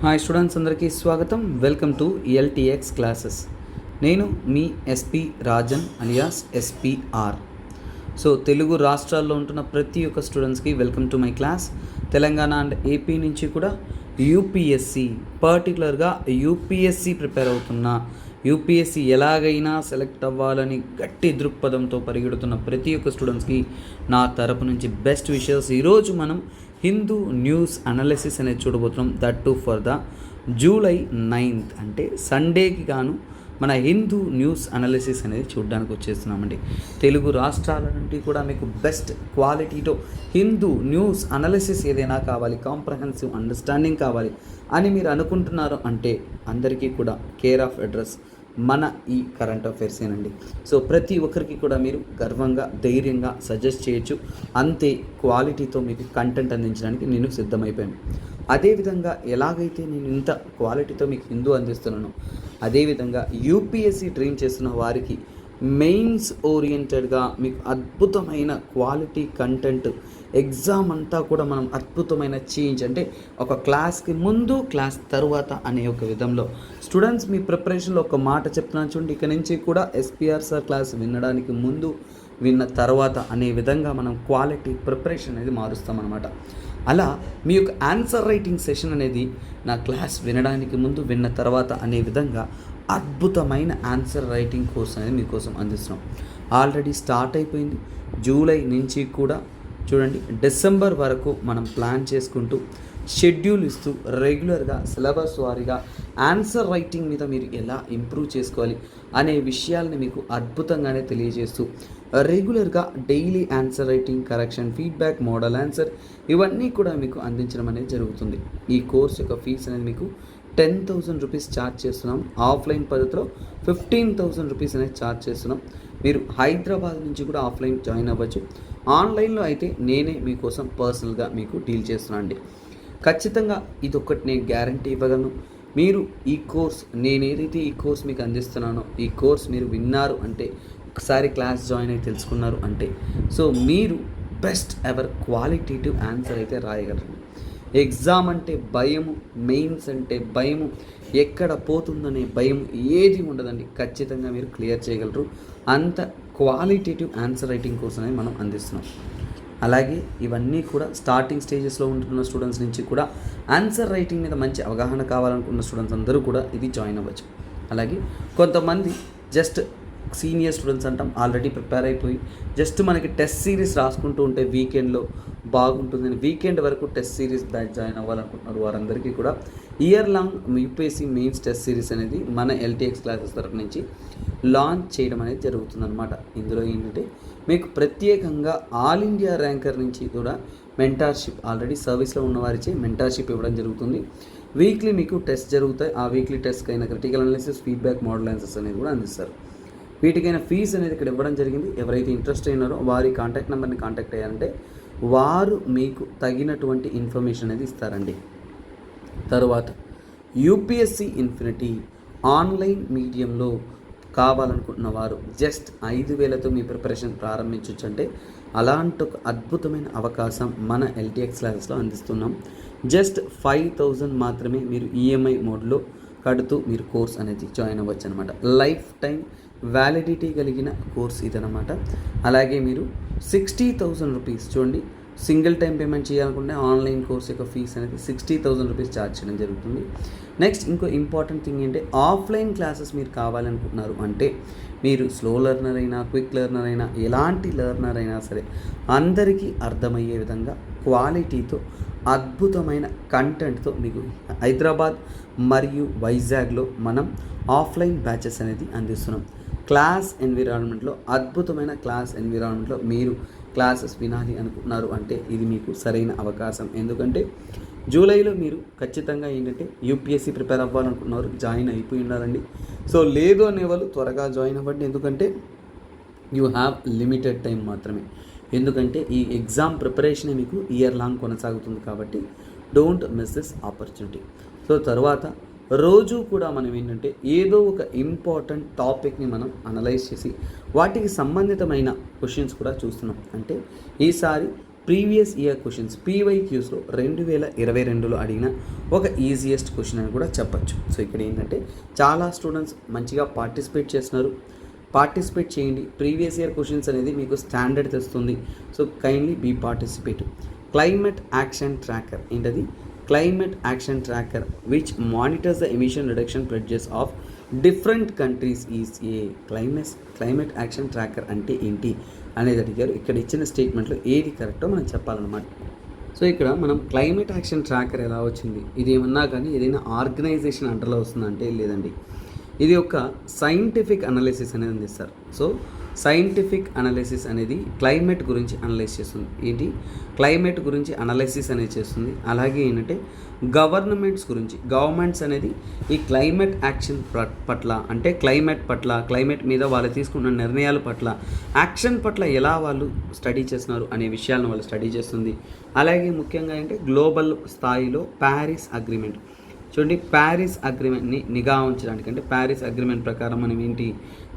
Hi students, అందరికీ స్వాగతం. Welcome to LTX classes. నేను మీ SP Rajan alias SPR. So Telugu రాష్ట్రాల్లో ఉంటున్న ప్రతి ఒక్క స్టూడెంట్స్కి welcome to my class. Telangana and AP నుంచి కూడా యూపీఎస్సి, పర్టికులర్గా యూపీఎస్సి ప్రిపేర్ అవుతున్న, యూపీఎస్సి ఎలాగైనా సెలెక్ట్ అవ్వాలని గట్టి దృక్పథంతో పరిగెడుతున్న ప్రతి ఒక్క స్టూడెంట్స్కి నా తరపు నుంచి బెస్ట్ విషెస్. ఈరోజు మనం హిందూ న్యూస్ అనాలిసిస్ అనేది చూడబోతున్నాం. That to for the July 9th అంటే సండేకి గాను మన హిందూ న్యూస్ అనాలిసిస్ అనేది చూడడానికి వచ్చేస్తున్నామండి. తెలుగు రాష్ట్రాల నుండి కూడా మీకు బెస్ట్ క్వాలిటీతో హిందూ న్యూస్ అనాలిసిస్ ఏదైనా కావాలి, కాంప్రహెన్సివ్ అండర్స్టాండింగ్ కావాలి అని మీరు అనుకుంటున్నారు అంటే అందరికీ కూడా కేర్ ఆఫ్ అడ్రస్ మన ఈ కరెంట్ అఫైర్సేనండి. సో ప్రతి ఒక్కరికి కూడా మీరు గర్వంగా, ధైర్యంగా సజెస్ట్ చేయొచ్చు. అంతే క్వాలిటీతో మీకు కంటెంట్ అందించడానికి నేను సిద్ధమైపోయాను. అదేవిధంగా ఎలాగైతే నేను ఇంత క్వాలిటీతో మీకు హిందూ అందిస్తున్నానో, అదేవిధంగా యూపీఎస్సి డ్రీమ్ చేస్తున్న వారికి మెయిన్స్ ఓరియంటెడ్గా మీకు అద్భుతమైన క్వాలిటీ కంటెంట్, ఎగ్జామ్ అంతా కూడా మనం అద్భుతమైన చేంజ్ అంటే ఒక క్లాస్కి ముందు, క్లాస్ తర్వాత అనే ఒక విధంలో స్టూడెంట్స్ మీ ప్రిపరేషన్లో ఒక మాట చెప్తున్నాను చూడండి. ఇక నుంచి కూడా ఎస్పిఆర్ సార్ క్లాస్ వినడానికి ముందు, విన్న తర్వాత అనే విధంగా మనం క్వాలిటీ ప్రిపరేషన్ అనేది మారుస్తామన్నమాట. అలా మీ యొక్క ఆన్సర్ రైటింగ్ సెషన్ అనేది నా క్లాస్ వినడానికి ముందు, విన్న తర్వాత అనే విధంగా అద్భుతమైన ఆన్సర్ రైటింగ్ కోర్స్ అనేది మీకోసం అందిస్తున్నాం. ఆల్రెడీ స్టార్ట్ అయిపోయింది. జూలై నుంచి కూడా చూడండి డిసెంబర్ వరకు మనం ప్లాన్ చేసుకుంటూ షెడ్యూల్ ఇస్తూ రెగ్యులర్గా సిలబస్ వారీగా ఆన్సర్ రైటింగ్ మీద మీరు ఎలా ఇంప్రూవ్ చేసుకోవాలి అనే విషయాల్ని మీకు అద్భుతంగానే తెలియజేస్తూ రెగ్యులర్గా daily answer writing, correction, feedback, model answer ఇవన్నీ కూడా మీకు అందించడం అనేది జరుగుతుంది. ఈ కోర్స్ యొక్క ఫీజు అనేది మీకు 10,000 రూపీస్ ఛార్జ్ చేస్తున్నాం. ఆఫ్లైన్ పద్ధతిలో 15,000 రూపీస్ అనేది ఛార్జ్ చేస్తున్నాం. మీరు హైదరాబాద్ నుంచి కూడా ఆఫ్లైన్ జాయిన్ అవ్వచ్చు. ఆన్లైన్లో అయితే నేనే మీకోసం పర్సనల్గా మీకు డీల్ చేస్తున్నాను అండి. ఖచ్చితంగా ఇదొక్కటి నేను గ్యారంటీ ఇవ్వగలను. మీరు ఈ కోర్స్, నేను ఏదైతే ఈ కోర్స్ మీకు అందిస్తున్నానో, ఈ కోర్స్ మీరు విన్నారు అంటే, ఒకసారి క్లాస్ జాయిన్ అయి తెలుసుకున్నారు అంటే, సో మీరు బెస్ట్ ఎవర్ క్వాలిటేటివ్ ఆన్సర్ అయితే రాయగలరు. ఎగ్జామ్ అంటే భయము, మెయిన్స్ అంటే భయము, ఎక్కడ పోతుందనే భయం ఏది ఉండదండి. ఖచ్చితంగా మీరు క్లియర్ చేయగలరు. అంత క్వాలిటేటివ్ ఆన్సర్ రైటింగ్ కోర్స్ అనేది మనం అందిస్తున్నాం. అలాగే ఇవన్నీ కూడా స్టార్టింగ్ స్టేజెస్లో ఉంటున్న స్టూడెంట్స్ నుంచి కూడా ఆన్సర్ రైటింగ్ మీద మంచి అవగాహన కావాలనుకున్న స్టూడెంట్స్ అందరూ కూడా ఇది జాయిన్ అవ్వచ్చు. అలాగే కొంతమంది జస్ట్ సీనియర్ స్టూడెంట్స్ అంటాం, ఆల్రెడీ ప్రిపేర్ అయిపోయి జస్ట్ మనకి టెస్ట్ సిరీస్ రాసుకుంటూ ఉంటే వీకెండ్లో బాగుంటుందని వీకెండ్ వరకు టెస్ట్ సిరీస్ బ్యాచ్ జాయిన్ అవ్వాలనుకుంటున్నారు. వారందరికీ కూడా year long UPSC mains test series అనేది మన ఎల్టీఎక్స్ క్లాసెస్ తరఫు నుంచి లాంచ్ చేయడం అనేది జరుగుతుందన్నమాట. ఇందులో ఏంటంటే మీకు ప్రత్యేకంగా ఆల్ ఇండియా ర్యాంకర్ నుంచి కూడా మెంటార్షిప్, ఆల్రెడీ సర్వీస్లో ఉన్న వారిచే మెంటార్షిప్ ఇవ్వడం జరుగుతుంది. వీక్లీ మీకు టెస్ట్ జరుగుతాయి. ఆ వీక్లీ టెస్ట్కి అయిన critical analysis, feedback, model answers అనేది కూడా అందిస్తారు. వీటికైనా ఫీజు అనేది ఇక్కడ ఇవ్వడం జరిగింది. ఎవరైతే ఇంట్రెస్ట్ అయినారో వారి కాంటాక్ట్ నెంబర్ని కాంటాక్ట్ అయ్యారంటే వారు మీకు తగినటువంటి ఇన్ఫర్మేషన్ అనేది ఇస్తారండి. తరువాత యూపీఎస్సి ఇన్ఫినిటీ ఆన్లైన్ మీడియంలో కావాలనుకుంటున్న వారు జస్ట్ 5,000తో మీ ప్రిపరేషన్ ప్రారంభించవచ్చు. అంటే అలాంటి ఒక అద్భుతమైన అవకాశం మన ఎల్టీఎక్స్ క్లాసెస్లో అందిస్తున్నాం. జస్ట్ 5,000 మాత్రమే మీరు ఈఎంఐ మోడ్లో కడుతూ మీరు కోర్స్ అనేది జాయిన్ అవ్వచ్చు అనమాట. లైఫ్ టైం వ్యాలిడిటీ కలిగిన కోర్స్ ఇదనమాట. అలాగే మీరు 60,000 రూపీస్ చూడండి, సింగిల్ టైం పేమెంట్ చేయాలనుకుంటే ఆన్లైన్ కోర్స్ యొక్క ఫీజు అనేది 60,000 రూపీస్ ఛార్జ్ చేయడం జరుగుతుంది. నెక్స్ట్ ఇంకో ఇంపార్టెంట్ థింగ్ ఏంటంటే ఆఫ్లైన్ క్లాసెస్ మీరు కావాలనుకుంటున్నారు అంటే, మీరు స్లో లెర్నర్ అయినా, క్విక్ లెర్నర్ అయినా, ఎలాంటి లెర్నర్ అయినా సరే అందరికీ అర్థమయ్యే విధంగా క్వాలిటీతో అద్భుతమైన కంటెంట్తో మీకు హైదరాబాద్ మరియు వైజాగ్లో మనం ఆఫ్లైన్ బ్యాచెస్ అనేది అందిస్తున్నాం. క్లాస్ ఎన్విరాన్మెంట్లో, అద్భుతమైన క్లాస్ ఎన్విరాన్మెంట్లో మీరు క్లాసెస్ వినాలి అనుకుంటున్నారు అంటే ఇది మీకు సరైన అవకాశం. ఎందుకంటే జూలైలో మీరు ఖచ్చితంగా ఏంటంటే యూపీఎస్సీ ప్రిపేర్ అవ్వాలనుకున్నారు, జాయిన్ అయిపోయి ఉండాలండి. సో లేదు అనేవాళ్ళు త్వరగా జాయిన్ అవ్వండి. ఎందుకంటే యూ హ్యావ్ లిమిటెడ్ టైం మాత్రమే. ఎందుకంటే ఈ ఎగ్జామ్ ప్రిపరేషన్ మీకు ఇయర్ లాంగ్ కొనసాగుతుంది కాబట్టి don't miss this opportunity. So తర్వాత రోజు కూడా మనం ఏంటంటే ఏదో ఒక ఇంపార్టెంట్ టాపిక్ని మనం అనలైజ్ చేసి వాటికి సంబంధితమైన క్వశ్చన్స్ కూడా చూస్తున్నాం. అంటే ఈసారి ప్రీవియస్ ఇయర్ క్వశ్చన్స్ పీవైక్యూస్లో 2022లో అడిగిన ఒక ఈజియెస్ట్ క్వశ్చన్ అని కూడా చెప్పచ్చు. సో ఇక్కడ ఏంటంటే చాలా స్టూడెంట్స్ మంచిగా పార్టిసిపేట్ చేస్తున్నారు. పార్టిసిపేట్ చేయండి. ప్రీవియస్ ఇయర్ క్వశ్చన్స్ అనేది మీకు స్టాండర్డ్ తెస్తుంది. So kindly be participate. Climate action tracker ఏంటది? Climate action tracker which monitors the emission reduction pledges of different countries is a climate action tracker అంటే ఏంటి అనేది అడిగారు. ఇక్కడ ఇచ్చిన స్టేట్మెంట్లో ఏది కరెక్టో మనం చెప్పాలన్నమాట. సో ఇక్కడ మనం క్లైమేట్ యాక్షన్ ట్రాకర్ ఎలా వచ్చింది, ఇది ఏమన్నా కానీ ఏదైనా ఆర్గనైజేషన్ అండర్లో వస్తుందంటే లేదండి, ఇది ఒక సైంటిఫిక్ అనాలిసిస్ అనేది అందిస్తారు. సో సైంటిఫిక్ అనాలిసిస్ అనేది క్లైమేట్ గురించి అనలైజ్ చేస్తుంది. ఏంటి? క్లైమేట్ గురించి అనాలిసిస్ అనేది చేస్తుంది. అలాగే ఏంటంటే గవర్నమెంట్స్ అనేది ఈ క్లైమేట్ యాక్షన్ పట్ల అంటే క్లైమేట్ మీద వాళ్ళు తీసుకున్న నిర్ణయాల పట్ల యాక్షన్ పట్ల ఎలా వాళ్ళు స్టడీ చేస్తున్నారు అనే విషయాలను వాళ్ళు స్టడీ చేస్తుంది. అలాగే ముఖ్యంగా ఏంటంటే గ్లోబల్ స్థాయిలో ప్యారిస్ అగ్రిమెంట్ చూడండి, ప్యారిస్ అగ్రిమెంట్ని నిఘా ఉంచడానికి అంటే ప్యారిస్ అగ్రిమెంట్ ప్రకారం మనం ఏంటి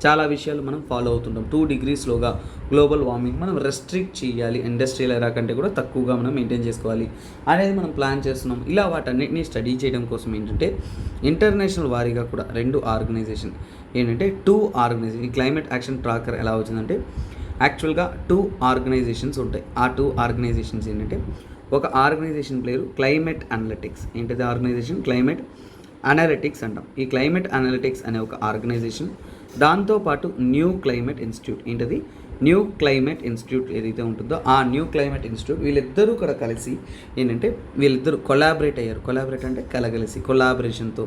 చాలా విషయాలు మనం ఫాలో అవుతుంటాం. 2 degreesలోగా గ్లోబల్ వార్మింగ్ మనం రెస్ట్రిక్ట్ చేయాలి, ఇండస్ట్రియల్ ఎరా కంటే కూడా తక్కువగా మనం మెయింటైన్ చేసుకోవాలి అనేది మనం ప్లాన్ చేస్తున్నాం. ఇలా వాటన్నిటిని స్టడీ చేయడం కోసం ఏంటంటే ఇంటర్నేషనల్ వారీగా కూడా 2 ఆర్గనైజేషన్ ఏంటంటే 2 ఆర్గనైజేషన్ ఈ క్లైమేట్ యాక్షన్ ట్రాకర్ ఎలా వచ్చిందంటే యాక్చువల్గా 2 ఆర్గనైజేషన్స్ ఉంటాయి. ఆ 2 ఆర్గనైజేషన్స్ ఏంటంటే ఒక ఆర్గనైజేషన్ పేరు క్లైమేట్ అనలిటిక్స్. ఏంటిది ఆర్గనైజేషన్? క్లైమేట్ అనలిటిక్స్ అంటాం. ఈ క్లైమేట్ అనలిటిక్స్ అనే ఒక ఆర్గనైజేషన్, దాంతోపాటు న్యూ క్లైమేట్ ఇన్స్టిట్యూట్. ఏంటది? న్యూ క్లైమేట్ ఇన్స్టిట్యూట్ ఏదైతే ఉంటుందో ఆ న్యూ క్లైమేట్ ఇన్స్టిట్యూట్ వీళ్ళిద్దరూ కూడా కలిసి ఏంటంటే వీళ్ళిద్దరూ కొలాబరేట్ అయ్యారు. కొలాబరేట్ అంటే కలగలిసి కొలాబరేషన్తో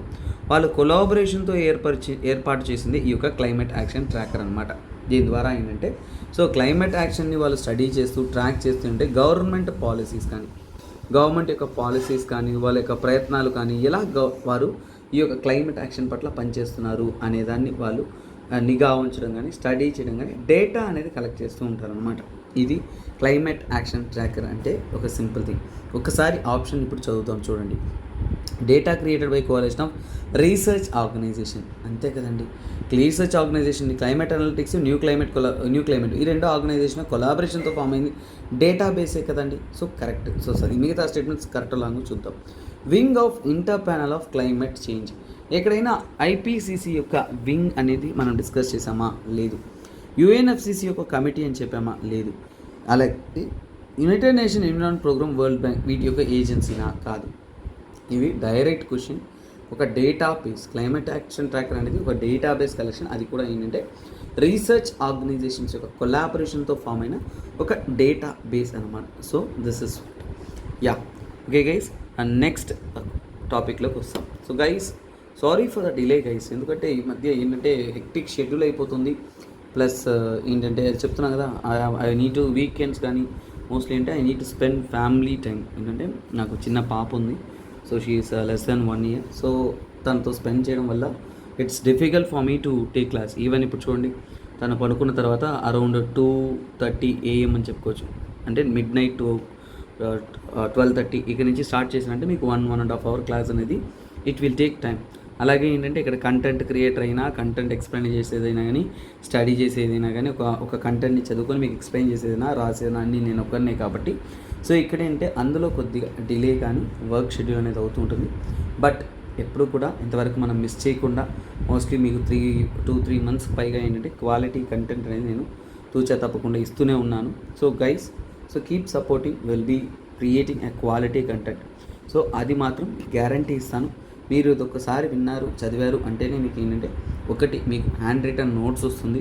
ఏర్పాటు చేసింది ఈ యొక్క క్లైమేట్ యాక్షన్ ట్రాకర్ అనమాట. దీని ద్వారా ఏంటంటే సో క్లైమేట్ యాక్షన్ని వాళ్ళు స్టడీ చేస్తూ ట్రాక్ చేస్తుంటే గవర్నమెంట్ యొక్క పాలసీస్ కానీ వాళ్ళ యొక్క ప్రయత్నాలు కానీ ఎలా వారు ఈ యొక్క క్లైమేట్ యాక్షన్ పట్ల పనిచేస్తున్నారు అనేదాన్ని వాళ్ళు నిఘా ఉంచడం కానీ స్టడీ చేయడం కానీ డేటా అనేది కలెక్ట్ చేస్తూ ఉంటారనమాట. ఇది క్లైమేట్ యాక్షన్ ట్రాకర్ అంటే ఒక సింపుల్ థింగ్. ఒకసారి ఆప్షన్ ఇప్పుడు చదువుతాం చూడండి. Data created by coalition of research organisation, అంతే కదండి. Research organisation climate analytics new climate ఈ 2 ఆర్గనైజేషన్ కొలాబరేషన్తో ఫామ్ అయింది డేటాబేసే కదండి. So correct. సో సరే మిగతా స్టేట్మెంట్స్ కరెక్ట్ లాగా చూద్దాం. Wing of inter panel of climate change, ఎక్కడైనా ఐపీసీసీ యొక్క వింగ్ అనేది మనం డిస్కస్ చేసామా? లేదు. యుఎన్ఎఫ్సిసి యొక్క కమిటీ అని చెప్పామా? లేదు. అలాగే United Nation Environment Programme, World Bank వీటి యొక్క ఏజెన్సీనా? కాదు. ఇవి డైరెక్ట్ క్వశ్చన్. ఒక డేటాబేస్ క్లైమేట్ యాక్షన్ ట్రాకర్ అనేది ఒక డేటాబేస్ కలెక్షన్. అది కూడా ఏంటంటే రీసెర్చ్ ఆర్గనైజేషన్స్ యొక్క కొలాబరేషన్తో ఫామ్ అయిన ఒక డేటాబేస్ అనమాట. So this is okay guys. And next టాపిక్లోకి వస్తాం. So guys sorry for the delay guys, ఎందుకంటే ఈ మధ్య ఏంటంటే హెక్టిక్ షెడ్యూల్ అయిపోతుంది. ప్లస్ ఏంటంటే చెప్తున్నాను కదా, ఐ నీడ్ టు వీకెండ్స్ కానీ మోస్ట్లీ అంటే I need to spend family time. ఏంటంటే నాకు చిన్న పాప ఉంది. So she is less than 1 year. So తనతో స్పెండ్ చేయడం వల్ల it's difficult for me to take class. Even ఇప్పుడు చూడండి, తను పడుకున్న తర్వాత అరౌండ్ 2:30 AM అని చెప్పుకోవచ్చు. అంటే midnight to 12:30 ఇక్కడ నుంచి స్టార్ట్ చేసినంటే మీకు 1.5 hour క్లాస్ అనేది ఇట్ విల్ టేక్ టైం. అలాగే ఏంటంటే ఇక్కడ కంటెంట్ క్రియేటర్ అయినా, కంటెంట్ ఎక్స్ప్లెయిన్ చేసేదైనా కానీ, స్టడీ చేసేదైనా కానీ, ఒక కంటెంట్ని చదువుకొని మీకు ఎక్స్ప్లెయిన్ చేసేదైనా రాసేదైనా అన్నీ నేను ఒక్కరినే కాబట్టి సో ఇక్కడ ఏంటంటే అందులో కొద్దిగా డిలే కానీ వర్క్ షెడ్యూల్ అనేది అవుతూ ఉంటుంది. బట్ ఎప్పుడు కూడా ఇంతవరకు మనం మిస్ చేయకుండా మోస్ట్లీ మీకు 2-3 months పైగా ఏంటంటే క్వాలిటీ కంటెంట్ అనేది నేను తూచా తప్పకుండా ఇస్తూనే ఉన్నాను. So guys, so keep supporting, will be creating a quality content. So అది మాత్రం గ్యారంటీ ఇస్తాను. మీరు ఇది ఒక్కసారి విన్నారు, చదివారు అంటేనే మీకు ఏంటంటే 1 మీకు హ్యాండ్ రిటన్ నోట్స్ వస్తుంది.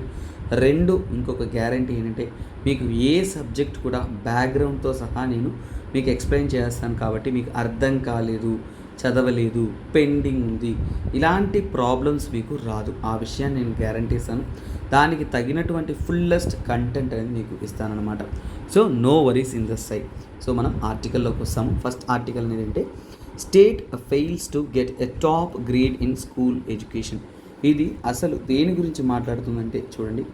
2 ఇంకొక గ్యారంటీ ఏంటంటే మీకు ఏ సబ్జెక్ట్ కూడా బ్యాక్గ్రౌండ్తో సహా నేను మీకు ఎక్స్ప్లెయిన్ చేస్తాను. కాబట్టి మీకు అర్థం కాలేదు, చదవలేదు, పెండింగ్ ఉంది, ఇలాంటి ప్రాబ్లమ్స్ మీకు రాదు. ఆ విషయాన్ని నేను గ్యారంటీ ఇస్తాను. దానికి తగినటువంటి ఫుల్లెస్ట్ కంటెంట్ అనేది మీకు ఇస్తానన్నమాట. So no worries in the side. So మనం ఆర్టికల్లోకి వస్తాము. ఫస్ట్ ఆర్టికల్ అనేది అంటే state fails to get a top grade in school education. ఇది అసలు దేని గురించి మాట్లాడుతుందంటే చూడండి,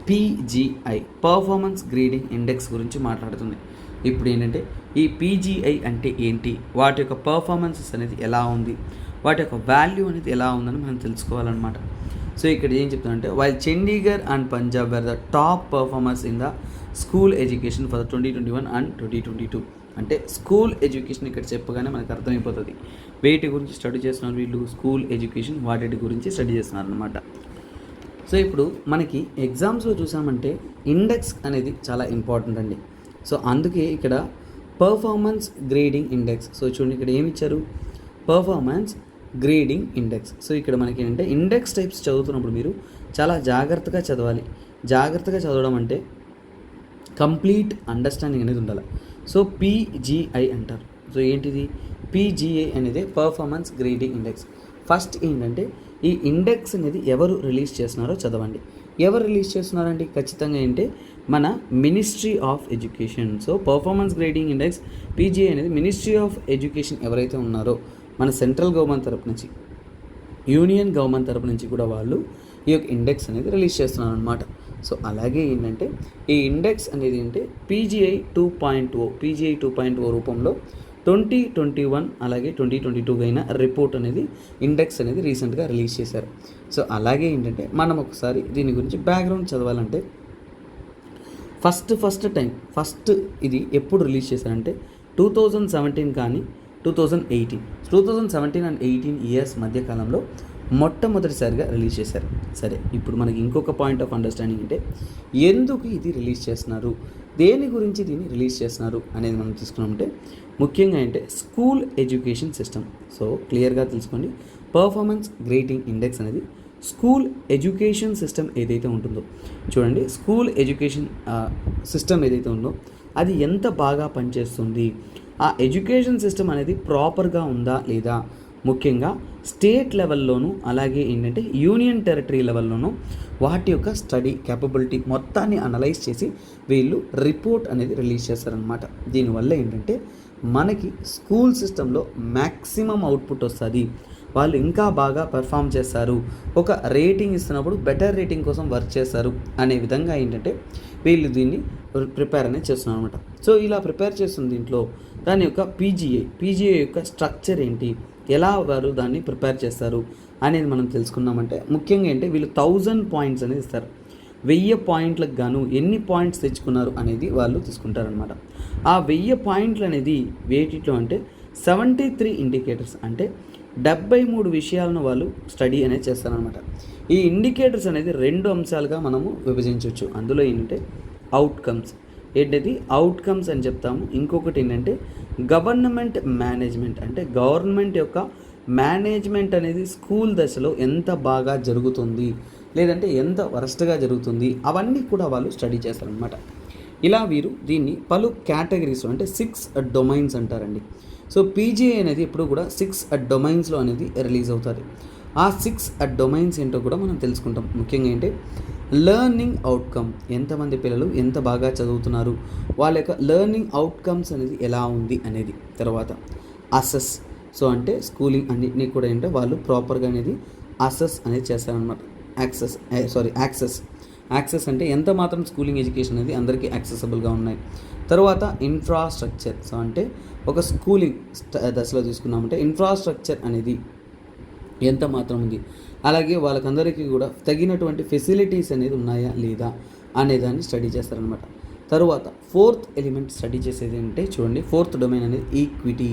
పీజీఐ పర్ఫార్మెన్స్ గ్రేడింగ్ ఇండెక్స్ గురించి మాట్లాడుతుంది. ఇప్పుడు ఏంటంటే ఈ పీజీఐ అంటే ఏంటి, వాటి యొక్క పర్ఫార్మెన్సెస్ అనేది ఎలా ఉంది, వాటి యొక్క వాల్యూ అనేది ఎలా ఉందని మనం తెలుసుకోవాలన్నమాట. సో ఇక్కడ ఏం చెప్తానంటే while Chandigarh and Punjab wear the top performers in the school education for the 2021 and 2022. అంటే స్కూల్ ఎడ్యుకేషన్ ఇక్కడ చెప్పగానే మనకు అర్థమైపోతుంది వేటి గురించి స్టడీ చేస్తున్నారు వీళ్ళు. స్కూల్ ఎడ్యుకేషన్ వాటి గురించి స్టడీ చేస్తున్నారు అనమాట. సో ఇప్పుడు మనకి ఎగ్జామ్స్లో చూసామంటే ఇండెక్స్ అనేది చాలా ఇంపార్టెంట్ అండి. సో అందుకే ఇక్కడ పర్ఫార్మెన్స్ గ్రేడింగ్ ఇండెక్స్. సో చూడండి ఇక్కడ ఏమి ఇచ్చారు, పర్ఫార్మెన్స్ గ్రేడింగ్ ఇండెక్స్. సో ఇక్కడ మనకి ఏంటంటే ఇండెక్స్ టైప్స్ చదువుతున్నప్పుడు మీరు చాలా జాగ్రత్తగా చదవాలి. జాగ్రత్తగా చదవడం అంటే కంప్లీట్ అండర్స్టాండింగ్ అనేది ఉండాలి. సో పీజీఐ అంటారు. సో ఏంటిది పీజీఐ అనేది పర్ఫార్మెన్స్ గ్రేడింగ్ ఇండెక్స్. ఫస్ట్ ఏంటంటే ఈ ఇండెక్స్ అనేది ఎవరు రిలీజ్ చేస్తున్నారో చదవండి. ఎవరు రిలీజ్ చేస్తున్నారండి, ఖచ్చితంగా ఏంటంటే మన ministry of education. So performance grading index PGI అనేది మినిస్ట్రీ ఆఫ్ ఎడ్యుకేషన్ ఎవరైతే ఉన్నారో మన సెంట్రల్ గవర్నమెంట్ తరపు నుంచి, యూనియన్ గవర్నమెంట్ తరపు నుంచి కూడా వాళ్ళు ఈ యొక్క ఇండెక్స్ అనేది రిలీజ్ చేస్తున్నారు అనమాట. సో అలాగే ఏంటంటే ఈ ఇండెక్స్ అనేది ఏంటంటే పీజీఐ 2.0 రూపంలో 2021 అలాగే 2022 అయిన రిపోర్ట్ అనేది ఇండెక్స్ అనేది రీసెంట్గా రిలీజ్ చేశారు. సో అలాగే ఏంటంటే మనం ఒకసారి దీని గురించి బ్యాక్గ్రౌండ్ చదవాలంటే ఫస్ట్ ఇది ఎప్పుడు రిలీజ్ చేశారంటే 2017 కానీ 2017 అండ్ 18 ఇయర్స్ మధ్యకాలంలో మొట్టమొదటిసారిగా రిలీజ్ చేశారు. సరే, ఇప్పుడు మనకి ఇంకొక పాయింట్ ఆఫ్ అండర్స్టాండింగ్ అంటే ఎందుకు ఇది రిలీజ్ చేస్తున్నారు, దేని గురించి దీన్ని రిలీజ్ చేస్తున్నారు అనేది మనం తీసుకున్నామంటే ముఖ్యంగా అంటే స్కూల్ ఎడ్యుకేషన్ సిస్టమ్. సో క్లియర్గా తెలుసుకోండి, పర్ఫార్మెన్స్ గ్రేడింగ్ ఇండెక్స్ అనేది స్కూల్ ఎడ్యుకేషన్ సిస్టమ్ ఏదైతే ఉంటుందో చూడండి, స్కూల్ ఎడ్యుకేషన్ సిస్టమ్ ఏదైతే ఉందో అది ఎంత బాగా పనిచేస్తుంది, ఆ ఎడ్యుకేషన్ సిస్టమ్ అనేది ప్రాపర్గా ఉందా లేదా, ముఖ్యంగా స్టేట్ లెవెల్లోనూ అలాగే ఏంటంటే యూనియన్ టెరిటరీ లెవెల్లోనూ వాటి యొక్క స్టడీ క్యాపబిలిటీ మొత్తాన్ని అనలైజ్ చేసి వీళ్ళు రిపోర్ట్ అనేది రిలీజ్ చేస్తారనమాట. దీనివల్ల ఏంటంటే మనకి స్కూల్ సిస్టంలో మ్యాక్సిమం అవుట్పుట్ వస్తుంది, వాళ్ళు ఇంకా బాగా పెర్ఫామ్ చేస్తారు, ఒక రేటింగ్ ఇస్తున్నప్పుడు బెటర్ రేటింగ్ కోసం వర్క్ చేస్తారు అనే విధంగా ఏంటంటే వీళ్ళు దీన్ని ప్రిపేర్ అనేది చేస్తున్నారు అనమాట. సో ఇలా ప్రిపేర్ చేస్తున్న దీంట్లో దాని యొక్క పీజీఐ యొక్క స్ట్రక్చర్ ఏంటి, ఎలా వారు దాన్ని ప్రిపేర్ చేస్తారు అనేది మనం తెలుసుకున్నామంటే ముఖ్యంగా ఏంటంటే వీళ్ళు 1000 పాయింట్స్ అనేది ఇస్తారు. 1000 పాయింట్లకు గాను ఎన్ని పాయింట్స్ తెచ్చుకున్నారు అనేది వాళ్ళు తీసుకుంటారనమాట. ఆ 1000 పాయింట్లు అనేది వేటిలో అంటే 73 ఇండికేటర్స్ అంటే 73 విషయాలను వాళ్ళు స్టడీ అనేది చేస్తారనమాట. ఈ ఇండికేటర్స్ అనేది 2 అంశాలుగా మనము విభజించవచ్చు. అందులో ఏంటంటే అవుట్కమ్స్, ఏంటది అవుట్కమ్స్ అని చెప్తాము. ఇంకొకటి ఏంటంటే గవర్నమెంట్ మేనేజ్మెంట్, అంటే గవర్నమెంట్ యొక్క మేనేజ్మెంట్ అనేది స్కూల్ దశలో ఎంత బాగా జరుగుతుంది లేదంటే ఎంత వరస్ట్గా జరుగుతుంది అవన్నీ కూడా వాళ్ళు స్టడీ చేస్తారనమాట. ఇలా వీరు దీన్ని పలు కేటగిరీస్ అంటే 6 డొమైన్స్ అంటారండి. సో పీజీఐ అనేది ఇప్పుడు కూడా 6 డొమైన్స్లో అనేది రిలీజ్ అవుతుంది. ఆ 6 డొమైన్స్ ఏంటో కూడా మనం తెలుసుకుంటాం. ముఖ్యంగా ఏంటి లెర్నింగ్ అవుట్కమ్, ఎంతమంది పిల్లలు ఎంత బాగా చదువుతున్నారు, వాళ్ళ యొక్క లెర్నింగ్ అవుట్కమ్స్ అనేది ఎలా ఉంది అనేది. తర్వాత అసెస్, సో అంటే స్కూలింగ్ అన్నిటినీ కూడా ఏంటంటే వాళ్ళు ప్రాపర్గా అనేది అసెస్ అనేది చేస్తారనమాట. యాక్సెస్ అంటే ఎంత మాత్రం స్కూలింగ్ ఎడ్యుకేషన్ అనేది అందరికీ యాక్సెసబుల్గా ఉన్నాయి. తర్వాత ఇన్ఫ్రాస్ట్రక్చర్, సో అంటే ఒక స్కూలింగ్ దశలో తీసుకున్నామంటే ఇన్ఫ్రాస్ట్రక్చర్ అనేది ఎంత మాత్రం ఉంది, అలాగే వాళ్ళకందరికీ కూడా తగినటువంటి ఫెసిలిటీస్ అనేది ఉన్నాయా లేదా అనేదాన్ని స్టడీ చేస్తారనమాట. తరువాత 4th ఎలిమెంట్ స్టడీ చేసేది అంటే చూడండి 4th డొమైన్ అనేది ఈక్విటీ.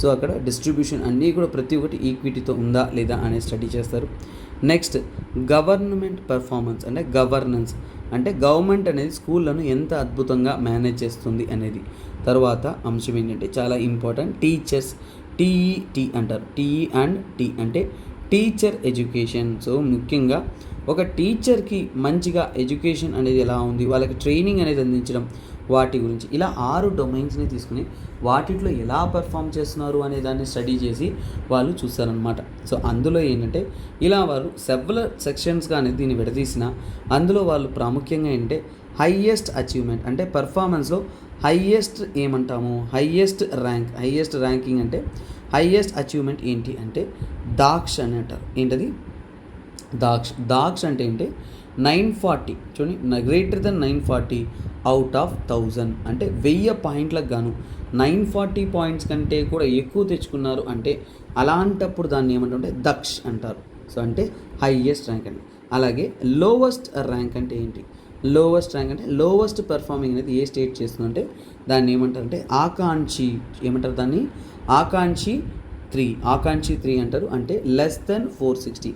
సో అక్కడ డిస్ట్రిబ్యూషన్ అన్నీ కూడా ప్రతి ఒక్కటి ఈక్విటీతో ఉందా లేదా అనేది స్టడీ చేస్తారు. నెక్స్ట్ గవర్నమెంట్ పెర్ఫార్మెన్స్ అంటే గవర్నెన్స్, అంటే గవర్నమెంట్ అనేది స్కూళ్ళను ఎంత అద్భుతంగా మేనేజ్ చేస్తుంది అనేది. తర్వాత అంశం ఏంటంటే చాలా ఇంపార్టెంట్ టీచర్స్, టీఈటీ అంటారు, టీఈ అండ్ టీ అంటే టీచర్ ఎడ్యుకేషన్. సో ముఖ్యంగా ఒక టీచర్కి మంచిగా ఎడ్యుకేషన్ అనేది ఎలా ఉంది, వాళ్ళకి ట్రైనింగ్ అనేది అందించడం, వాటి గురించి ఇలా 6 డొమైన్స్ని తీసుకుని వాటిలో ఎలా పెర్ఫామ్ చేస్తున్నారు అనే దాన్ని స్టడీ చేసి వాళ్ళు చూస్తారనమాట. సో అందులో ఏంటంటే ఇలా వాళ్ళు సెవెరల్ సెక్షన్స్గా అనేది దీన్ని విడదీసిన అందులో వాళ్ళు ప్రాముఖ్యంగా ఏంటంటే హైయెస్ట్ అచీవ్మెంట్ అంటే పెర్ఫార్మెన్స్లో హైయెస్ట్ ఏమంటాము హైయెస్ట్ ర్యాంకింగ్ అంటే హైయెస్ట్ అచీవ్మెంట్ ఏంటి అంటే దాక్ష అని అంటారు. ఏంటది దాక్ష అంటే ఏంటి 940, చూడండి గ్రేటర్ దెన్ 940 అవుట్ ఆఫ్ 1000 అంటే 1000 పాయింట్లకు గాను 940 పాయింట్స్ కంటే కూడా ఎక్కువ తెచ్చుకున్నారు అంటే అలాంటప్పుడు దాన్ని ఏమంటుంటే దక్ష్ అంటారు. సో అంటే హైయెస్ట్ ర్యాంక్ అండి. అలాగే లోవెస్ట్ ర్యాంక్ అంటే ఏంటి? లోవెస్ట్ ర్యాంక్ అంటే లోవెస్ట్ పెర్ఫార్మింగ్ అనేది ఏ స్టేట్ చేస్తుందంటే దాన్ని ఏమంటారంటే ఆకాంక్షి, ఏమంటారు దాన్ని? ఆకాంక్షి 3 అంటారు. అంటే లెస్ దెన్ 460,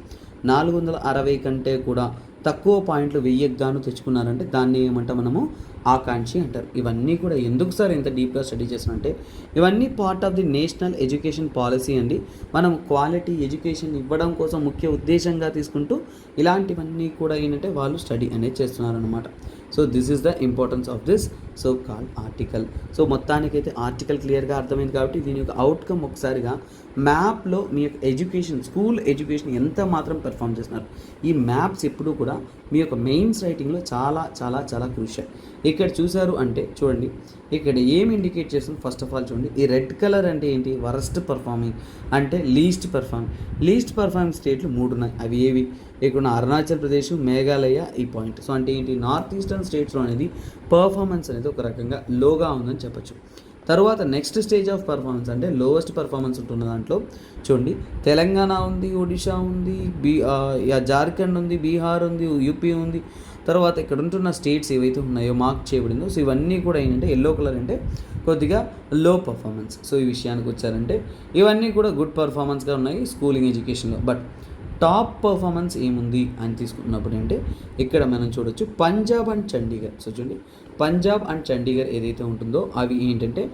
460 కంటే కూడా తక్కువ పాయింట్లు 1000కి గాను తెచ్చుకున్నారంటే దాన్ని ఏమంటాం మనము? ఆకాంక్షి అంటారు. ఇవన్నీ కూడా ఎందుకు సార్ ఇంత డీప్గా స్టడీ చేస్తానంటే ఇవన్నీ part of the national education policy అండి. మనం క్వాలిటీ ఎడ్యుకేషన్ ఇవ్వడం కోసం ముఖ్య ఉద్దేశంగా తీసుకుంటూ ఇలాంటివన్నీ కూడా ఏంటంటే వాళ్ళు స్టడీ అనేది చేస్తున్నారనమాట. So this is the importance of this so called article. So మొత్తానికైతే ఆర్టికల్ క్లియర్గా అర్థమైంది కాబట్టి దీని యొక్క అవుట్కమ్ ఒకసారిగా మ్యాప్లో మీ యొక్క ఎడ్యుకేషన్, స్కూల్ ఎడ్యుకేషన్ ఎంత మాత్రం పెర్ఫామ్ చేస్తున్నారు, ఈ మ్యాప్స్ ఎప్పుడూ కూడా మీ యొక్క మెయిన్స్ రైటింగ్లో చాలా చాలా చాలా క్రూషియల్. ఇక్కడ చూసారు అంటే చూడండి, ఇక్కడ ఏం ఇండికేట్ చేస్తుంది? ఫస్ట్ ఆఫ్ ఆల్ చూడండి, ఈ రెడ్ కలర్ అంటే ఏంటి? వరస్ట్ పర్ఫార్మింగ్ అంటే లీస్ట్ పర్ఫార్మింగ్ స్టేట్లు 3 ఉన్నాయి. అవి ఏవి? ఇక్కడ అరుణాచల్ ప్రదేశ్, మేఘాలయ, ఈ పాయింట్. సో అంటే ఏంటి? నార్త్ ఈస్టర్న్ స్టేట్స్లో అనేది పర్ఫార్మెన్స్ అనేది ఒక రకంగా లోగా ఉందని చెప్పచ్చు. తర్వాత నెక్స్ట్ స్టేజ్ ఆఫ్ పర్ఫార్మెన్స్ అంటే లోవెస్ట్ పర్ఫార్మెన్స్ ఉంటున్న దాంట్లో చూడండి, తెలంగాణ ఉంది, ఒడిషా ఉంది, జార్ఖండ్ ఉంది, బీహార్ ఉంది, యూపీ ఉంది. తర్వాత ఇక్కడ ఉంటున్న స్టేట్స్ ఏవైతే ఉన్నాయో మార్క్ చేయబడిందో, సో ఇవన్నీ కూడా ఏంటంటే ఎల్లో కలర్ అంటే కొద్దిగా లో పర్ఫార్మెన్స్. సో ఈ విషయానికి వచ్చారంటే ఇవన్నీ కూడా గుడ్ పర్ఫార్మెన్స్గా ఉన్నాయి స్కూలింగ్ ఎడ్యుకేషన్లో. బట్ టాప్ పర్ఫార్మెన్స్ ఏముంది అని తీసుకున్నప్పుడు అంటే ఇక్కడ మనం చూడొచ్చు పంజాబ్ అండ్ చండీగఢ్. సో చూడండి, పంజాబ్ అండ్ చండీగఢ్ ఏదైతే ఉంటుందో అవి ఏంటంటే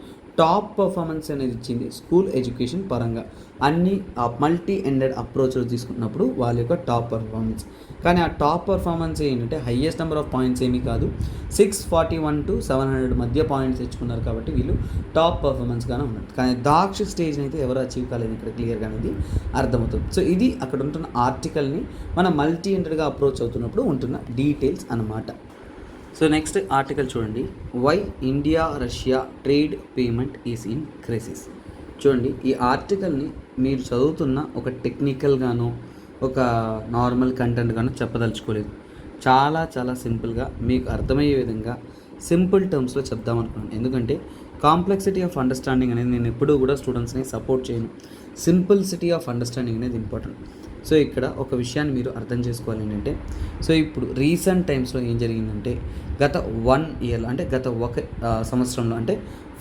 టాప్ పర్ఫార్మెన్స్ అనేది ఇచ్చింది స్కూల్ ఎడ్యుకేషన్ పరంగా. అన్ని మల్టీ ఎండెడ్ అప్రోచ్లు తీసుకున్నప్పుడు వాళ్ళ యొక్క టాప్ పర్ఫార్మెన్స్. కానీ ఆ టాప్ పర్ఫార్మెన్స్ ఏంటంటే హయ్యెస్ట్ నెంబర్ ఆఫ్ పాయింట్స్ ఏమీ కాదు, 641 to 700 మధ్య పాయింట్స్ తెచ్చుకున్నారు కాబట్టి వీళ్ళు టాప్ పర్ఫార్మెన్స్గానే ఉన్నారు. కానీ దాక్ష స్టేజ్ని అయితే ఎవరు అచీవ్ కాలేదు ఇక్కడ క్లియర్గా అనేది అర్థమవుతుంది. సో ఇది అక్కడ ఉంటున్న ఆర్టికల్ని మనం మల్టీ ఎండెడ్గా అప్రోచ్ అవుతున్నప్పుడు ఉంటున్న డీటెయిల్స్ అన్నమాట. సో నెక్స్ట్ ఆర్టికల్ చూడండి, why India Russia trade payment is in crisis. చూడండి, ఈ ఆర్టికల్ని మీరు చదువుతున్న ఒక టెక్నికల్గానో ఒక నార్మల్ కంటెంట్గానో చెప్పదలుచుకోలేదు. చాలా చాలా సింపుల్గా మీకు అర్థమయ్యే విధంగా సింపుల్ టర్మ్స్లో చెప్దామనుకున్నాను. ఎందుకంటే కాంప్లెక్సిటీ ఆఫ్ అండర్స్టాండింగ్ అనేది నేను ఎప్పుడూ కూడా స్టూడెంట్స్ని సపోర్ట్ చేయను. సింపుల్సిటీ ఆఫ్ అండర్స్టాండింగ్ అనేది ఇంపార్టెంట్. సో ఇక్కడ ఒక విషయాన్ని మీరు అర్థం చేసుకోవాలి ఏంటంటే, సో ఇప్పుడు రీసెంట్ టైమ్స్లో ఏం జరిగిందంటే గత 1 year అంటే గత ఒక సంవత్సరంలో అంటే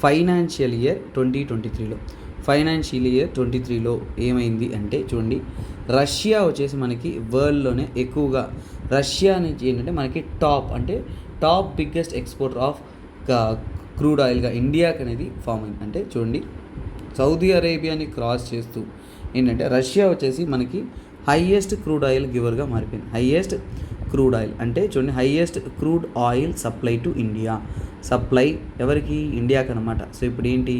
ఫైనాన్షియల్ ఇయర్ 2023లో ఏమైంది అంటే చూడండి, రష్యా వచ్చేసి మనకి వరల్డ్లోనే ఎక్కువగా రష్యా నుంచి ఏంటంటే మనకి top biggest exporter of crude ఆయిల్గా ఇండియాకి అనేది ఫామ్ అయింది. అంటే చూడండి, సౌదీ అరేబియాని క్రాస్ చేస్తూ ఏంటంటే రష్యా వచ్చేసి మనకి హైయెస్ట్ క్రూడ్ ఆయిల్ గివర్గా మారిపోయింది. హైయెస్ట్ క్రూడ్ ఆయిల్ అంటే చూడండి, highest crude oil supply to India. Supply ఎవరికి? ఇండియాకి అనమాట. సో ఇప్పుడు ఏంటి,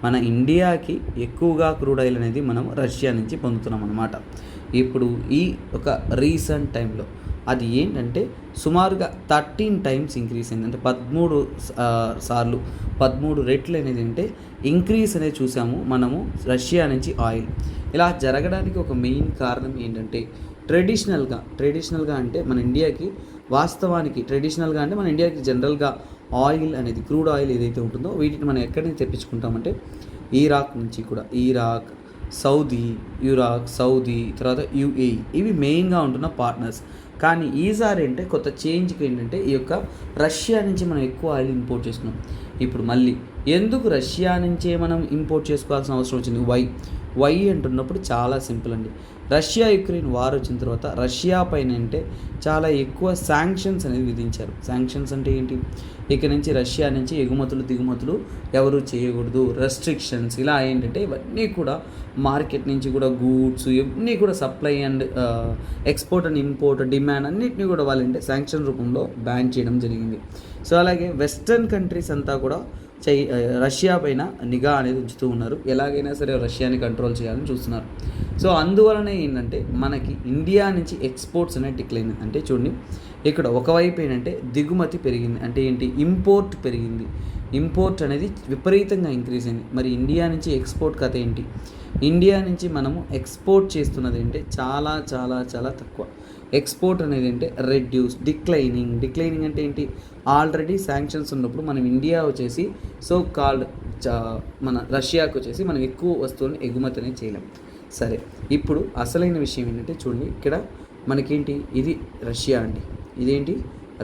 మన ఇండియాకి ఎక్కువగా క్రూడ్ ఆయిల్ అనేది మనం రష్యా నుంచి పొందుతున్నాం అనమాట. ఇప్పుడు ఈ ఒక రీసెంట్ టైంలో అది ఏంటంటే సుమారుగా 13 times ఇంక్రీజ్ అయింది. అంటే 13 రెట్లు అనేది అంటే ఇంక్రీజ్ అనేది చూసాము మనము రష్యా నుంచి ఆయిల్. ఇలా జరగడానికి ఒక మెయిన్ కారణం ఏంటంటే ట్రెడిషనల్గా అంటే మన ఇండియాకి వాస్తవానికి ట్రెడిషనల్గా అంటే మన ఇండియాకి జనరల్గా ఆయిల్ అనేది క్రూడ్ ఆయిల్ ఏదైతే ఉంటుందో వీటిని మనం ఎక్కడి నుంచి తెప్పించుకుంటామంటే ఇరాక్ నుంచి కూడా. సౌదీ తర్వాత యుఏఈ ఇవి మెయిన్గా ఉంటున్న పార్ట్నర్స్. కానీ ఈసారి అంటే కొత్త చేంజ్కి ఏంటంటే ఈ యొక్క రష్యా నుంచి మనం ఎక్కువ ఆయిల్ ఇంపోర్ట్ చేసుకున్నాం. ఇప్పుడు మళ్ళీ ఎందుకు రష్యా నుంచే మనం ఇంపోర్ట్ చేసుకోవాల్సిన అవసరం వచ్చింది? వై అంటున్నప్పుడు చాలా సింపుల్ అండి. రష్యా యుక్రెయిన్ వార్ వచ్చిన తర్వాత రష్యా పైన అంటే చాలా ఎక్కువ శాంక్షన్స్ అనేది విధించారు. శాంక్షన్స్ అంటే ఏంటి? ఇక నుంచి రష్యా నుంచి దిగుమతులు ఎవరు చేయకూడదు, రెస్ట్రిక్షన్స్. ఇలా ఏంటంటే ఇవన్నీ కూడా మార్కెట్ నుంచి కూడా గూడ్స్ ఇవన్నీ కూడా supply and export and import demand అన్నిటిని కూడా వాళ్ళంటే శాంక్షన్ రూపంలో బ్యాన్ చేయడం జరిగింది. సో అలాగే వెస్ట్రన్ కంట్రీస్ అంతా కూడా రష్యా పైన నిఘా అనేది ఉంచుతూ ఉన్నారు. ఎలాగైనా సరే రష్యాని కంట్రోల్ చేయాలని చూస్తున్నారు. సో అందువలన ఏంటంటే మనకి ఇండియా నుంచి ఎక్స్పోర్ట్స్ అనేది డిక్లైన్. అంటే చూడండి, ఇక్కడ ఒకవైపు ఏంటంటే దిగుమతి పెరిగింది, అంటే ఏంటి? ఇంపోర్ట్ పెరిగింది. ఇంపోర్ట్ అనేది విపరీతంగా ఇంక్రీజ్ అయింది. మరి ఇండియా నుంచి ఎక్స్పోర్ట్ కథ ఏంటి? ఇండియా నుంచి మనము ఎక్స్పోర్ట్ చేస్తున్నది అంటే చాలా చాలా చాలా తక్కువ. ఎక్స్పోర్ట్ అనేది అంటే డిక్లైనింగ్ అంటే ఏంటి? ఆల్రెడీ శాంక్షన్స్ ఉన్నప్పుడు మనం ఇండియా వచ్చేసి సో కాల్డ్ మన రష్యాకు వచ్చేసి మనం ఎక్కువ వస్తువులను ఎగుమతి అనేది చేయలేం. సరే, ఇప్పుడు అసలైన విషయం ఏంటంటే చూడండి, ఇక్కడ మనకేంటి ఇది రష్యా అండి, ఇదేంటి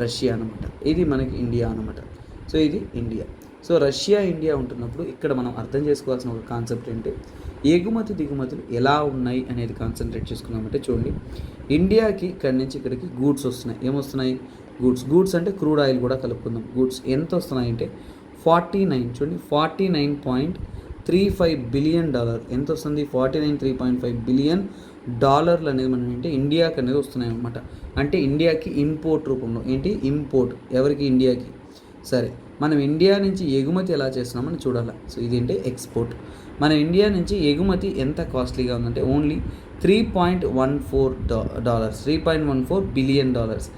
రష్యా అనమాట, ఇది మనకి ఇండియా అనమాట. సో ఇది ఇండియా. సో రష్యా ఇండియా ఉంటున్నప్పుడు ఇక్కడ మనం అర్థం చేసుకోవాల్సిన ఒక కాన్సెప్ట్ ఏంటి, ఎగుమతి దిగుమతులు ఎలా ఉన్నాయి అనేది కాన్సన్ట్రేట్ చేసుకున్నామంటే చూడండి, ఇండియాకి ఇక్కడి నుంచి ఇక్కడికి గూడ్స్ వస్తున్నాయి. ఏమొస్తున్నాయి? గూడ్స్ అంటే క్రూడ్ ఆయిల్ కూడా కలుపుకుందాం. గూడ్స్ ఎంత వస్తున్నాయి అంటే 49, చూడండి 49.35 బిలియన్ డాలర్ ఎంత వస్తుంది? 49.3.5 బిలియన్ డాలర్లు అనేది మనం ఏంటి ఇండియాకి అనేది వస్తున్నాయి అన్నమాట. అంటే ఇండియాకి ఇంపోర్ట్ రూపంలో ఏంటి ఇంపోర్ట్, ఎవరికి? ఇండియాకి. సరే, మనం ఇండియా నుంచి ఎగుమతి ఎలా చేస్తున్నామని చూడాలి. సో ఇదేంటి ఎక్స్పోర్ట్. మన ఇండియా నుంచి ఎగుమతి ఎంత కాస్ట్లీగా ఉందంటే ఓన్లీ $3.14 బిలియన్ డాలర్స్.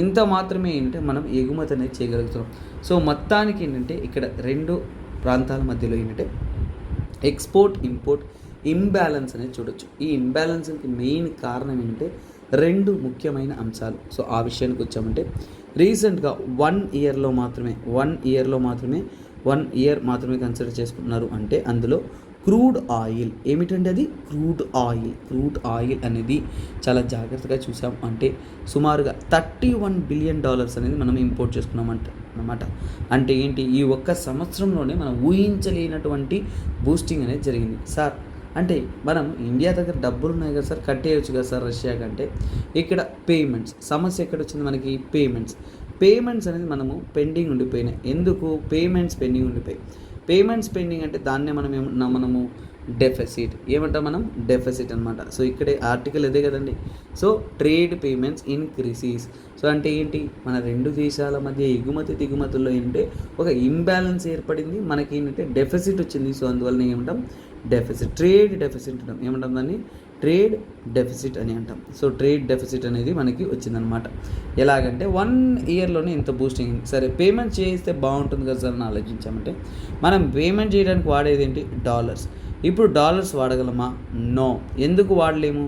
ఇంత మాత్రమే ఏంటంటే మనం ఎగుమతి అనేది చేయగలుగుతున్నాం. సో మొత్తానికి ఏంటంటే ఇక్కడ రెండు ప్రాంతాల మధ్యలో ఏంటంటే ఎక్స్పోర్ట్ ఇంపోర్ట్ ఇంబ్యాలెన్స్ అనేది చూడొచ్చు. ఈ ఇంబ్యాలెన్స్కి మెయిన్ కారణం ఏంటంటే రెండు ముఖ్యమైన అంశాలు. సో ఆ విషయానికి వచ్చామంటే రీసెంట్గా 1 ఇయర్ మాత్రమే కన్సిడర్ చేసుకుంటున్నారు. అంటే అందులో క్రూడ్ ఆయిల్ ఏమిటంటే అది క్రూడ్ ఆయిల్ అనేది చాలా జాగ్రత్తగా చూసాం. అంటే సుమారుగా $31 బిలియన్ అనేది మనం ఇంపోర్ట్ చేసుకున్నామంట అన్నమాట. అంటే ఏంటి, ఈ ఒక్క సంవత్సరంలోనే మనం ఊహించలేనటువంటి బూస్టింగ్ అనేది జరిగింది. సార్ అంటే మనం ఇండియా దగ్గర డబ్బులు ఉన్నాయి కదా సార్, కట్టేయచ్చు కదా సార్ రష్యా కంటే. ఇక్కడ పేమెంట్స్ సమస్య ఎక్కడ వచ్చింది మనకి? పేమెంట్స్ అనేది మనము పెండింగ్ ఉండిపోయినాయి. ఎందుకు పేమెంట్స్ పెండింగ్ ఉండిపోయి? పేమెంట్స్ పెండింగ్ అంటే దాన్నే మనము డెఫిసిట్ ఏమంటాం? మనం డెఫిసిట్ అనమాట. సో ఇక్కడే ఆర్టికల్ ఇదే కదండి. So trade payments increases. So అంటే ఏంటి, మన రెండు దేశాల మధ్య ఎగుమతి దిగుమతుల్లో ఏంటంటే ఒక ఇంబ్యాలెన్స్ ఏర్పడింది, మనకి ఏంటంటే డెఫిసిట్ వచ్చింది. సో అందువల్ల ఏమంటాం? డెఫిసిట్, ట్రేడ్ డెఫిసిట్ అంటాం. ఏమంటాం దాన్ని? ట్రేడ్ డెఫిసిట్ అని అంటాం. సో ట్రేడ్ డెఫిసిట్ అనేది మనకి వచ్చిందనమాట. ఎలాగంటే 1 ఇయర్లోనే ఇంత బూస్టింగ్. సరే, పేమెంట్ చేస్తే బాగుంటుంది కదా సార్ అని ఆలోచించామంటే మనం పేమెంట్ చేయడానికి వాడేది ఏంటి? డాలర్స్. ఇప్పుడు డాలర్స్ వాడగలమా? నో. ఎందుకు వాడలేము?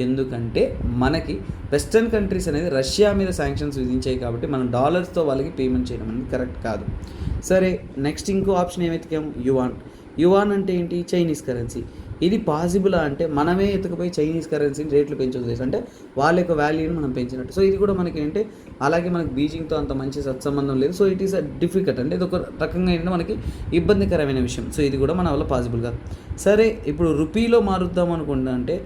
ఎందుకంటే మనకి వెస్టర్న్ కంట్రీస్ అనేది రష్యా మీద శాంక్షన్స్ విధించాయి కాబట్టి మనం డాలర్స్తో వాళ్ళకి పేమెంట్ చేయడం అనేది కరెక్ట్ కాదు. సరే, నెక్స్ట్ ఇంకో ఆప్షన్ ఏమైతే యువాన్ అంటే ఏంటి? Chinese currency. ఇది పాసిబులా అంటే మనమే ఎత్తుకుపోయి చైనీస్ కరెన్సీని రేట్లు పెంచవచ్చు, అంటే వాళ్ళ యొక్క వాల్యూని మనం పెంచినట్టు. సో ఇది కూడా మనకి ఏంటంటే అలాగే మనకి బీజింగ్తో అంత మంచి సత్సంబంధం లేదు. సో ఇట్ ఈస్ డిఫికల్ట్, అంటే ఇది ఒక రకంగా ఏంటంటే మనకి ఇబ్బందికరమైన విషయం. సో ఇది కూడా మన వల్ల పాసిబుల్ కాదు. సరే, ఇప్పుడు రూపీలో మారుద్దాం అనుకుంటా అంటే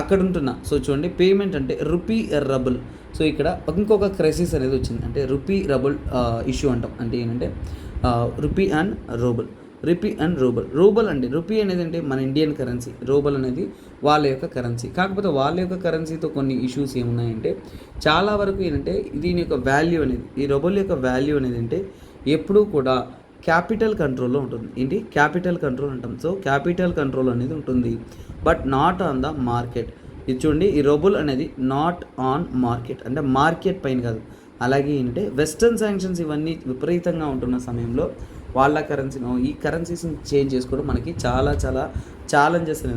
అక్కడ ఉంటున్నా. సో చూడండి, పేమెంట్ అంటే రూపీ రబుల్. సో ఇక్కడ ఇంకొక క్రైసిస్ అనేది వచ్చింది, అంటే రూపీ రబుల్ ఇష్యూ అంటాం. అంటే ఏంటంటే రూపీ అండ్ రూబల్ అండి. రూపీ అనేది అంటే మన ఇండియన్ కరెన్సీ, రూబల్ అనేది వాళ్ళ యొక్క కరెన్సీ. కాకపోతే వాళ్ళ యొక్క కరెన్సీతో కొన్ని ఇష్యూస్ ఏమున్నాయంటే చాలా వరకు ఏంటంటే దీని యొక్క వాల్యూ అనేది, ఈ రూబల్ యొక్క వాల్యూ అనేది అంటే ఎప్పుడూ కూడా క్యాపిటల్ కంట్రోల్లో ఉంటుంది. ఏంటి? క్యాపిటల్ కంట్రోల్ అంటాం. సో క్యాపిటల్ కంట్రోల్ అనేది ఉంటుంది, but not on the market. ఇది చూడండి, ఈ రూబల్ అనేది నాట్ ఆన్ మార్కెట్, అంటే మార్కెట్ పైన కాదు. అలాగే ఏంటంటే వెస్టర్న్ శాంక్షన్స్ ఇవన్నీ విపరీతంగా ఉంటున్న సమయంలో వాళ్ళ కరెన్సీను ఈ కరెన్సీస్ని చేంజ్ చేసుకోవడం మనకి చాలా ఛాలెంజెస్ అని,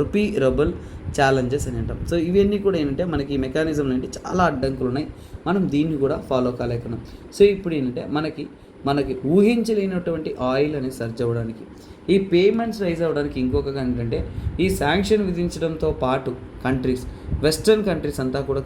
రూపీ రబుల్ ఛాలెంజెస్ అని అంటాం. సో ఇవన్నీ కూడా ఏంటంటే మనకి ఈ మెకానిజంలో ఏంటి చాలా అడ్డంకులు ఉన్నాయి, మనం దీన్ని కూడా ఫాలో కాలేకున్నాం. సో ఇప్పుడు ఏంటంటే మనకి ఊహించలేనటువంటి ఆయిల్ అనేది సర్చ్ అవ్వడానికి, ఈ పేమెంట్స్ రైజ్ అవ్వడానికి ఇంకొక ఏంటంటే ఈ శాంక్షన్ విధించడంతో పాటు వెస్టర్న్ కంట్రీస్ అంతా కూడా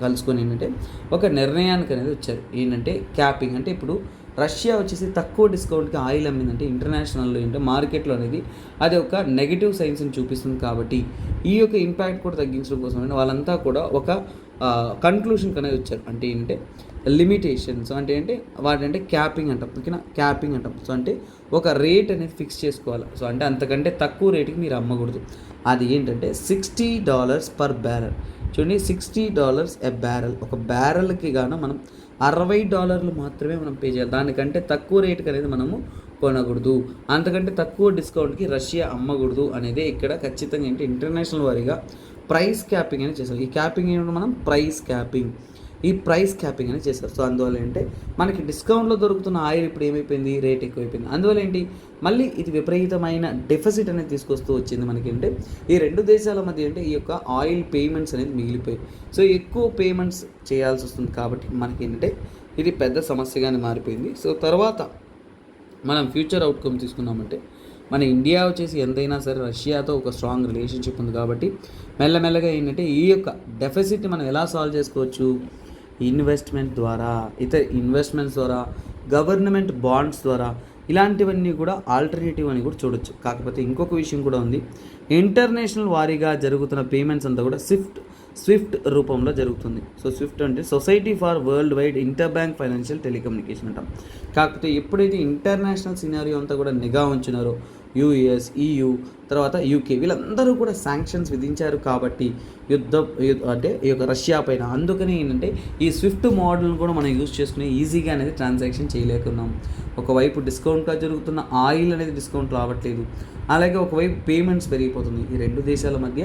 కలుసుకొని ఏంటంటే ఒక నిర్ణయానికి అనేది వచ్చారు. ఏంటంటే క్యాపింగ్. అంటే ఇప్పుడు రష్యా వచ్చేసి తక్కువ డిస్కౌంట్కి ఆయిల్ అమ్మిందంటే ఇంటర్నేషనల్లో ఏంటంటే మార్కెట్లో అనేది అది ఒక నెగిటివ్ సైన్స్ని చూపిస్తుంది. కాబట్టి ఈ యొక్క ఇంపాక్ట్ కూడా తగ్గించడం కోసం వాళ్ళంతా కూడా ఒక కన్క్లూషన్కి అనేది వచ్చారు. అంటే ఏంటంటే లిమిటేషన్స్ అంటే ఏంటి వాటంటే క్యాపింగ్ అంటాం. ఓకేనా? క్యాపింగ్ అంటాం. సో అంటే ఒక రేట్ అనేది ఫిక్స్ చేసుకోవాలి. సో అంటే అంతకంటే తక్కువ రేటుకి మీరు అమ్మకూడదు. అది ఏంటంటే $60 పర్ బ్యారెల్. చూడండి, $60 ఎ బ్యారెల్. ఒక బ్యారెల్కి గాను మనం $60 మాత్రమే మనం పే చేయాలి. దానికంటే తక్కువ రేటుకి అనేది మనము కొనకూడదు, అంతకంటే తక్కువ డిస్కౌంట్కి రష్యా అమ్మకూడదు అనేది ఇక్కడ ఖచ్చితంగా ఏంటి ఇంటర్నేషనల్ వారీగా ప్రైస్ క్యాపింగ్ అనేది చేస్తాం. ఈ క్యాపింగ్ ఏంటంటే మనం ప్రైస్ క్యాపింగ్ అనేది చేస్తారు. సో అందువల్ల ఏంటంటే మనకి డిస్కౌంట్లో దొరుకుతున్న ఆయిల్ ఇప్పుడు ఏమైపోయింది, రేట్ ఎక్కువైపోయింది. అందువల్ల ఏంటి మళ్ళీ ఇది విపరీతమైన డెఫిసిట్ అనేది తీసుకొస్తూ వచ్చింది. మనకి అంటే ఈ రెండు దేశాల మధ్య అంటే ఈ యొక్క ఆయిల్ పేమెంట్స్ అనేది మిగిలిపోయి, సో ఎక్కువ పేమెంట్స్ చేయాల్సి వస్తుంది. కాబట్టి మనకి ఏంటంటే ఇది పెద్ద సమస్యగానే మారిపోయింది. సో తర్వాత మనం ఫ్యూచర్ అవుట్కమ్ తీసుకున్నామంటే మన ఇండియా వచ్చేసి ఎంతైనా సరే రష్యాతో ఒక స్ట్రాంగ్ రిలేషన్షిప్ ఉంది కాబట్టి మెల్లమెల్లగా ఏంటంటే ఈ యొక్క డెఫిసిట్ని మనం ఎలా సాల్వ్ చేసుకోవచ్చు, ఇన్వెస్ట్మెంట్ ద్వారా, ఇతర ఇన్వెస్ట్మెంట్స్ ద్వారా, గవర్నమెంట్ బాండ్స్ ద్వారా, ఇలాంటివన్నీ కూడా ఆల్టర్నేటివ్ అని కూడా చూడొచ్చు. కాకపోతే ఇంకొక విషయం కూడా ఉంది, ఇంటర్నేషనల్ వారీగా జరుగుతున్న పేమెంట్స్ అంతా కూడా స్విఫ్ట్ రూపంలో జరుగుతుంది. సో స్విఫ్ట్ అంటే society for world wide inter bank financial telecommunication అంటాం. కాకపోతే ఎప్పుడైతే ఇంటర్నేషనల్ సినారియో అంతా కూడా నిఘా ఉంచినారో యుఎస్, EU, తర్వాత UK వీళ్ళందరూ కూడా శాంక్షన్స్ విధించారు కాబట్టి అంటే ఈ యొక్క రష్యా పైన. అందుకని ఏంటంటే ఈ స్విఫ్ట్ మోడల్ని కూడా మనం యూజ్ చేసుకుని ఈజీగా అనేది ట్రాన్సాక్షన్ చేయలేకున్నాం. ఒకవైపు డిస్కౌంట్గా జరుగుతున్న ఆయిల్ అనేది డిస్కౌంట్ రావట్లేదు, అలాగే ఒకవైపు పేమెంట్స్ పెరిగిపోతుంది. ఈ రెండు దేశాల మధ్య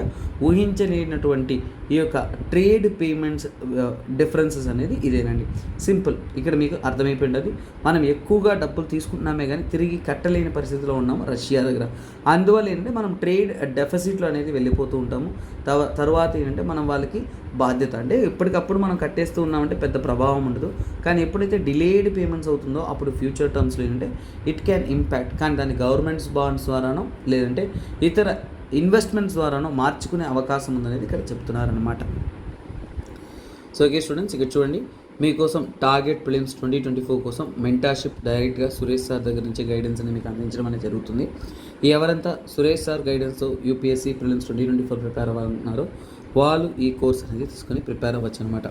ఊహించలేనటువంటి ఈ యొక్క ట్రేడ్ పేమెంట్స్ డిఫరెన్సెస్ అనేది ఇదేనండి. సింపుల్, ఇక్కడ మీకు అర్థమైపోయింది. మనం ఎక్కువగా డబ్బులు తీసుకుంటున్నామే కానీ తిరిగి కట్టలేని పరిస్థితిలో ఉన్నాము రష్యా దగ్గర. అందువల్ల ఏంటంటే మనం ట్రేడ్ డెఫిసిట్లో అనేది వెళ్ళిపోతూ ఉంటాము. తర్వాత ఏంటంటే మనం వాళ్ళకి బాధ్యత, అంటే ఎప్పటికప్పుడు మనం కట్టేస్తూ ఉన్నామంటే పెద్ద ప్రభావం ఉండదు. కానీ ఎప్పుడైతే డిలేడ్ పేమెంట్స్ అవుతుందో అప్పుడు ఫ్యూచర్ టర్మ్స్లో ఏంటంటే ఇట్ క్యాన్ ఇంపాక్ట్. కానీ దాన్ని గవర్నమెంట్స్ బాండ్స్ ద్వారానో లేదంటే ఇతర ఇన్వెస్ట్మెంట్స్ ద్వారానో మార్చుకునే అవకాశం ఉందనేది ఇక్కడ చెప్తున్నారనమాట. సో ఓకే స్టూడెంట్స్, ఇక్కడ చూడండి, మీకోసం టార్గెట్ ప్రిలిమ్స్ 2024 కోసం మెంటార్షిప్ డైరెక్ట్గా సురేష్ సార్ దగ్గర నుంచి గైడెన్స్ అనేది మీకు అందించడం అనేది జరుగుతుంది. ఎవరంతా సురేష్ సార్ గైడెన్స్తో యూపీఎస్సీ ప్రిలిమ్స్ 2024 ప్రిపేర్ అవ్వాలన్నారో వాళ్ళు ఈ కోర్స్ అనేది తీసుకొని ప్రిపేర్ అవ్వచ్చు అనమాట.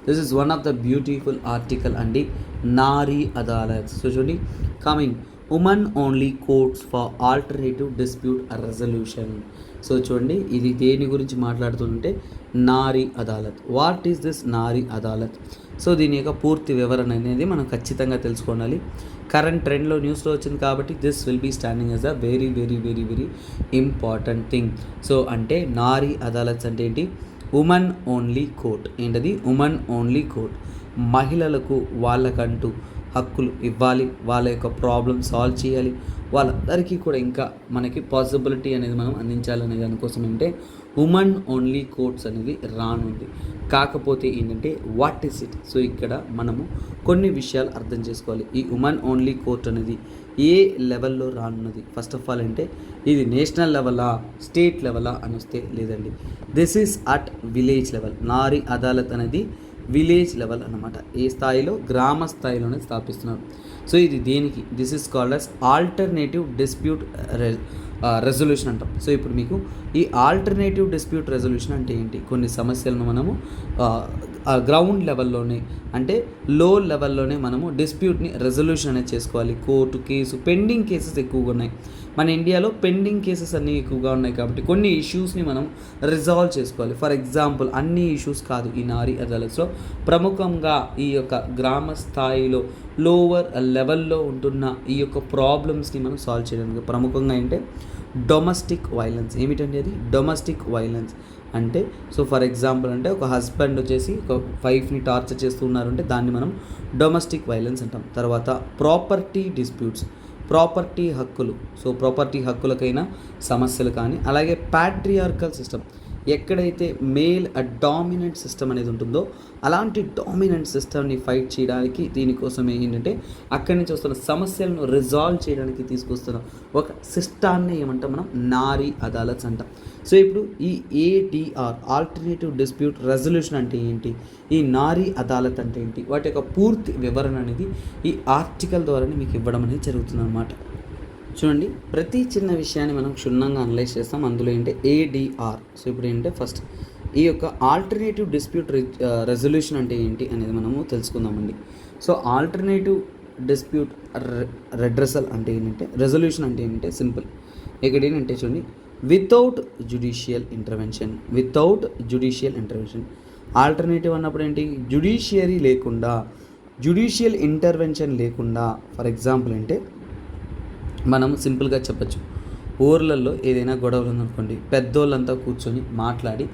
This is one of the beautiful article అండి, నారీ అదాలత్. సో చూడండి, coming women only courts for alternative dispute resolution. So చూడండి, ఇది దేని గురించి మాట్లాడుతుంటే నారీ Adalat. What is this Nari Adalat? So దీని యొక్క పూర్తి వివరణ అనేది మనం ఖచ్చితంగా తెలుసుకోవాలి. కరెంట్ ట్రెండ్లో న్యూస్లో వచ్చింది కాబట్టి this will be standing as a very very very very important thing. So అంటే నారీ అదాలత్స్ అంటే ఏంటి? Women only court. ఏంటది? Women only court. మహిళలకు వాళ్ళకంటూ హక్కులు ఇవ్వాలి, వాళ్ళ యొక్క ప్రాబ్లమ్ సాల్వ్ చేయాలి, వాళ్ళందరికీ కూడా ఇంకా మనకి పాసిబిలిటీ అనేది మనం అందించాలనే దానికోసం అంటే ఉమెన్ ఓన్లీ కోర్ట్స్ అనేది రానుంది. కాకపోతే ఏంటంటే వాట్ ఈస్ ఇట్? సో ఇక్కడ మనము కొన్ని విషయాలు అర్థం చేసుకోవాలి. ఈ ఉమెన్ ఓన్లీ కోర్ట్ అనేది ఏ లెవెల్లో రానున్నది? ఫస్ట్ ఆఫ్ ఆల్ అంటే ఇది నేషనల్ లెవెలా, స్టేట్ లెవెలా అని వస్తే లేదండి, this is at village level. నారీ అదాలత్ అనేది విలేజ్ లెవెల్ అన్నమాట. ఏ స్థాయిలో? గ్రామ స్థాయిలోనే స్థాపిస్తున్నారు. సో ఇది దేనికి? This is called as alternative dispute resolution అంటాం. సో ఇప్పుడు మీకు ఈ ఆల్టర్నేటివ్ డిస్ప్యూట్ రెజల్యూషన్ అంటే ఏంటి? కొన్ని సమస్యలను మనము గ్రౌండ్ లెవెల్లోనే అంటే లో లెవెల్లోనే మనము డిస్ప్యూట్ని రెజల్యూషన్ అనేది చేసుకోవాలి. కోర్టు కేసు, పెండింగ్ కేసెస్ ఎక్కువగా ఉన్నాయి మన ఇండియాలో. పెండింగ్ కేసెస్ అన్నీ ఎక్కువగా ఉన్నాయి కాబట్టి కొన్ని ఇష్యూస్ని మనం రిజాల్వ్ చేసుకోవాలి. ఫర్ ఎగ్జాంపుల్, అన్ని ఇష్యూస్ కాదు, ఈ నారీ అదాలత్స్లో ప్రముఖంగా ఈ యొక్క గ్రామ స్థాయిలో లోవర్ లెవెల్లో ఉంటున్న ఈ యొక్క ప్రాబ్లమ్స్ని మనం సాల్వ్ చేయడానికి ప్రముఖంగా అంటే డొమెస్టిక్ వైలెన్స్. ఏమిటండి అది? డొమెస్టిక్ వైలెన్స్ అంటే సో ఫర్ ఎగ్జాంపుల్ అంటే ఒక హస్బెండ్ వచ్చేసి ఒక వైఫ్ని టార్చర్ చేస్తున్నారు అంటే దాన్ని మనం డొమెస్టిక్ వైలెన్స్ అంటాం. తర్వాత ప్రాపర్టీ డిస్ప్యూట్స్, ప్రాపర్టీ హక్కులు. సో ప్రాపర్టీ హక్కులకైనా సమస్యలు కానీ, అలాగే ప్యాట్రియార్కల్ సిస్టమ్, ఎక్కడైతే మేల్ డామినెంట్ సిస్టమ్ అనేది ఉంటుందో అలాంటి డామినెంట్ సిస్టమ్ని ఫైట్ చేయడానికి, దీనికోసం ఏంటంటే అక్కడి నుంచి వస్తున్న సమస్యలను రిజాల్వ్ చేయడానికి తీసుకొస్తున్న ఒక సిస్టాన్ని ఏమంటాం మనం? నారీ అదాలత్స్ అంటాం. సో ఇప్పుడు ఈ ADR ఆల్టర్నేటివ్ డిస్ప్యూట్ రెజల్యూషన్ అంటే ఏంటి, ఈ నారీ అదాలత్ అంటే ఏంటి, వాటి యొక్క పూర్తి వివరణ అనేది ఈ ఆర్టికల్ ద్వారానే మీకు ఇవ్వడం అనేది జరుగుతుంది అన్నమాట. చూడండి, ప్రతి చిన్న విషయాన్ని మనం క్షుణ్ణంగా అనలైజ్ చేస్తాం. అందులో ఏంటంటే ADR. సో ఇప్పుడు ఏంటంటే ఫస్ట్ ఈ యొక్క ఆల్టర్నేటివ్ డిస్ప్యూట్ రెజల్యూషన్ అంటే ఏంటి అనేది మనము తెలుసుకుందామండి. సో ఆల్టర్నేటివ్ డిస్ప్యూట్ రెడ్రెసల్ అంటే ఏంటంటే, రెజల్యూషన్ అంటే ఏంటంటే సింపుల్. ఇక్కడ ఏంటంటే చూడండి, without judicial intervention. Without judicial intervention. Alternative అన్నప్పుడు ఏంటి? జ్యుడిషియరీ లేకుండా, జ్యుడిషియల్ ఇంటర్వెన్షన్ లేకుండా. ఫర్ ఎగ్జాంపుల్ అంటే మనం సింపుల్గా చెప్పచ్చు, ఊర్లలో ఏదైనా గొడవలు ఉందనుకోండి, పెద్దోళ్ళంతా కూర్చొని మాట్లాడి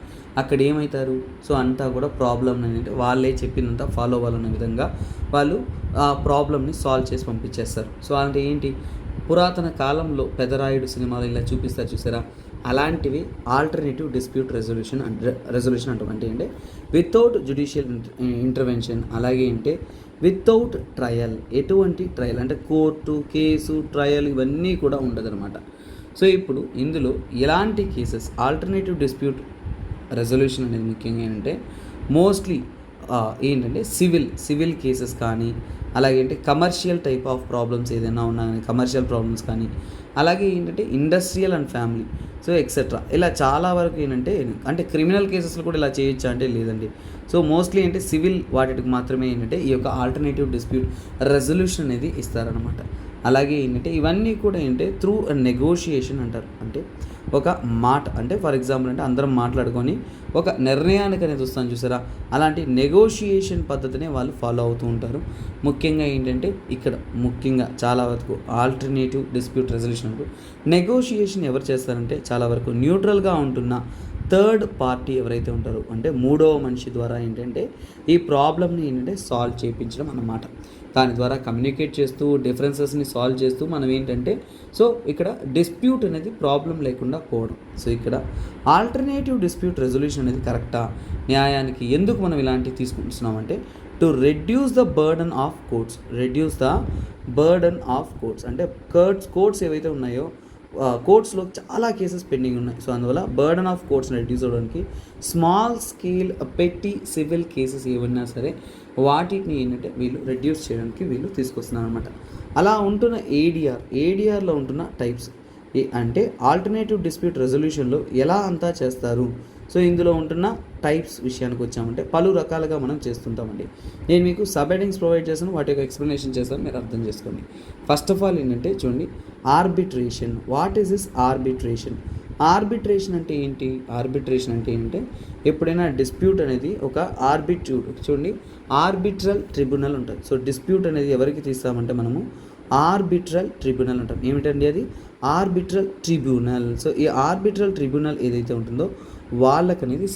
అక్కడ ఏమవుతారు? సో అంతా కూడా ప్రాబ్లమ్ అనేది వాళ్ళే చెప్పినంత ఫాలో అవ్వాలన్న విధంగా వాళ్ళు ఆ ప్రాబ్లమ్ని సాల్వ్ చేసి పంపించేస్తారు. సో అంటే ఏంటి? పురాతన కాలంలో పెదరాయుడు సినిమాలో ఇలా చూపిస్తారు చూసారా, అలాంటివి ఆల్టర్నేటివ్ డిస్ప్యూట్ రెజల్యూషన్ అంటాం. అంటే ఏంటంటే వితౌట్ జ్యుడిషియల్ ఇంటర్వెన్షన్, అలాగే అంటే వితౌట్ ట్రయల్. ఎటువంటి ట్రయల్ అంటే కోర్టు, కేసు, ట్రయల్ ఇవన్నీ కూడా ఉండదన్నమాట. సో ఇప్పుడు ఇందులో ఎలాంటి కేసెస్ ఆల్టర్నేటివ్ డిస్ప్యూట్ రెజల్యూషన్ అనేది ముఖ్యంగా ఏంటంటే మోస్ట్లీ ఏంటంటే సివిల్ కేసెస్ కానీ అలాగే అంటే కమర్షియల్ టైప్ ఆఫ్ ప్రాబ్లమ్స్ ఏదైనా ఉన్నా కానీ కమర్షియల్ ప్రాబ్లమ్స్ కానీ అలాగే ఏంటంటే industrial and family so etcetera ఇలా చాలా వరకు ఏంటంటే అంటే క్రిమినల్ కేసెస్లో కూడా ఇలా చేయొచ్చా అంటే లేదండి. సో మోస్ట్లీ అంటే సివిల్ వాటికి మాత్రమే ఏంటంటే ఈ యొక్క ఆల్టర్నేటివ్ డిస్ప్యూట్ రెజల్యూషన్ అనేది ఇస్తారనమాట. అలాగే ఏంటంటే ఇవన్నీ కూడా ఏంటంటే త్రూ నెగోషియేషన్ అంటారు. అంటే ఒక మాట అంటే ఫర్ ఎగ్జాంపుల్ అంటే అందరం మాట్లాడుకొని ఒక నిర్ణయానికి అనేది వస్తాను చూసారా, అలాంటి నెగోషియేషన్ పద్ధతినే వాళ్ళు ఫాలో అవుతూ ఉంటారు. ముఖ్యంగా ఏంటంటే ఇక్కడ ముఖ్యంగా చాలా వరకు ఆల్టర్నేటివ్ డిస్ప్యూట్ రెజల్యూషన్ నెగోషియేషన్ ఎవరు చేస్తారంటే చాలా వరకు న్యూట్రల్గా ఉంటున్న థర్డ్ పార్టీ ఎవరైతే ఉంటారో అంటే మూడవ మనిషి ద్వారా ఏంటంటే ఈ ప్రాబ్లమ్ని ఏంటంటే సాల్వ్ చేయించడం అన్నమాట. దాని ద్వారా కమ్యూనికేట్ చేస్తూ డిఫరెన్సెస్ని సాల్వ్ చేస్తూ మనం ఏంటంటే సో ఇక్కడ డిస్ప్యూట్ అనేది ప్రాబ్లం లేకుండా పోవడం. సో ఇక్కడ ఆల్టర్నేటివ్ డిస్ప్యూట్ రెజల్యూషన్ అనేది కరెక్టా, న్యాయానికి ఎందుకు మనం ఇలాంటివి తీసుకుంటున్నామంటే to reduce the burden of courts అంటే కోర్ట్స్ ఏవైతే ఉన్నాయో కోర్ట్స్లో చాలా కేసెస్ పెండింగ్ ఉన్నాయి. సో అందువల్ల బర్డన్ ఆఫ్ కోర్ట్స్ని రెడ్యూస్ అవ్వడానికి స్మాల్ స్కేల్ పెట్టి సివిల్ కేసెస్ ఏవైనా సరే వాటిని ఏంటంటే వీళ్ళు రెడ్యూస్ చేయడానికి వీళ్ళు తీసుకొస్తున్నారు అనమాట. అలా ఉంటున్న ఏడిఆర్లో ఉంటున్న టైప్స్ అంటే ఆల్టర్నేటివ్ డిస్ప్యూట్ రెజల్యూషన్లో ఎలా అంతా చేస్తారు. సో ఇందులో ఉంటున్న టైప్స్ విషయానికి వచ్చామంటే పలు రకాలుగా మనం చేస్తుంటామండి. నేను మీకు సబ్ హెడింగ్స్ ప్రొవైడ్ చేస్తాను, వాటి యొక్క ఎక్స్ప్లెనేషన్ చేస్తాను, మీరు అర్థం చేసుకోండి. ఫస్ట్ ఆఫ్ ఆల్ ఏంటంటే చూడండి, arbitration. What is this arbitration? Arbitration అంటే ఏంటి? ఆర్బిట్రేషన్ అంటే ఏంటంటే ఎప్పుడైనా డిస్ప్యూట్ అనేది ఒక చూడండి ఆర్బిట్రల్ ట్రిబ్యునల్ ఉంటుంది. సో డిస్ప్యూట్ అనేది ఎవరికి తీస్తామంటే మనము ఆర్బిట్రల్ ట్రిబ్యునల్ అంటాం. ఏమిటండి అది? Arbitral tribunal. సో ఈ ఆర్బిట్రల్ ట్రిబ్యునల్ ఏదైతే ఉంటుందో వాళ్ళకనేది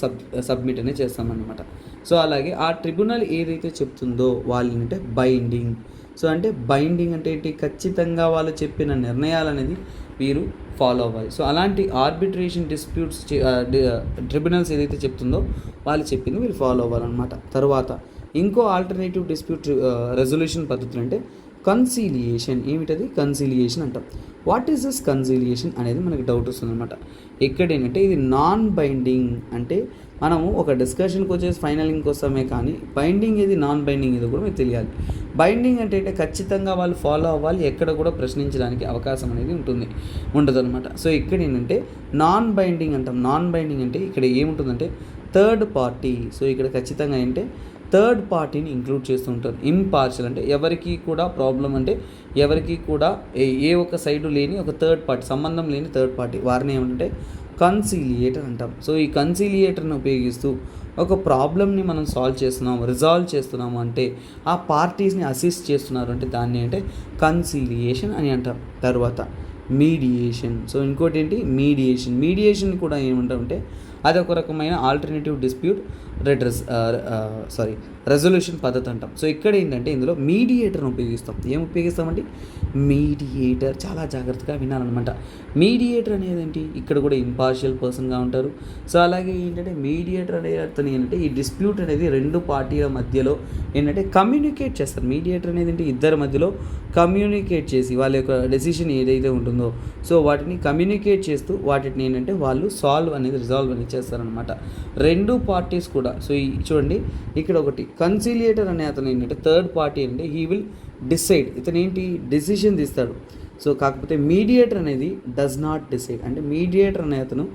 సబ్మిట్ అనేది చేస్తామన్నమాట. సో అలాగే ఆ ట్రిబ్యునల్ ఏదైతే చెప్తుందో వాళ్ళంటే బైండింగ్. సో అంటే బైండింగ్ అంటే ఏంటి? ఖచ్చితంగా వాళ్ళు చెప్పిన నిర్ణయాలు అనేది వీరు ఫాలో అవ్వాలి. సో అలాంటి ఆర్బిట్రేషన్ డిస్ప్యూట్స్ ట్రిబ్యునల్స్ ఏదైతే చెప్తుందో వాళ్ళు చెప్పింది వీళ్ళు ఫాలో అవ్వాలన్నమాట. తర్వాత ఇంకో ఆల్టర్నేటివ్ డిస్ప్యూట్ రెజల్యూషన్ పద్ధతులు అంటే కన్సీలియేషన్. ఏమిటది? కన్సీలియేషన్ అంటాం. వాట్ ఈస్ దిస్ కన్సీలియేషన్ అనేది మనకి డౌట్ వస్తుందన్నమాట. ఇక్కడ ఏంటంటే ఇది నాన్ బైండింగ్. అంటే మనము ఒక డిస్కషన్కి వచ్చేసి ఫైనలింగ్కి వస్తామే, కానీ బైండింగ్ ఏది నాన్ బైండింగ్ ఏదో కూడా మీకు తెలియాలి. బైండింగ్ అంటే ఖచ్చితంగా వాళ్ళు ఫాలో అవ్వాలి, ఎక్కడ కూడా ప్రశ్నించడానికి అవకాశం అనేది ఉండదు అనమాట. సో ఇక్కడ ఏంటంటే నాన్ బైండింగ్ అంటాం. నాన్ బైండింగ్ అంటే ఇక్కడ ఏముంటుందంటే థర్డ్ పార్టీ. సో ఇక్కడ ఖచ్చితంగా ఏంటంటే థర్డ్ పార్టీని ఇంక్లూడ్ చేస్తూ ఉంటారు. ఇంపార్షియల్ అంటే ఎవరికి కూడా ప్రాబ్లం అంటే ఎవరికి కూడా ఏ ఒక్క సైడు లేని ఒక థర్డ్ పార్టీ, సంబంధం లేని థర్డ్ పార్టీ, వారిని ఏమంటే కన్సీలియేటర్ అంటాం. సో ఈ కన్సీలియేటర్ని ఉపయోగిస్తూ ఒక ప్రాబ్లమ్ని మనం రిజాల్వ్ చేస్తున్నాము అంటే ఆ పార్టీస్ని అసిస్ట్ చేస్తున్నారు అంటే దాన్ని అంటే కన్సీలియేషన్ అని అంటాం. తర్వాత మీడియేషన్. సో ఇంకోటి ఏంటి? మీడియేషన్ కూడా ఏమంటామంటే అది ఒక రకమైన ఆల్టర్నేటివ్ డిస్ప్యూట్ రెజల్యూషన్ పద్ధతి అంటాం. సో ఇక్కడ ఏంటంటే ఇందులో మీడియేటర్ని ఉపయోగిస్తాం. ఏం ఉపయోగిస్తామండి? మీడియేటర్. చాలా జాగ్రత్తగా వినాలన్నమాట. మీడియేటర్ అనేది ఏంటి? ఇక్కడ కూడా ఇంపార్షియల్ పర్సన్గా ఉంటారు. సో అలాగే ఏంటంటే మీడియేటర్ అనే అతను ఏంటంటే ఈ డిస్ప్యూట్ అనేది రెండు పార్టీల మధ్యలో ఏంటంటే కమ్యూనికేట్ చేస్తారు. మీడియేటర్ అనేది ఏంటి? ఇద్దరి మధ్యలో కమ్యూనికేట్ చేసి వాళ్ళ యొక్క డెసిషన్ ఏదైతే ఉంటుందో సో వాటిని కమ్యూనికేట్ చేస్తూ వాటిని ఏంటంటే వాళ్ళు రిజాల్వ్ అనేది చేస్తారనమాట రెండు పార్టీస్ కూడా. సో చూడండి ఇక్కడ ఒకటి కన్సిలియేటర్ అనే అతను ఏంటంటే థర్డ్ పార్టీ అంటే హీ విల్ డిసైడ్. ఇతను ఏంటి? డెసిషన్ తీస్తాడు. సో కాకపోతే మీడియేటర్ అనేది డస్ నాట్ డిసైడ్. అంటే మీడియేటర్ అనే అతను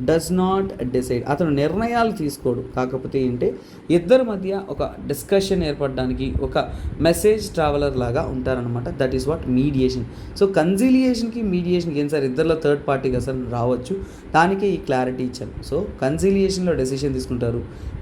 డస్ నాట్ డిసైడ్, అతను నిర్ణయాలు తీసుకోడు. కాకపోతే ఏంటంటే ఇద్దరి మధ్య ఒక డిస్కషన్ ఏర్పడడానికి ఒక మెసేజ్ ట్రావెలర్ లాగా ఉంటారనమాట. That is what mediation. So కన్సిలియేషన్కి మీడియేషన్కి ఏం సార్ ఇద్దరిలో థర్డ్ పార్టీకి అసలు రావచ్చు, దానికే ఈ క్లారిటీ ఇచ్చాను. సో కన్సిలియేషన్లో డెసిషన్ తీసుకుంటారు,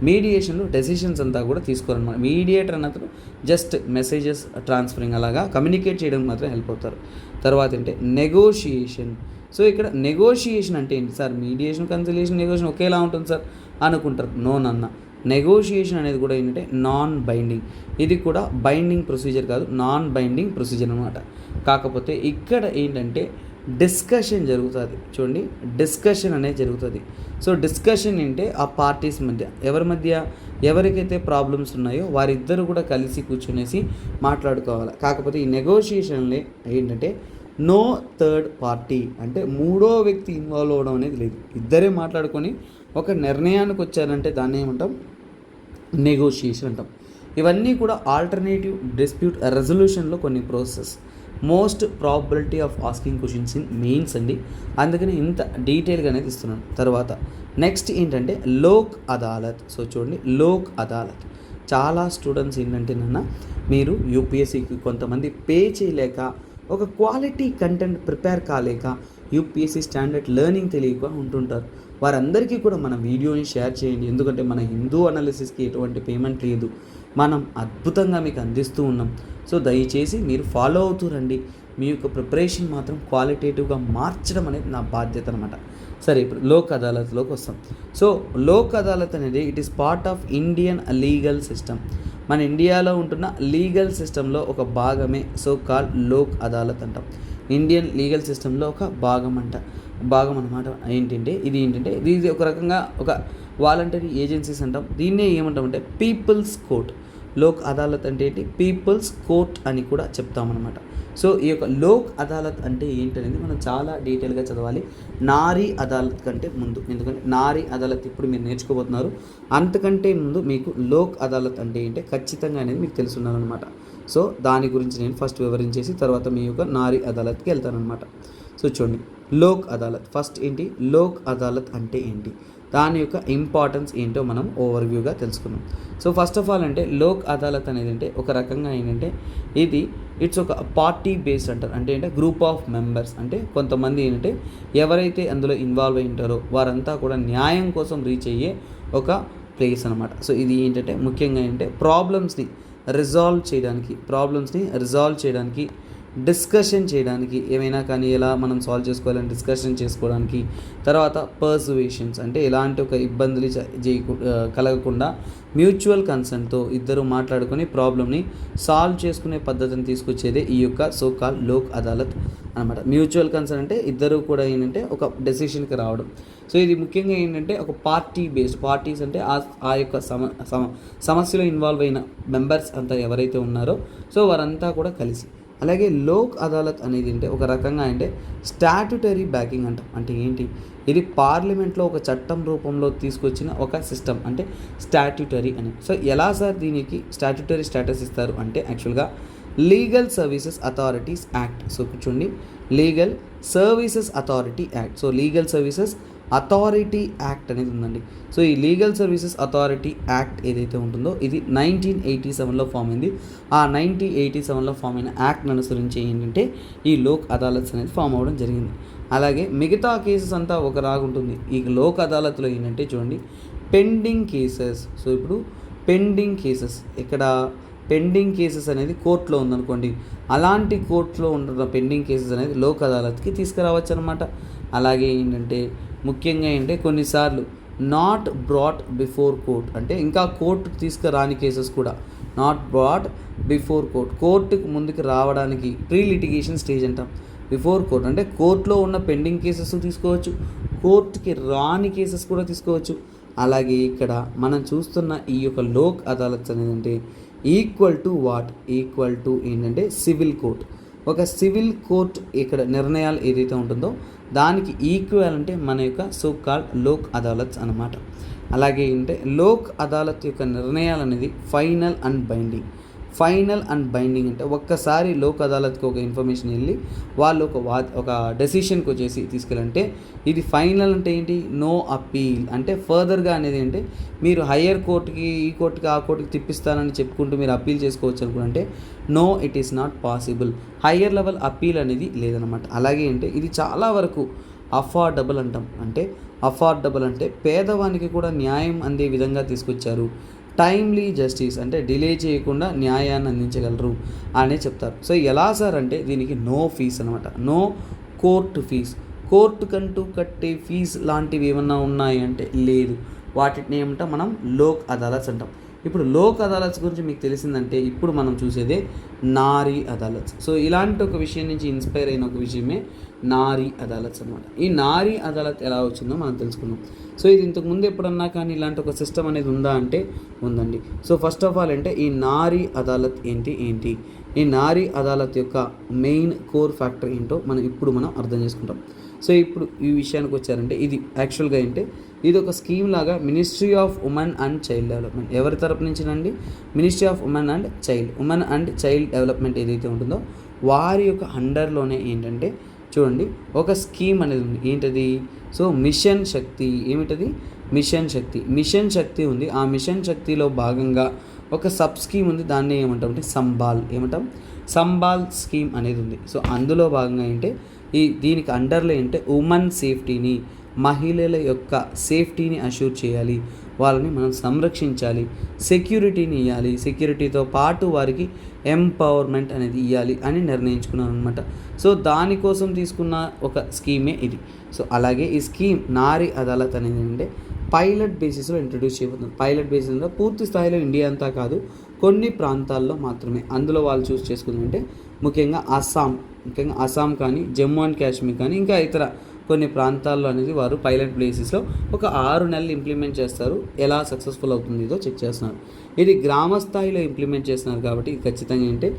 మీడియేషన్లో డెసిషన్స్ అంతా కూడా తీసుకోరనమాట. మీడియేటర్ అన్నతను జస్ట్ మెసేజెస్ ట్రాన్స్ఫరింగ్ అలాగా కమ్యూనికేట్ చేయడానికి మాత్రం హెల్ప్ అవుతారు. తర్వాత ఏంటంటే నెగోషియేషన్. సో ఇక్కడ నెగోషియేషన్ అంటే ఏంటి సార్? మీడియేషన్, కన్సిలియేషన్, నెగోషియేషన్ ఒకేలా ఉంటుంది సార్ అనుకుంటారు. నాన్న నెగోషియేషన్ అనేది కూడా ఏంటంటే నాన్ బైండింగ్. ఇది కూడా బైండింగ్ ప్రొసీజర్ కాదు, నాన్ బైండింగ్ ప్రొసీజర్ అనమాట. కాకపోతే ఇక్కడ ఏంటంటే డిస్కషన్ జరుగుతుంది. చూడండి డిస్కషన్ అనేది జరుగుతుంది. సో డిస్కషన్ అంటే ఆ పార్టీస్ మధ్య ఎవరికైతే ప్రాబ్లమ్స్ ఉన్నాయో వారిద్దరు కూడా కలిసి కూర్చునేసి మాట్లాడుకోవాలి. కాకపోతే ఈ నెగోషియేషన్లే ఏంటంటే నో థర్డ్ పార్టీ అంటే మూడో వ్యక్తి ఇన్వాల్వ్ అవ్వడం అనేది లేదు. ఇద్దరే మాట్లాడుకొని ఒక నిర్ణయానికి వచ్చారంటే దాన్ని ఏమంటాం, నెగోషియేషన్ అంటాం. ఇవన్నీ కూడా ఆల్టర్నేటివ్ డిస్ప్యూట్ రెజల్యూషన్లో కొన్ని process. Most probability of asking questions in mains అండి, అందుకని ఇంత డీటెయిల్గా అనేది ఇస్తున్నాను. తర్వాత నెక్స్ట్ ఏంటంటే లోక్ అదాలత్. సో చూడండి, లోక్ అదాలత్ చాలా స్టూడెంట్స్ ఏంటంటే మీరు యూపీఎస్సీకి కొంతమంది పే చేయలేక, ఒక క్వాలిటీ కంటెంట్ ప్రిపేర్ కాలేక, యూపీఎస్సీ స్టాండర్డ్ లెర్నింగ్ తెలియక ఉంటుంటారు. వారందరికీ కూడా మన వీడియోని షేర్ చేయండి. ఎందుకంటే మన హిందూ అనాలిసిస్కి ఎటువంటి పేమెంట్ లేదు, మనం అద్భుతంగా మీకు అందిస్తూ ఉన్నాం. సో దయచేసి మీరు ఫాలో అవుతూ రండి. మీ యొక్క ప్రిపరేషన్ మాత్రం క్వాలిటేటివ్గా మార్చడం అనేది నా బాధ్యత అనమాట. సరే, ఇప్పుడు లోక్ అదాలత్లోకి వస్తాం. సో లోక్ అదాలత్ అనేది it is part of Indian legal system. మన ఇండియాలో ఉంటున్న లీగల్ సిస్టంలో ఒక భాగమే సో కాల్డ్ లోక్ అదాలత్ అంటాం. ఇండియన్ లీగల్ సిస్టంలో ఒక భాగం అన్నమాట. ఇది ఒక రకంగా ఒక వాలంటరీ ఏజెన్సీస్ అంటాం. దీన్నే ఏమంటామంటే పీపుల్స్ కోర్ట్. లోక్ అదాలత్ అంటే ఏంటి, పీపుల్స్ కోర్ట్ అని కూడా చెప్తామన్నమాట. సో ఈ యొక్క లోక్ అదాలత్ అంటే ఏంటనేది మనం చాలా డీటెయిల్గా చదవాలి నారీ అదాలత్ కంటే ముందు. ఎందుకంటే నారీ అదాలత్ ఇప్పుడు మీరు నేర్చుకోబోతున్నారు, అంతకంటే ముందు మీకు లోక్ అదాలత్ అంటే ఏంటి ఖచ్చితంగా అనేది మీకు తెలుసున్నారనమాట. సో దాని గురించి నేను ఫస్ట్ వివరించేసి తర్వాత మీ యొక్క నారీ అదాలత్కి వెళ్తానమాట. సో చూడండి, లోక్ అదాలత్ ఫస్ట్ ఏంటి, లోక్ అదాలత్ అంటే ఏంటి, దాని యొక్క ఇంపార్టెన్స్ ఏంటో మనం ఓవర్వ్యూగా తెలుసుకున్నాం. సో ఫస్ట్ ఆఫ్ ఆల్ అంటే లోక్ అదాలత్ అనేది అంటే ఒక రకంగా ఏంటంటే ఇట్స్ ఒక పార్టీ బేస్డ్ అంటారు. అంటే గ్రూప్ ఆఫ్ మెంబర్స్, అంటే కొంతమంది ఏంటంటే ఎవరైతే అందులో ఇన్వాల్వ్ అయి ఉంటారో వారంతా కూడా న్యాయం కోసం రీచ్ అయ్యే ఒక ప్లేస్ అనమాట. సో ఇది ఏంటంటే ముఖ్యంగా ఏంటంటే ప్రాబ్లమ్స్ని రిజాల్వ్ చేయడానికి డిస్కషన్ చేయడానికి, ఏమైనా కానీ ఎలా మనం సాల్వ్ చేసుకోవాలని డిస్కషన్ చేసుకోవడానికి, తర్వాత పర్సువేషన్స్ అంటే ఎలాంటి ఒక ఇబ్బందులు కలగకుండా మ్యూచువల్ కన్సెంట్తో ఇద్దరు మాట్లాడుకొని ప్రాబ్లమ్ని సాల్వ్ చేసుకునే పద్ధతిని తీసుకొచ్చేదే ఈ యొక్క సో కాల్ లోక్ అదాలత్ అనమాట. మ్యూచువల్ కన్సెంట్ అంటే ఇద్దరు కూడా ఏంటంటే ఒక డెసిషన్కి రావడం. సో ఇది ముఖ్యంగా ఏంటంటే ఒక పార్టీ బేస్డ్, పార్టీస్ అంటే ఆ యొక్క సమస్యలో ఇన్వాల్వ్ అయిన మెంబర్స్ అంతా ఎవరైతే ఉన్నారో సో వారంతా కూడా కలిసి. అలాగే లోక్ అదాలత్ అనేది అంటే ఒక రకంగా అంటే స్టాట్యుటరీ బ్యాకింగ్ అంటాం. అంటే ఏంటి, ఇది పార్లమెంట్లో ఒక చట్టం రూపంలో తీసుకొచ్చిన ఒక సిస్టమ్, అంటే స్టాట్యుటరీ అని. సో ఎలా సార్ దీనికి స్టాట్యుటరీ స్టేటస్ ఇస్తారు అంటే యాక్చువల్గా legal services authorities act. So కూర్చోండి, legal services authority act. So legal services authority act అనేది ఉందండి. సో ఈ లీగల్ సర్వీసెస్ అథారిటీ యాక్ట్ ఏదైతే ఉంటుందో ఇది 1987లో ఫామ్ అయింది. ఆ 1987లో ఫామ్ అయిన యాక్ట్ని అనుసరించి ఏంటంటే ఈ లోక్ అదాలత్స్ అనేది ఫామ్ అవ్వడం జరిగింది. అలాగే మిగతా కేసెస్ అంతా ఒక రాగుంటుంది. ఈ లోక్ అదాలత్లో ఏంటంటే చూడండి, పెండింగ్ కేసెస్. సో ఇప్పుడు పెండింగ్ కేసెస్ అనేది కోర్టులో ఉందనుకోండి, అలాంటి కోర్టులో ఉంటున్న పెండింగ్ కేసెస్ అనేది లోక్ అదాలత్కి తీసుకురావచ్చు అనమాట. అలాగే ఏంటంటే ముఖ్యంగా ఏంటంటే కొన్నిసార్లు నాట్ బ్రాట్ బిఫోర్ కోర్ట్, అంటే ఇంకా కోర్టుకు తీసుకురాని కేసెస్ కూడా నాట్ బ్రాట్ బిఫోర్ కోర్టుకు ముందుకు రావడానికి ప్రీ లిటిగేషన్ స్టేజ్ అంటాం. బిఫోర్ కోర్ట్ అంటే కోర్టులో ఉన్న పెండింగ్ కేసెస్ తీసుకోవచ్చు, కోర్టుకి రాని కేసెస్ కూడా తీసుకోవచ్చు. అలాగే ఇక్కడ మనం చూస్తున్న ఈ యొక్క లోక్ అదాలత్ అనేది అంటే ఈక్వల్ టు ఏంటంటే సివిల్ కోర్ట్. ఒక సివిల్ కోర్ట్ ఇక్కడ నిర్ణయాలు ఏదైతే ఉంటుందో దానికి ఈక్వల్ అంటే మన యొక్క సో కాల్డ్ లోక్ అదాలత్స్ అన్నమాట. అలాగే ఏంటంటే లోక్ అదాలత్ యొక్క నిర్ణయాలు అనేది ఫైనల్ అండ్ బైండింగ్ అంటే ఒక్కసారి లోక్ అదాలత్కి ఒక ఇన్ఫర్మేషన్ వెళ్ళి వాళ్ళు ఒక డెసిషన్కి వచ్చేసి తీసుకెళ్ళంటే ఇది ఫైనల్ అంటే ఏంటి, నో అప్పీల్. అంటే ఫర్దర్గా అనేది అంటే మీరు హయ్యర్ కోర్టుకి ఈ కోర్టుకి ఆ కోర్టుకి తిప్పిస్తానని చెప్పుకుంటూ మీరు అప్పీల్ చేసుకోవచ్చు అనుకుంటే no, it is not possible. Higher level appeal అనేది లేదనమాట. అలాగే అంటే ఇది చాలా వరకు అఫోర్డబుల్ అంటాం. అంటే అఫోర్డబుల్ అంటే పేదవానికి కూడా న్యాయం అందే విధంగా తీసుకొచ్చారు. టైమ్లీ జస్టిస్ అంటే డిలే చేయకుండా న్యాయాన్ని అందించగలరు అనే చెప్తారు. సో ఎలా సార్ అంటే దీనికి నో ఫీజ్ అనమాట, నో కోర్టు ఫీజ్. కోర్టుకంటూ కట్టే ఫీజ్ లాంటివి ఏమన్నా ఉన్నాయి అంటే లేదు. వాటిని ఏమంటాం మనం లోక్ అదాలత్స్ అంటాం. ఇప్పుడు లోక్ అదాలత్స్ గురించి మీకు తెలిసిందంటే ఇప్పుడు మనం చూసేదే నారీ అదాలత్స్. సో ఇలాంటి ఒక విషయం నుంచి ఇన్స్పైర్ అయిన ఒక విషయమే నారీ అదాలత్స్ అనమాట. ఈ నారీ అదాలత్ ఎలా వచ్చిందో మనం తెలుసుకున్నాం. సో ఇది ఇంతకుముందు ఎప్పుడన్నా కానీ ఇలాంటి ఒక సిస్టమ్ అనేది ఉందా అంటే ఉందండి. సో ఫస్ట్ ఆఫ్ ఆల్ అంటే ఈ నారీ అదాలత్ ఏంటి ఈ నారీ అదాలత్ యొక్క మెయిన్ కోర్ ఫ్యాక్టర్ ఏంటో మనం అర్థం చేసుకుంటాం. సో ఇప్పుడు ఈ విషయానికి వచ్చారంటే ఇది యాక్చువల్గా ఏంటంటే ఇది ఒక స్కీమ్ లాగా ministry of women and child development ఎవరి తరపు నుంచినండి? Ministry of women and child development ఏదైతే ఉంటుందో వారి యొక్క అండర్లోనే ఏంటంటే చూడండి ఒక స్కీమ్ అనేది ఉంది. ఏంటది? సో మిషన్ శక్తి. ఏమిటది? మిషన్ శక్తి ఉంది. ఆ మిషన్ శక్తిలో భాగంగా ఒక సబ్ స్కీమ్ ఉంది. దాన్ని ఏమంటాం అంటే సంబాల్ స్కీమ్ అనేది ఉంది. సో అందులో భాగంగా ఏంటంటే దీనికి అండర్లో ఏంటంటే ఉమెన్ సేఫ్టీని, మహిళల యొక్క సేఫ్టీని అష్యూర్ చేయాలి, వాళ్ళని మనం సంరక్షించాలి, సెక్యూరిటీని ఇవ్వాలి, సెక్యూరిటీతో పాటు వారికి ఎంపవర్మెంట్ అనేది ఇవ్వాలి అని నిర్ణయించుకున్నాను అనమాట. సో దానికోసం తీసుకున్న ఒక స్కీమే ఇది. సో అలాగే ఈ స్కీమ్ నారీ అదాలత్ అనేది అంటే పైలట్ బేసిస్లో ఇంట్రడ్యూస్ చేయబోతుంది. పైలట్ బేసిస్లో పూర్తి స్థాయిలో ఇండియా అంతా కాదు, కొన్ని ప్రాంతాల్లో మాత్రమే. అందులో వాళ్ళు చూస్ చేసుకుంది అంటే ముఖ్యంగా అస్సాం కానీ, జమ్మూ అండ్ కాశ్మీర్ కానీ, ఇంకా ఇతర కొన్ని ప్రాంతాల్లో అనేది వారు పైలట్ బేసిస్లో ఒక 6 నెలలు ఇంప్లిమెంట్ చేస్తారు. ఎలా సక్సెస్ఫుల్ అవుతుందో చెక్ చేస్తున్నారు. ఇది గ్రామ స్థాయిలో ఇంప్లిమెంట్ చేస్తున్నారు కాబట్టి ఇది ఖచ్చితంగా ఏంటంటే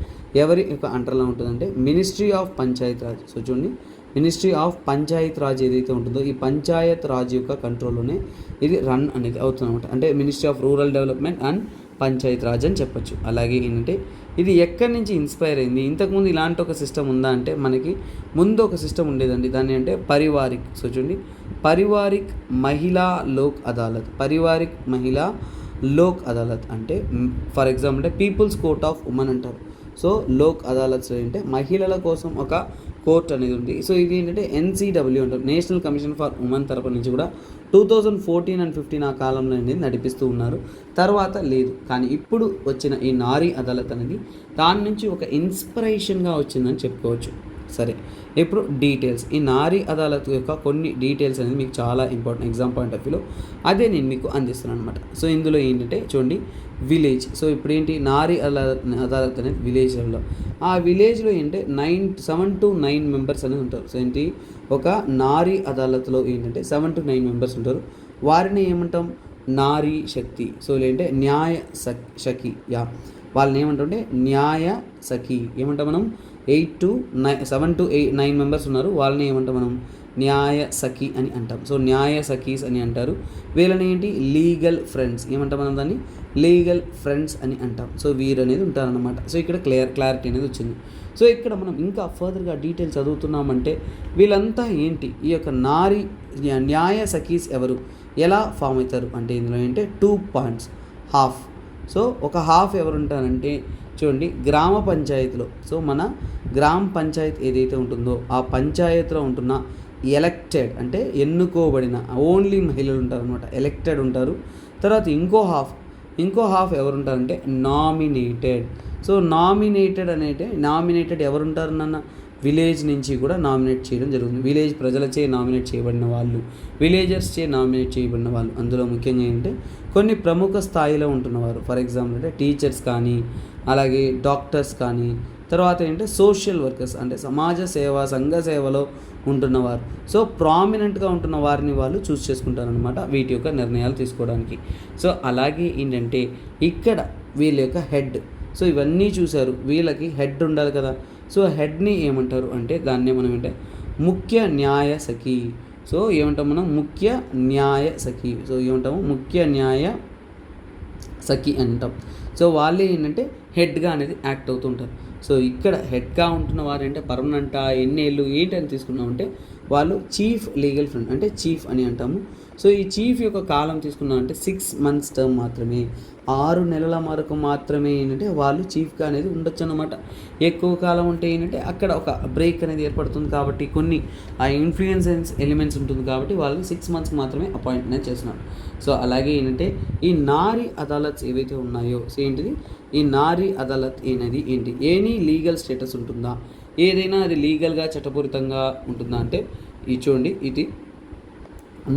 ఎవరి యొక్క అండర్లో ఉంటుందంటే ministry of Panchayat Raj. So చూడండి, మినిస్ట్రీ ఆఫ్ పంచాయత్ రాజ్ ఏదైతే ఉంటుందో ఈ పంచాయత్ రాజ్ యొక్క కంట్రోల్లోనే ఇది రన్ అనేది అవుతుందన్నమాట. అంటే ministry of rural development and Panchayat Raj అని చెప్పొచ్చు. అలాగే ఏంటంటే ఇది ఎక్కడి నుంచి ఇన్స్పైర్ అయింది? ఇంతకుముందు ఇలాంటి ఒక సిస్టమ్ ఉందా అంటే మనకి ముందు ఒక సిస్టమ్ ఉండేదండి. దాన్ని అంటే పరివారిక్. సో చూడండి, పరివారిక్ మహిళా లోక్ అదాలత్ అంటే ఫర్ ఎగ్జాంపుల్ అంటే పీపుల్స్ కోర్ట్ ఆఫ్ ఉమెన్ అంటారు. సో లోక్ అదాలత్స్ అంటే మహిళల కోసం ఒక కోర్ట్ అనేది ఉంది. సో ఇది ఏంటంటే NCW అంటారు, నేషనల్ కమిషన్ ఫర్ ఉమెన్ తరపు నుంచి కూడా 2014 and 15 ఆ కాలంలో అనేది నడిపిస్తూ ఉన్నారు. తర్వాత లేదు, కానీ ఇప్పుడు వచ్చిన ఈ నారీ అదాలత్ అనేది దాని నుంచి ఒక ఇన్స్పిరేషన్గా వచ్చిందని చెప్పుకోవచ్చు. సరే, ఇప్పుడు డీటెయిల్స్. ఈ నారీ అదాలత్ యొక్క కొన్ని డీటెయిల్స్ అనేది మీకు చాలా ఇంపార్టెంట్ ఎగ్జామ్ పాయింట్ ఆఫ్ వ్యూలో, అదే నేను మీకు అందిస్తున్నాను అనమాట. సో ఇందులో ఏంటంటే చూడండి, విలేజ్. సో ఇప్పుడు ఏంటి నారీ అదాలత్ అనేది విలేజ్లో, ఆ విలేజ్లో ఏంటంటే 7 to 9 మెంబర్స్ అనేది ఉంటారు. సో ఏంటి, ఒక నారీ అదాలత్లో ఏంటంటే 7 to 9 మెంబర్స్ ఉంటారు. వారిని ఏమంటాం? నారీ శక్తి. సో ఏంటంటే న్యాయ సఖి. వాళ్ళని ఏమంటుంటే న్యాయ సఖి. ఏమంటాం మనం? 7 to 9 మెంబర్స్ ఉన్నారు. వాళ్ళని ఏమంటాం మనం? న్యాయ సఖి అని అంటాం. సో న్యాయ సఖీస్ అని అంటారు. వీళ్ళని ఏంటి? Legal friends. ఏమంటాం మనం దాన్ని? లీగల్ ఫ్రెండ్స్ అని అంటాం. సో వీరు అనేది ఉంటారన్నమాట. సో ఇక్కడ క్లారిటీ అనేది వచ్చింది. సో ఇక్కడ మనం ఇంకా ఫర్దర్గా డీటెయిల్స్ చదువుతున్నామంటే వీళ్ళంతా ఏంటి? ఈ యొక్క న్యాయ సఖీస్ ఎవరు, ఎలా ఫామ్ అవుతారు అంటే ఇందులో ఏంటంటే 2 points. హాఫ్. సో ఒక హాఫ్ ఎవరు ఉంటారంటే చూడండి, గ్రామ పంచాయతీలో, సో మన గ్రామ పంచాయత్ ఏదైతే ఉంటుందో ఆ పంచాయతీలో ఉంటున్న ఎలక్టెడ్ అంటే ఎన్నుకోబడిన ఓన్లీ మహిళలు ఉంటారు అనమాట. ఎలక్టెడ్ ఉంటారు. తర్వాత ఇంకో హాఫ్ ఎవరు ఉంటారంటే నామినేటెడ్. సో నామినేటెడ్ ఎవరు ఉంటారు నాన్న? విలేజ్ నుంచి కూడా నామినేట్ చేయడం జరుగుతుంది. విలేజ్ ప్రజలచే నామినేట్ చేయబడిన వాళ్ళు, విలేజర్స్చే నామినేట్ చేయబడిన వాళ్ళు. అందులో ముఖ్యంగా ఏంటంటే కొన్ని ప్రముఖ స్థాయిలో ఉంటున్నవారు. ఫర్ ఎగ్జాంపుల్ అంటే టీచర్స్ కానీ, అలాగే డాక్టర్స్ కానీ, తర్వాత ఏంటంటే సోషల్ వర్కర్స్ అంటే సమాజ సేవ, సంఘ సేవలో ఉంటున్నవారు. సో ప్రామినెంట్గా ఉంటున్న వారిని వాళ్ళు చూస్ చేసుకుంటారనమాట వీటి యొక్క నిర్ణయాలు తీసుకోవడానికి. సో అలాగే ఏంటంటే ఇక్కడ వీళ్ళ యొక్క హెడ్. సో ఇవన్నీ చూశారు, వీళ్ళకి హెడ్ ఉండాలి కదా. సో హెడ్ని ఏమంటారు అంటే దాన్నే మనం ఏంటంటే ముఖ్య న్యాయ సఖి. సో ఏమంటాం మనం? ముఖ్య న్యాయ సఖి. సో ఏమంటాము? ముఖ్య న్యాయ సఖి అంటాం. సో వాళ్ళే ఏంటంటే హెడ్గా అనేది యాక్ట్ అవుతుంటారు. సో ఇక్కడ హెడ్గా ఉంటున్న వారు అంటే పర్మనెంటా, ఎన్ని ఏళ్ళు ఏంటి అని తీసుకున్నామంటే వాళ్ళు చీఫ్ లీగల్ ఫ్రెండ్ అంటే చీఫ్ అని అంటాము. సో ఈ చీఫ్ యొక్క కాలం తీసుకున్నామంటే 6 months టర్మ్ మాత్రమే, 6 నెలల వరకు మాత్రమే ఏంటంటే వాళ్ళు చీఫ్గా అనేది ఉండొచ్చు అన్నమాట. ఎక్కువ కాలం ఉంటే ఏంటంటే అక్కడ ఒక బ్రేక్ అనేది ఏర్పడుతుంది కాబట్టి కొన్ని ఆ ఇన్ఫ్లుయెన్స్ ఎలిమెంట్స్ ఉంటుంది కాబట్టి వాళ్ళని 6 months మాత్రమే అపాయింట్ అనేది చేస్తున్నారు. సో అలాగే ఏంటంటే ఈ నారీ అదాలత్స్ ఏవైతే ఉన్నాయో, సో ఏంటిది ఈ నారీ అదాలత్ అనేది ఏంటి? ఎనీ లీగల్ స్టేటస్ ఉంటుందా? ఏదైనా అది లీగల్గా చట్టపూరితంగా ఉంటుందా అంటే ఇది చూడండి, ఇది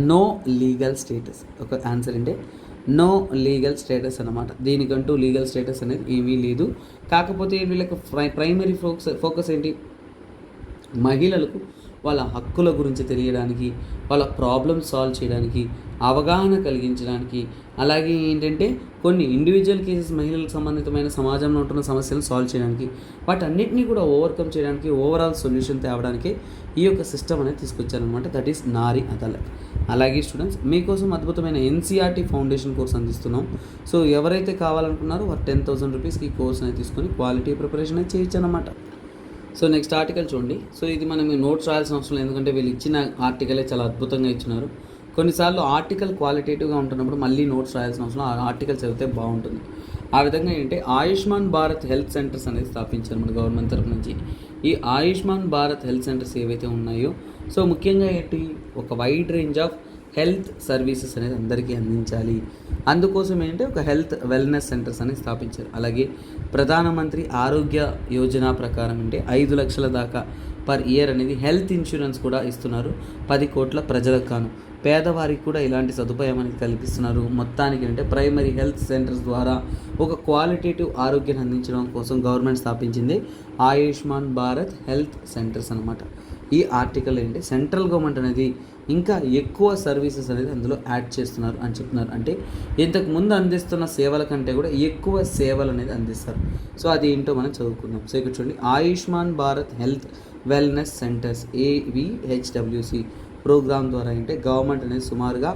నో లీగల్ స్టేటస్. ఒక ఆన్సర్ అంటే నో లీగల్ స్టేటస్ అన్నమాట. దీనికంటూ లీగల్ స్టేటస్ అనేది ఏమీ లేదు. కాకపోతే వీళ్ళకి ప్రైమరీ ఫోకస్ ఏంటి? మహిళలకు వాళ్ళ హక్కుల గురించి తెలియడానికి, వాళ్ళ ప్రాబ్లమ్స్ సాల్వ్ చేయడానికి, అవగాహన కలిగించడానికి, అలాగే ఏంటంటే కొన్ని ఇండివిజువల్ కేసెస్ మహిళలకు సంబంధితమైన సమాజంలో ఉంటున్న సమస్యలను సాల్వ్ చేయడానికి, వాటన్నిటినీ కూడా ఓవర్కమ్ చేయడానికి, ఓవరాల్ సొల్యూషన్ తేవడానికి ఈ యొక్క సిస్టమ్ అనేది తీసుకొచ్చారనమాట. దట్ ఈస్ నారీ అదాలత్. అలాగే స్టూడెంట్స్, మీకోసం అద్భుతమైన ఎన్సీఆర్టీ ఫౌండేషన్ కోర్స్ అందిస్తున్నాం. సో ఎవరైతే కావాలనుకున్నారో వారు 10,000 రూపీస్కి ఈ కోర్స్ అనేది తీసుకొని క్వాలిటీ ప్రిపరేషన్ అనేది చేయొచ్చు అనమాట. సో నెక్స్ట్ ఆర్టికల్ చూడండి. సో ఇది మనం నోట్స్ రాయాల్సిన అవసరం లేదు, ఎందుకంటే వీళ్ళు ఇచ్చిన ఆర్టికలే చాలా అద్భుతంగా ఇచ్చినారు. కొన్నిసార్లు ఆర్టికల్ క్వాలిటేటివ్గా ఉంటున్నప్పుడు మళ్ళీ నోట్స్ రాయాల్సిన అవసరం, ఆ ఆర్టికల్ చదివితే బాగుంటుంది. ఆ విధంగా ఏంటంటే ఆయుష్మాన్ భారత్ హెల్త్ సెంటర్స్ అనేది స్థాపించారు మన గవర్నమెంట్ తరఫు నుంచి. ఈ ఆయుష్మాన్ భారత్ హెల్త్ సెంటర్స్ ఏవైతే ఉన్నాయో, సో ముఖ్యంగా ఏంటి, ఒక wide range of health services అనేది అందరికీ అందించాలి. అందుకోసం ఏంటంటే ఒక హెల్త్ వెల్నెస్ సెంటర్స్ అనేది స్థాపించారు. అలాగే ప్రధానమంత్రి ఆరోగ్య యోజన ప్రకారం అంటే 5 లక్షల దాకా పర్ ఇయర్ అనేది హెల్త్ ఇన్సూరెన్స్ కూడా ఇస్తున్నారు 10 కోట్ల ప్రజలకు కాను. పేదవారికి కూడా ఇలాంటి సదుపాయం అనేది కల్పిస్తున్నారు. మొత్తానికి అంటే ప్రైమరీ హెల్త్ సెంటర్స్ ద్వారా ఒక క్వాలిటేటివ్ ఆరోగ్యాన్ని అందించడం కోసం గవర్నమెంట్ స్థాపించింది ఆయుష్మాన్ భారత్ హెల్త్ సెంటర్స్ అనమాట. ఈ ఆర్టికల్ ఏంటి, సెంట్రల్ గవర్నమెంట్ అనేది ఇంకా ఎక్కువ సర్వీసెస్ అనేది అందులో యాడ్ చేస్తున్నారు అని చెప్తున్నారు. అంటే ఇంతకు ముందు అందిస్తున్న సేవల కంటే కూడా ఎక్కువ సేవలు అనేది అందిస్తారు. సో అది ఏంటో మనం చదువుకుందాం. సో ఇక్కడ చూడండి, Ayushman Bharat health wellness centres AVHWC programme ద్వారా ఏంటంటే గవర్నమెంట్ అనేది సుమారుగా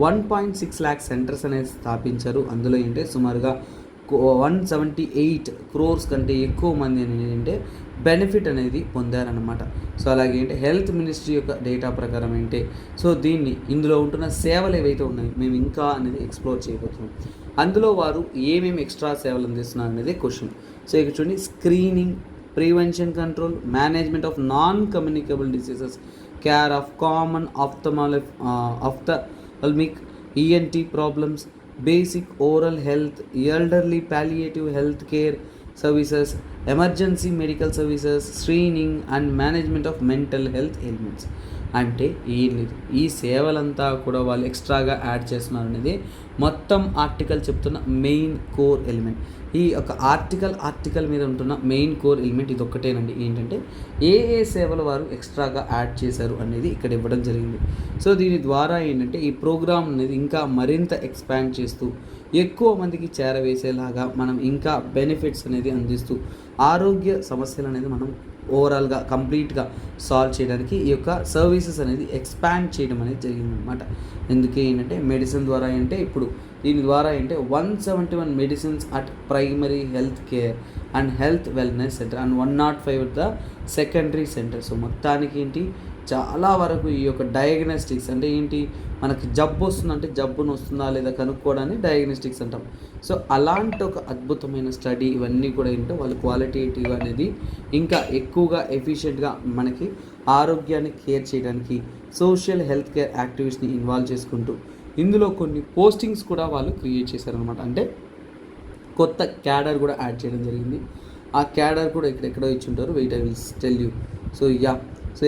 1.6 lakh సెంటర్స్ అనేది స్థాపించారు. అందులో ఏంటంటే సుమారుగా 178 crores కంటే ఎక్కువ మంది ఏంటంటే బెనిఫిట్ అనేది పొందారనమాట. సో అలాగే ఏంటి హెల్త్ మినిస్ట్రీ యొక్క డేటా ప్రకారం ఏంటి, సో ఇందులో ఉంటున్న సేవలు ఏవైతే ఉన్నాయో మేము ఇంకా అనేది ఎక్స్ప్లోర్ చేయబోతున్నాం. అందులో వారు ఏమేమి ఎక్స్ట్రా సేవలు అందిస్తున్నారు అనేది క్వశ్చన్. సో ఇక్కడ చూడండి, screening, prevention control, management of non communicable diseases, care of common ophthalmic ENT problems, basic oral health, elderly palliative health care services, emergency medical services, screening and management of mental health elements. అంటే ఏం లేదు, ఈ సేవలంతా కూడా వాళ్ళు ఎక్స్ట్రాగా add చేస్తున్నారు అనేది మొత్తం ఆర్టికల్ చెప్తున్న మెయిన్ కోర్ ఎలిమెంట్. ఈ యొక్క ఆర్టికల్ మీద ఉంటున్న మెయిన్ కోర్ ఎలిమెంట్ ఇది ఒక్కటేనండి. ఏంటంటే ఏ సేవలు వారు ఎక్స్ట్రాగా యాడ్ చేశారు అనేది ఇక్కడ ఇవ్వడం జరిగింది. సో దీని ద్వారా ఏంటంటే ఈ ప్రోగ్రామ్ అనేది ఇంకా మరింత ఎక్స్పాండ్ చేస్తూ ఎక్కువ మందికి చేరవేసేలాగా మనం ఇంకా బెనిఫిట్స్ అనేది అందిస్తూ ఆరోగ్య సమస్యలు అనేది మనం ఓవరాల్గా కంప్లీట్గా సాల్వ్ చేయడానికి ఈ యొక్క సర్వీసెస్ అనేది ఎక్స్పాండ్ చేయడం అనేది జరిగిందనమాట. ఎందుకే ఏంటంటే మెడిసిన్ ద్వారా అంటే ఇప్పుడు దీని ద్వారా ఏంటంటే 171 medicines at primary health care and health wellness centre and 105 the secondary centre. So మొత్తానికి ఏంటి, చాలా వరకు ఈ యొక్క డయాగ్నోస్టిక్స్ అంటే ఏంటి, మనకి జబ్బు వస్తుందంటే జబ్బును వస్తుందా లేదా కనుక్కోవడాన్ని డయాగ్నోస్టిక్స్ అంటాం. సో అలాంటి ఒక అద్భుతమైన స్టడీ ఇవన్నీ కూడా ఏంటో వాళ్ళు క్వాలిటేటివ్ అనేది ఇంకా ఎక్కువగా ఎఫిషియెంట్గా మనకి ఆరోగ్యాన్ని కేర్ చేయడానికి సోషల్ హెల్త్ కేర్ యాక్టివిటీస్ని ఇన్వాల్వ్ చేసుకుంటూ ఇందులో కొన్ని పోస్టింగ్స్ కూడా వాళ్ళు క్రియేట్ చేశారనమాట. అంటే కొత్త క్యాడర్ కూడా యాడ్ చేయడం జరిగింది. ఆ క్యాడర్ కూడా ఎక్కడెక్కడో ఇచ్చి ఉంటారు, wait I will tell you. So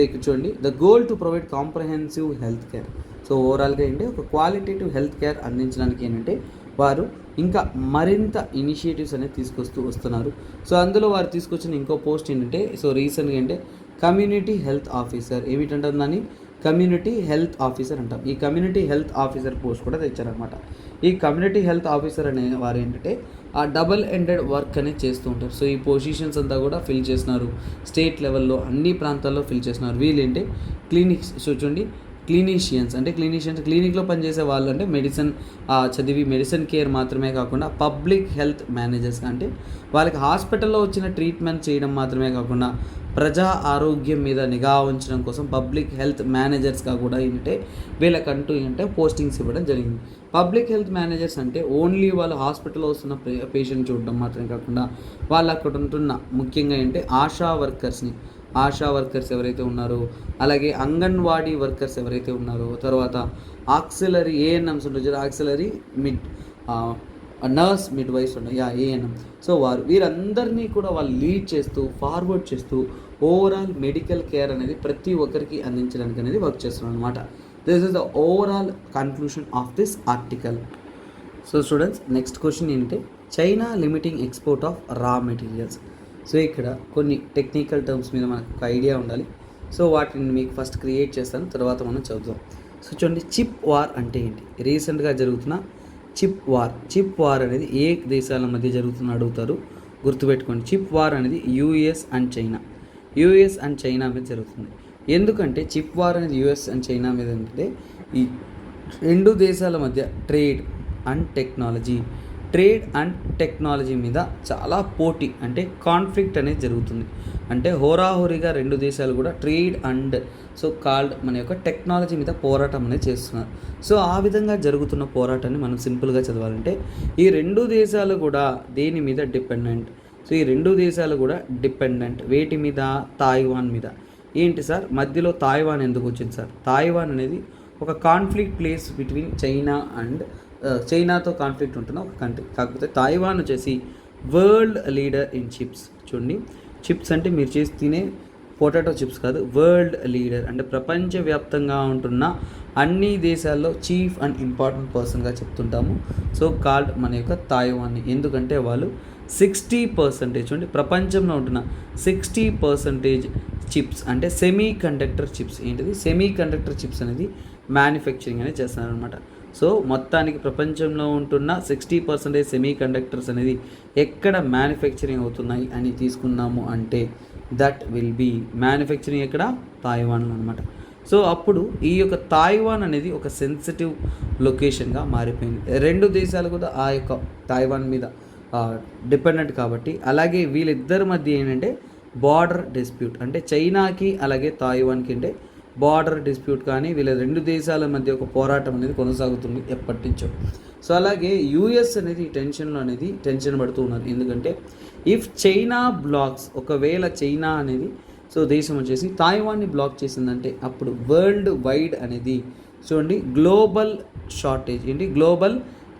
ఇక్కడ చూడండి, the goal to provide comprehensive health care. So ఓవరాల్గా ఏంటి, ఒక క్వాలిటేటివ్ హెల్త్ కేర్ అందించడానికి ఏంటంటే వారు ఇంకా మరింత ఇనిషియేటివ్స్ అనేది తీసుకొస్తూ వస్తున్నారు. సో అందులో వారు తీసుకొచ్చిన ఇంకో పోస్ట్ ఏంటంటే, సో రీసెంట్గా అంటే కమ్యూనిటీ హెల్త్ ఆఫీసర్, ఏమిటంటారు దాన్ని, కమ్యూనిటీ హెల్త్ ఆఫీసర్ అంటాం. ఈ కమ్యూనిటీ హెల్త్ ఆఫీసర్ పోస్ట్ కూడా తెచ్చారనమాట. ఈ కమ్యూనిటీ హెల్త్ ఆఫీసర్ అనే వారు ఏంటంటే ఆ డబుల్ ఎండెడ్ వర్క్ అనేది చేస్తూ ఉంటారు. సో ఈ పొజిషన్స్ అంతా కూడా ఫిల్ చేస్తున్నారు, స్టేట్ లెవెల్లో అన్ని ప్రాంతాల్లో ఫిల్ చేస్తున్నారు. వీళ్ళేంటి క్లినిక్స్, చూడండి క్లినీషియన్స్ అంటే క్లినిక్లో పనిచేసే వాళ్ళు అంటే మెడిసిన్ చదివి మెడిసిన్ కేర్ మాత్రమే కాకుండా పబ్లిక్ హెల్త్ మేనేజర్స్ అంటే వాళ్ళకి హాస్పిటల్లో వచ్చిన ట్రీట్మెంట్ చేయడం మాత్రమే కాకుండా ప్రజా ఆరోగ్యం మీద నిఘా ఉంచడం కోసం పబ్లిక్ హెల్త్ మేనేజర్స్గా కూడా ఏంటంటే వీళ్ళకంటూ ఏంటంటే పోస్టింగ్స్ ఇవ్వడం జరిగింది. పబ్లిక్ హెల్త్ మేనేజర్స్ అంటే ఓన్లీ వాళ్ళు హాస్పిటల్లో వస్తున్న పేషెంట్ చూడడం మాత్రమే కాకుండా వాళ్ళు అక్కడ ఉంటున్న ముఖ్యంగా ఏంటంటే ఆశా వర్కర్స్ ఎవరైతే ఉన్నారో, అలాగే అంగన్వాడీ వర్కర్స్ ఎవరైతే ఉన్నారో, తర్వాత ఆక్సిలరీ ఏఎన్ఎంస్ ఉంటుంది, ఆక్సిలరీ నర్స్ మిడ్ వైఫ్స్ ఉన్నాయి, ఏఎన్ఎం. సో వీరందరినీ కూడా వాళ్ళు లీడ్ చేస్తూ ఫార్వర్డ్ చేస్తూ ఓవరాల్ మెడికల్ కేర్ అనేది ప్రతి ఒక్కరికి అందించడానికి అనేది వర్క్ చేస్తున్నారు అనమాట. This is the overall conclusion of this article. So students, next question ఏంటంటే China limiting export of raw materials. So ఇక్కడ కొన్ని టెక్నికల్ టర్మ్స్ మీద మనకు ఒక ఐడియా ఉండాలి. సో వాటిని మీకు ఫస్ట్ క్రియేట్ చేస్తాను, తర్వాత మనం చదువుదాం. సో చూడండి, చిప్ వార్ అంటే ఏంటి? రీసెంట్గా జరుగుతున్న చిప్ వార్ అనేది ఏ దేశాల మధ్య జరుగుతుందో అడుగుతారు, గుర్తుపెట్టుకోండి. చిప్ వార్ అనేది యూఎస్ అండ్ చైనా మీద జరుగుతుంది. ఎందుకంటే చిప్ వార్ అనేది యూఎస్ అండ్ చైనా మీద అంటే ఈ రెండు దేశాల మధ్య ట్రేడ్ అండ్ టెక్నాలజీ మీద చాలా పోటీ, అంటే కాన్ఫ్లిక్ట్ అనేది జరుగుతుంది. అంటే హోరాహోరీగా రెండు దేశాలు కూడా ట్రేడ్ అండ్ మన యొక్క టెక్నాలజీ మీద పోరాటం అనేది చేస్తున్నారు. సో ఆ విధంగా జరుగుతున్న పోరాటాన్ని మనం సింపుల్గా చదవాలంటే, ఈ రెండు దేశాలు కూడా దేని మీద డిపెండెంట్? సో ఈ రెండు దేశాలు కూడా డిపెండెంట్ వేటి మీద? తాయివాన్ మీద. ఏంటి సార్ మధ్యలో తాయివాన్ ఎందుకు వచ్చింది సార్? తాయివాన్ అనేది ఒక కాన్ఫ్లిక్ట్ ప్లేస్ బిట్వీన్ చైనాతో కాన్ఫ్లిక్ట్ ఉంటున్న ఒక కంట్రీ. కాకపోతే తాయివాన్ వచ్చేసి వరల్డ్ లీడర్ ఇన్ చిప్స్. చూడండి, చిప్స్ అంటే మీరు చేసి తినే పొటాటో చిప్స్ కాదు, వరల్డ్ లీడర్ అంటే ప్రపంచవ్యాప్తంగా ఉంటున్న అన్ని దేశాల్లో చీఫ్ అండ్ ఇంపార్టెంట్ పర్సన్గా చెప్తుంటాము. సో కాల్డ్ మన యొక్క తాయివాన్ని. ఎందుకంటే వాళ్ళు 60% చూడండి, ప్రపంచంలో ఉంటున్న 60% చిప్స్ అంటే సెమీ కండక్టర్ చిప్స్. ఏంటిది? సెమీ కండక్టర్ చిప్స్ అనేది మ్యానుఫ్యాక్చరింగ్ అనేది చేస్తున్నారనమాట. సో మొత్తానికి ప్రపంచంలో ఉంటున్న 60% సెమీ కండక్టర్స్ అనేది ఎక్కడ మ్యానుఫ్యాక్చరింగ్ అవుతున్నాయి అని తీసుకున్నాము అంటే దట్ విల్ బీ మ్యానుఫ్యాక్చరింగ్ ఎక్కడ? తాయివాన్లో అనమాట. సో అప్పుడు ఈ యొక్క తాయివాన్ అనేది ఒక సెన్సిటివ్ లొకేషన్గా మారిపోయింది. రెండు దేశాలు కూడా ఆ యొక్క తాయివాన్ మీద డిపెండెంట్ కాబట్టి. అలాగే వీళ్ళిద్దరి మధ్య ఏంటంటే బార్డర్ డిస్ప్యూట్, అంటే చైనాకి అలాగే తాయివాన్కి అంటే బార్డర్ డిస్ప్యూట్ కానీ వీళ్ళ రెండు దేశాల మధ్య ఒక పోరాటం అనేది కొనసాగుతుంది ఎప్పటి నుంచో. సో అలాగే యూఎస్ అనేది టెన్షన్ పడుతూ ఉన్నారు. ఎందుకంటే ఇఫ్ చైనా బ్లాక్స్, ఒకవేళ చైనా అనేది దేశం వచ్చేసి తాయివాన్ని బ్లాక్ చేసిందంటే అప్పుడు వరల్డ్ వైడ్ అనేది చూడండి గ్లోబల్ షార్టేజ్. ఏంటి? Global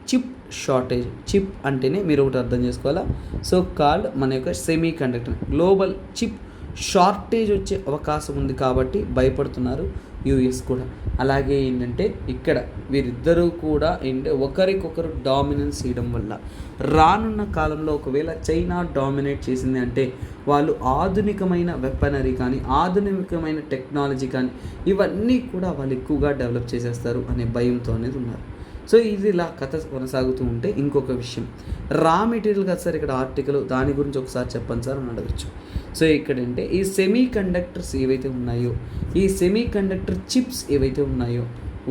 chip shortage. చిప్ అంటేనే మీరు ఒకటి అర్థం చేసుకోవాలా, సో కాల్డ్ మన యొక్క semi conductor. Global chip shortage వచ్చే అవకాశం ఉంది కాబట్టి భయపడుతున్నారు యూఎస్ కూడా. అలాగే ఏంటంటే ఇక్కడ వీరిద్దరూ కూడా ఒకరికొకరు డామినెన్స్ చేయడం వల్ల రానున్న కాలంలో ఒకవేళ చైనా డామినేట్ చేసింది అంటే వాళ్ళు ఆధునికమైన వెపనరీ కానీ ఆధునికమైన టెక్నాలజీ కానీ ఇవన్నీ కూడా వాళ్ళు ఎక్కువగా డెవలప్ చేసేస్తారు అనే భయంతో అనేది ఉన్నారు. సో ఇది ఇలా కథ కొనసాగుతూ ఉంటే ఇంకొక విషయం, రా మెటీరియల్ కదా సార్ ఇక్కడ ఆర్టికల్, దాని గురించి ఒకసారి చెప్పండి సార్ అని అడగచ్చు. సో ఇక్కడంటే ఈ సెమీ కండక్టర్స్ ఏవైతే ఉన్నాయో, ఈ సెమీ కండక్టర్ చిప్స్ ఏవైతే ఉన్నాయో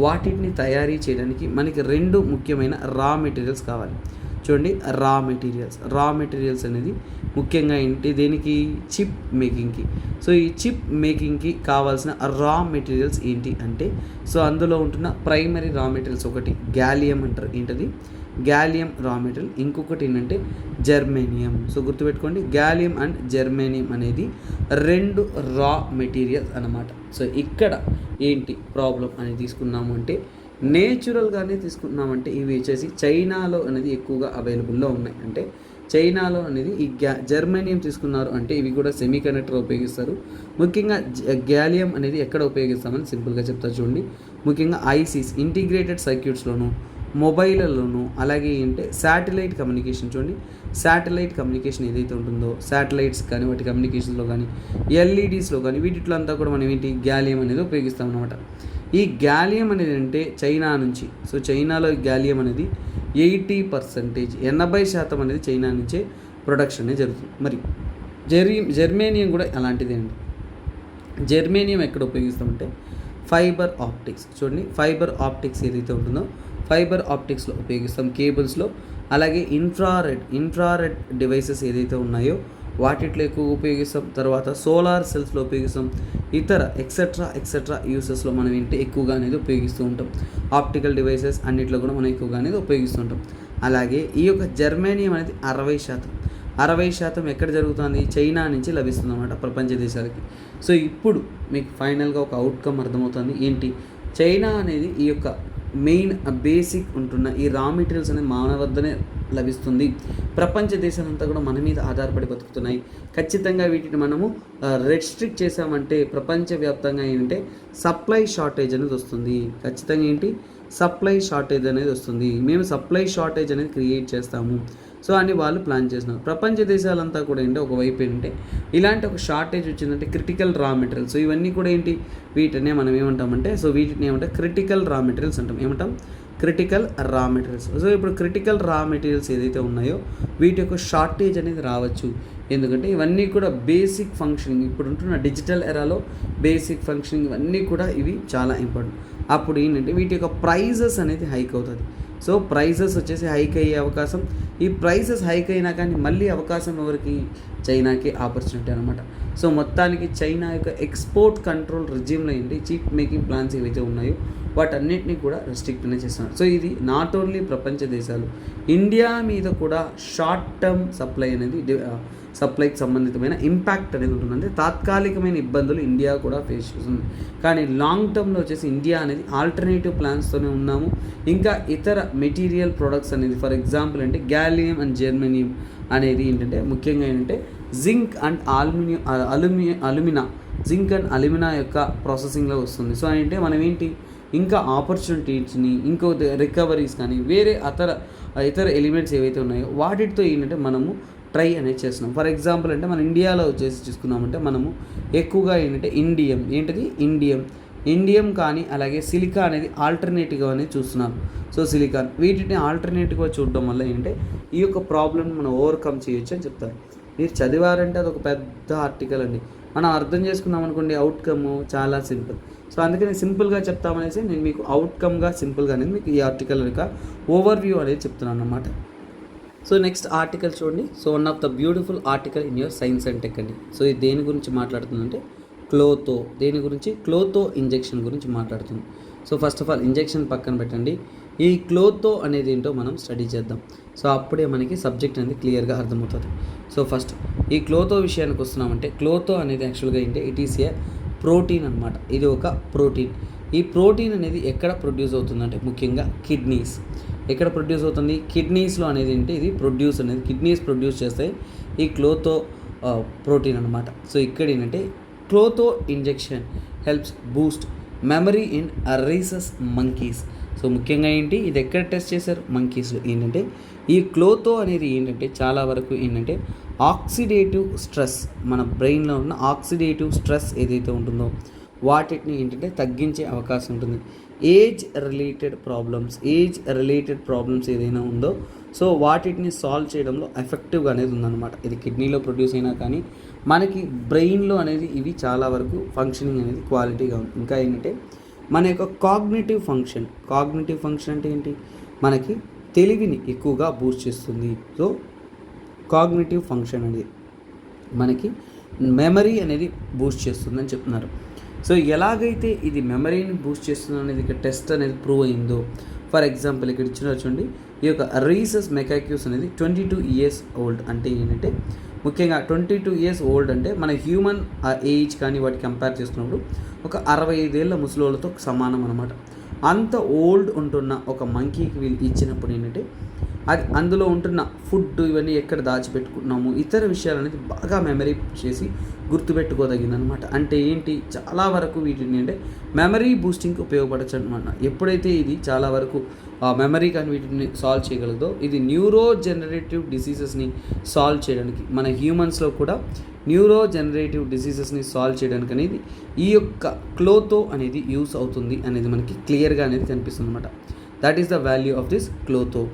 వాటిని తయారీ చేయడానికి మనకి రెండు ముఖ్యమైన రా మెటీరియల్స్ కావాలి. చూడండి, రా మెటీరియల్స్ అనేది ముఖ్యంగా ఏంటి? దేనికి? చిప్ మేకింగ్కి. సో ఈ చిప్ మేకింగ్కి కావాల్సిన రా మెటీరియల్స్ ఏంటి అంటే అందులో ఉంటున్న ప్రైమరీ రా మెటీరియల్స్ ఒకటి గ్యాలియం అంటారు. ఏంటది? Gallium raw material. ఇంకొకటి ఏంటంటే జర్మేనియం. సో గుర్తుపెట్టుకోండి, గ్యాలియం అండ్ జర్మేనియం అనేది రెండు రా మెటీరియల్స్ అన్నమాట. సో ఇక్కడ ఏంటి ప్రాబ్లం అని తీసుకున్నాము అంటే నేచురల్గానే తీసుకున్నామంటే ఇవి వచ్చేసి చైనాలో అనేది ఎక్కువగా అవైలబుల్లో ఉన్నాయి. అంటే చైనాలో అనేది ఈ జర్మేనియం తీసుకున్నారు అంటే ఇవి కూడా సెమీ కండక్టర్ ఉపయోగిస్తారు. ముఖ్యంగా గ్యాలియం అనేది ఎక్కడ ఉపయోగిస్తామని సింపుల్గా చెప్తా చూడండి. ముఖ్యంగా ఐసీస్ ఇంటిగ్రేటెడ్ సర్క్యూట్స్లోను, మొబైల్లోను, అలాగే ఏంటంటే శాటిలైట్ కమ్యూనికేషన్. చూడండి, శాటిలైట్ కమ్యూనికేషన్ ఏదైతే ఉంటుందో శాటిలైట్స్ కానీ వాటి కమ్యూనికేషన్లో కానీ ఎల్ఈడీస్లో కానీ వీటిలో అంతా కూడా మనం ఏంటి గ్యాలియం అనేది ఉపయోగిస్తాం అనమాట. ఈ గ్యాలియం అనేది అంటే చైనా నుంచి, చైనాలో గ్యాలియం అనేది 80%, 80% అనేది చైనా నుంచే ప్రొడక్షన్ అనేది జరుగుతుంది. మరి జర్మేనియం కూడా అలాంటిదే అండి. జర్మేనియం ఎక్కడ ఉపయోగిస్తామంటే ఫైబర్ ఆప్టిక్స్. చూడండి, ఫైబర్ ఆప్టిక్స్ ఏదైతే ఉంటుందో ఫైబర్ ఆప్టిక్స్లో ఉపయోగిస్తాం, కేబుల్స్లో. అలాగే ఇన్ఫ్రారెడ్ డివైసెస్ ఏదైతే ఉన్నాయో వాటిట్లో ఎక్కువగా ఉపయోగిస్తాం. తర్వాత సోలార్ సెల్స్లో ఉపయోగిస్తాం. ఇతర ఎక్సెట్రా యూసెస్లో మనం ఏంటి ఎక్కువగా అనేది ఉపయోగిస్తూ ఉంటాం. ఆప్టికల్ డివైసెస్ అన్నిట్లో కూడా మనం ఎక్కువగా అనేది ఉపయోగిస్తూ ఉంటాం. అలాగే ఈ యొక్క జర్మేనియం అనేది 60% ఎక్కడ జరుగుతుంది? చైనా నుంచి లభిస్తుంది అన్నమాట ప్రపంచ దేశాలకి. సో ఇప్పుడు మీకు ఫైనల్గా ఒక అవుట్కమ్ అర్థమవుతుంది. ఏంటి? చైనా అనేది ఈ యొక్క మెయిన్ బేసిక్ ఉంటున్న ఈ రా మెటీరియల్స్ అనేది మన వద్దనే లభిస్తుంది. ప్రపంచ దేశాలంతా కూడా మన మీద ఆధారపడి బతుకుతున్నాయి. ఖచ్చితంగా వీటిని మనము రెస్ట్రిక్ట్ చేసామంటే ప్రపంచవ్యాప్తంగా ఏంటంటే సప్లై షార్టేజ్ అనేది వస్తుంది. ఖచ్చితంగా ఏంటి? సప్లై షార్టేజ్ అనేది వస్తుంది, మేము సప్లై షార్టేజ్ అనేది క్రియేట్ చేస్తాము. సో అని వాళ్ళు ప్లాన్ చేస్తున్నారు. ప్రపంచ దేశాలంతా కూడా ఏంటి ఒకవైపు ఏంటంటే ఇలాంటి ఒక షార్టేజ్ వచ్చిందంటే క్రిటికల్ రా మెటీరియల్స్. సో ఇవన్నీ కూడా ఏంటి వీటినే మనం ఏమంటామంటే వీటిని ఏమంటే క్రిటికల్ రా మెటీరియల్స్ అంటాం. ఏమంటాం? క్రిటికల్ రా మెటీరియల్స్. సో ఇప్పుడు క్రిటికల్ రా మెటీరియల్స్ ఏదైతే ఉన్నాయో వీటి యొక్క షార్టేజ్ అనేది రావచ్చు. ఎందుకంటే ఇవన్నీ కూడా బేసిక్ ఫంక్షనింగ్, ఇప్పుడు ఉంటున్న డిజిటల్ ఎరాలో బేసిక్ ఫంక్షనింగ్ ఇవన్నీ కూడా ఇవి చాలా ఇంపార్టెంట్. అప్పుడు ఏంటంటే వీటి యొక్క ప్రైజెస్ అనేది హైక్ అవుతుంది. సో ప్రైజెస్ వచ్చేసి హైక్ అయ్యే అవకాశం, ఈ ప్రైసెస్ హైక్ అయినా కానీ మళ్ళీ అవకాశం ఎవరికి? చైనాకి ఆపర్చునిటీ అనమాట. సో మొత్తానికి చైనా యొక్క ఎక్స్పోర్ట్ కంట్రోల్ రిజిమ్లో ఏంటి చీప్ మేకింగ్ ప్లాన్స్ ఏవైతే ఉన్నాయో వాటన్నిటిని కూడా రెస్ట్రిక్ట్ అనేది చేస్తున్నారు. సో ఇది నాట్ ఓన్లీ ప్రపంచ దేశాలు, ఇండియా మీద కూడా షార్ట్ టర్మ్ సప్లైకి సంబంధితమైన ఇంపాక్ట్ అనేది ఉంటుంది. అంటే తాత్కాలికమైన ఇబ్బందులు ఇండియా కూడా ఫేస్ చేస్తుంది, కానీ లాంగ్ టర్మ్లో వచ్చేసి ఇండియా అనేది ఆల్టర్నేటివ్ ప్లాన్స్తోనే ఉన్నాము. ఇంకా ఇతర మెటీరియల్ ప్రొడక్ట్స్ అనేది ఫర్ ఎగ్జాంపుల్ అంటే గ్యాలియం అండ్ జర్మేనియం అనేది ఏంటంటే ముఖ్యంగా ఏంటంటే zinc and zinc and alumina యొక్క ప్రాసెసింగ్లో వస్తుంది. సో అంటే మనం ఏంటి ఇంకా ఆపర్చునిటీస్ని ఇంకో రికవరీస్ కానీ వేరే ఇతర ఎలిమెంట్స్ ఏవైతే ఉన్నాయో వాటితో ఏంటంటే మనము ట్రై అనేది చేస్తున్నాం. ఫర్ ఎగ్జాంపుల్ అంటే మన ఇండియాలో వచ్చేసి చూసుకున్నామంటే మనము ఎక్కువగా ఏంటంటే ఇండియం కానీ అలాగే సిలికా అనేది ఆల్టర్నేటివ్గా అనేది చూస్తున్నాం. సో సిలికాన్ వీటిని ఆల్టర్నేటివ్గా చూడడం వల్ల ఏంటంటే ఈ యొక్క ప్రాబ్లమ్ని మనం ఓవర్కమ్ చేయొచ్చు అని చెప్తారు. మీరు చదివారంటే అదొక పెద్ద ఆర్టికల్ అండి, మనం అర్థం చేసుకున్నాం అనుకోండి అవుట్కమ్ చాలా సింపుల్. సో అందుకని సింపుల్గా చెప్తామనేసి నేను మీకు అవుట్కమ్గా సింపుల్గా అనేది మీకు ఈ ఆర్టికల్ యొక్క ఓవర్వ్యూ అనేది చెప్తున్నాను అన్నమాట. సో నెక్స్ట్ ఆర్టికల్ చూడండి. So one of the beautiful article in your science and tech అండి. సో ఇది దేని గురించి మాట్లాడుతుందంటే క్లోతో ఇంజెక్షన్ గురించి మాట్లాడుతుంది. So first of all injection పక్కన పెట్టండి, ఈ క్లోతో అనేది ఏంటో మనం స్టడీ చేద్దాం. సో అప్పుడే మనకి సబ్జెక్ట్ అనేది క్లియర్గా అర్థమవుతుంది. సో ఫస్ట్ ఈ క్లోతో విషయానికి వస్తున్నామంటే క్లోతో అనేది యాక్చువల్గా ఏంటి ఇట్ ఈస్ ఏ ప్రోటీన్ అనమాట. ఇది ఒక ప్రోటీన్. ఈ ప్రోటీన్ అనేది ఎక్కడ ప్రొడ్యూస్ అవుతుందంటే ముఖ్యంగా కిడ్నీస్. ఎక్కడ ప్రొడ్యూస్ అవుతుంది? కిడ్నీస్లో అనేది ఏంటి ఇది కిడ్నీస్ ప్రొడ్యూస్ చేస్తాయి ఈ క్లోతో ప్రోటీన్ అనమాట. సో ఇక్కడ ఏంటంటే klotho injection helps boost memory in rhesus monkeys. So ముఖ్యంగా ఏంటి ఇది ఎక్కడ టెస్ట్ చేశారు? మంకీస్లో. ఏంటంటే ఈ క్లోతో అనేది ఏంటంటే చాలా వరకు ఏంటంటే ఆక్సిడేటివ్ స్ట్రెస్, మన బ్రెయిన్లో ఉన్న ఆక్సిడేటివ్ స్ట్రెస్ ఏదైతే ఉంటుందో వాటిని ఏంటంటే తగ్గించే అవకాశం ఉంటుంది. ఏజ్ రిలేటెడ్ ప్రాబ్లమ్స్ ఏదైనా ఉందో సో వాటిని సాల్వ్ చేయడంలో ఎఫెక్టివ్గా అనేది ఉందన్నమాట. ఇది కిడ్నీలో ప్రొడ్యూస్ అయినా కానీ మనకి బ్రెయిన్లో అనేది ఇవి చాలా వరకు ఫంక్షనింగ్ అనేది క్వాలిటీగా ఉంది. ఇంకా ఏంటంటే మన యొక్క కాగ్నిటివ్ ఫంక్షన్ అంటే ఏంటి? మనకి తెలివిని ఎక్కువగా బూస్ట్ చేస్తుంది. సో కాగ్నిటివ్ ఫంక్షన్ అనేది మనకి మెమరీ అనేది బూస్ట్ చేస్తుందని చెప్తున్నారు. సో ఎలాగైతే ఇది మెమరీని బూస్ట్ చేస్తుంది అనేది ఇక్కడ టెస్ట్ అనేది ప్రూవ్ అయిందో, ఫర్ ఎగ్జాంపుల్ ఇక్కడ ఇచ్చిన చూడండి, ఈ యొక్క రీసస్ మెకాక్యూస్ అనేది 22 years ఓల్డ్. అంటే ఏంటంటే ముఖ్యంగా 22 years ఓల్డ్ అంటే మన హ్యూమన్ ఏజ్ కానీ వాటి కంపేర్ చేసుకున్నప్పుడు ఒక 65 ఏళ్ళ ముసలోళ్ళతో సమానం అనమాట. అంత ఓల్డ్ ఉంటున్న ఒక మంకీకి వీళ్ళు ఇచ్చినప్పుడు ఏంటంటే అది అందులో ఉంటున్న ఫుడ్ ఇవన్నీ ఎక్కడ దాచిపెట్టుకున్నాము ఇతర విషయాలు అనేది బాగా మెమరీ చేసి గుర్తుపెట్టుకోదగింది అనమాట. అంటే ఏంటి చాలా వరకు వీటిని అంటే మెమరీ బూస్టింగ్కి ఉపయోగపడచ్చు అనమాట. ఎప్పుడైతే ఇది చాలా వరకు మెమరీ కానీ వీటిని సాల్వ్ చేయగలదో ఇది న్యూరో జనరేటివ్ డిసీజెస్ని సాల్వ్ చేయడానికి మన హ్యూమన్స్లో కూడా న్యూరో జనరేటివ్ డిసీజెస్ని సాల్వ్ చేయడానికి అనేది ఈ యొక్క క్లోతో అనేది యూస్ అవుతుంది అనేది మనకి క్లియర్గా అనేది కనిపిస్తుంది అనమాట. That is the value of this klotho.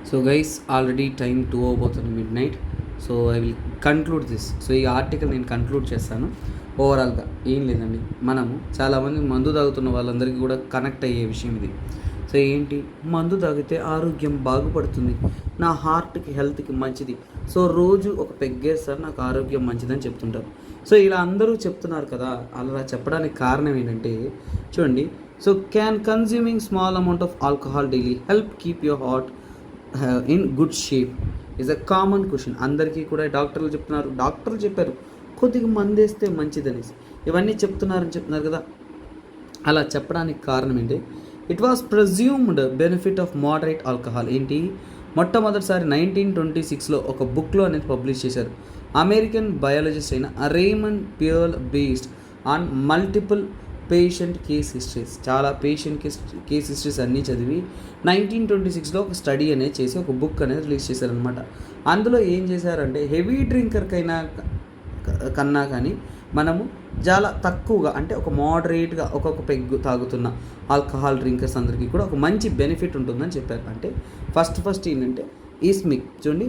So guys already time 2 అవబోతుంది midnight. So I will conclude this. So ఈ ఆర్టికల్ నేను కన్క్లూడ్ చేస్తాను. ఓవరాల్గా ఏం లేదండి, మనము చాలామంది మందు తాగుతున్న వాళ్ళందరికీ కూడా కనెక్ట్ అయ్యే విషయం ఇది. సో ఏంటి, మందు తాగితే ఆరోగ్యం బాగుపడుతుంది, నా హార్ట్కి హెల్త్కి మంచిది, సో రోజు ఒక పెగ్గేస్తారు నాకు ఆరోగ్యం మంచిదని చెప్తుంటారు. సో ఇలా అందరూ చెప్తున్నారు కదా, అలా చెప్పడానికి కారణం ఏంటంటే చూడండి, so can consuming small amount of alcohol daily help keep your heart in good shape is a common question. అందరికీ కూడా డాక్టర్లు చెప్పారు కొద్దిగా మందేస్తే మంచిదనేసి, ఇవన్నీ చెప్తున్నారు కదా. అలా చెప్పడానికి కారణం ఏంటి? It was presumed benefit of moderate alcohol. ఏంటి, మొట్టమొదటిసారి 1926లో ఒక బుక్లో అనేది పబ్లిష్ చేశారు. అమెరికన్ బయాలజిస్ట్ అయిన Raymond Pearl based on multiple patient case histories, చాలా పేషెంట్ కేస్ హిస్టరీస్ అన్నీ చదివి 1926లో ఒక స్టడీ అనేది చేసి ఒక బుక్ అనేది రిలీజ్ చేశారనమాట. అందులో ఏం చేశారంటే హెవీ డ్రింకర్కైనా కన్నా కానీ మనము చాలా తక్కువగా అంటే ఒక మోడరేట్గా ఒక్కొక్క పెగ్గు తాగుతున్న ఆల్కహాల్ డ్రింకర్స్ అందరికీ కూడా ఒక మంచి బెనిఫిట్ ఉంటుందని చెప్పారు. అంటే ఫస్ట్ ఏంటంటే ఇస్మిక్ చూడండి,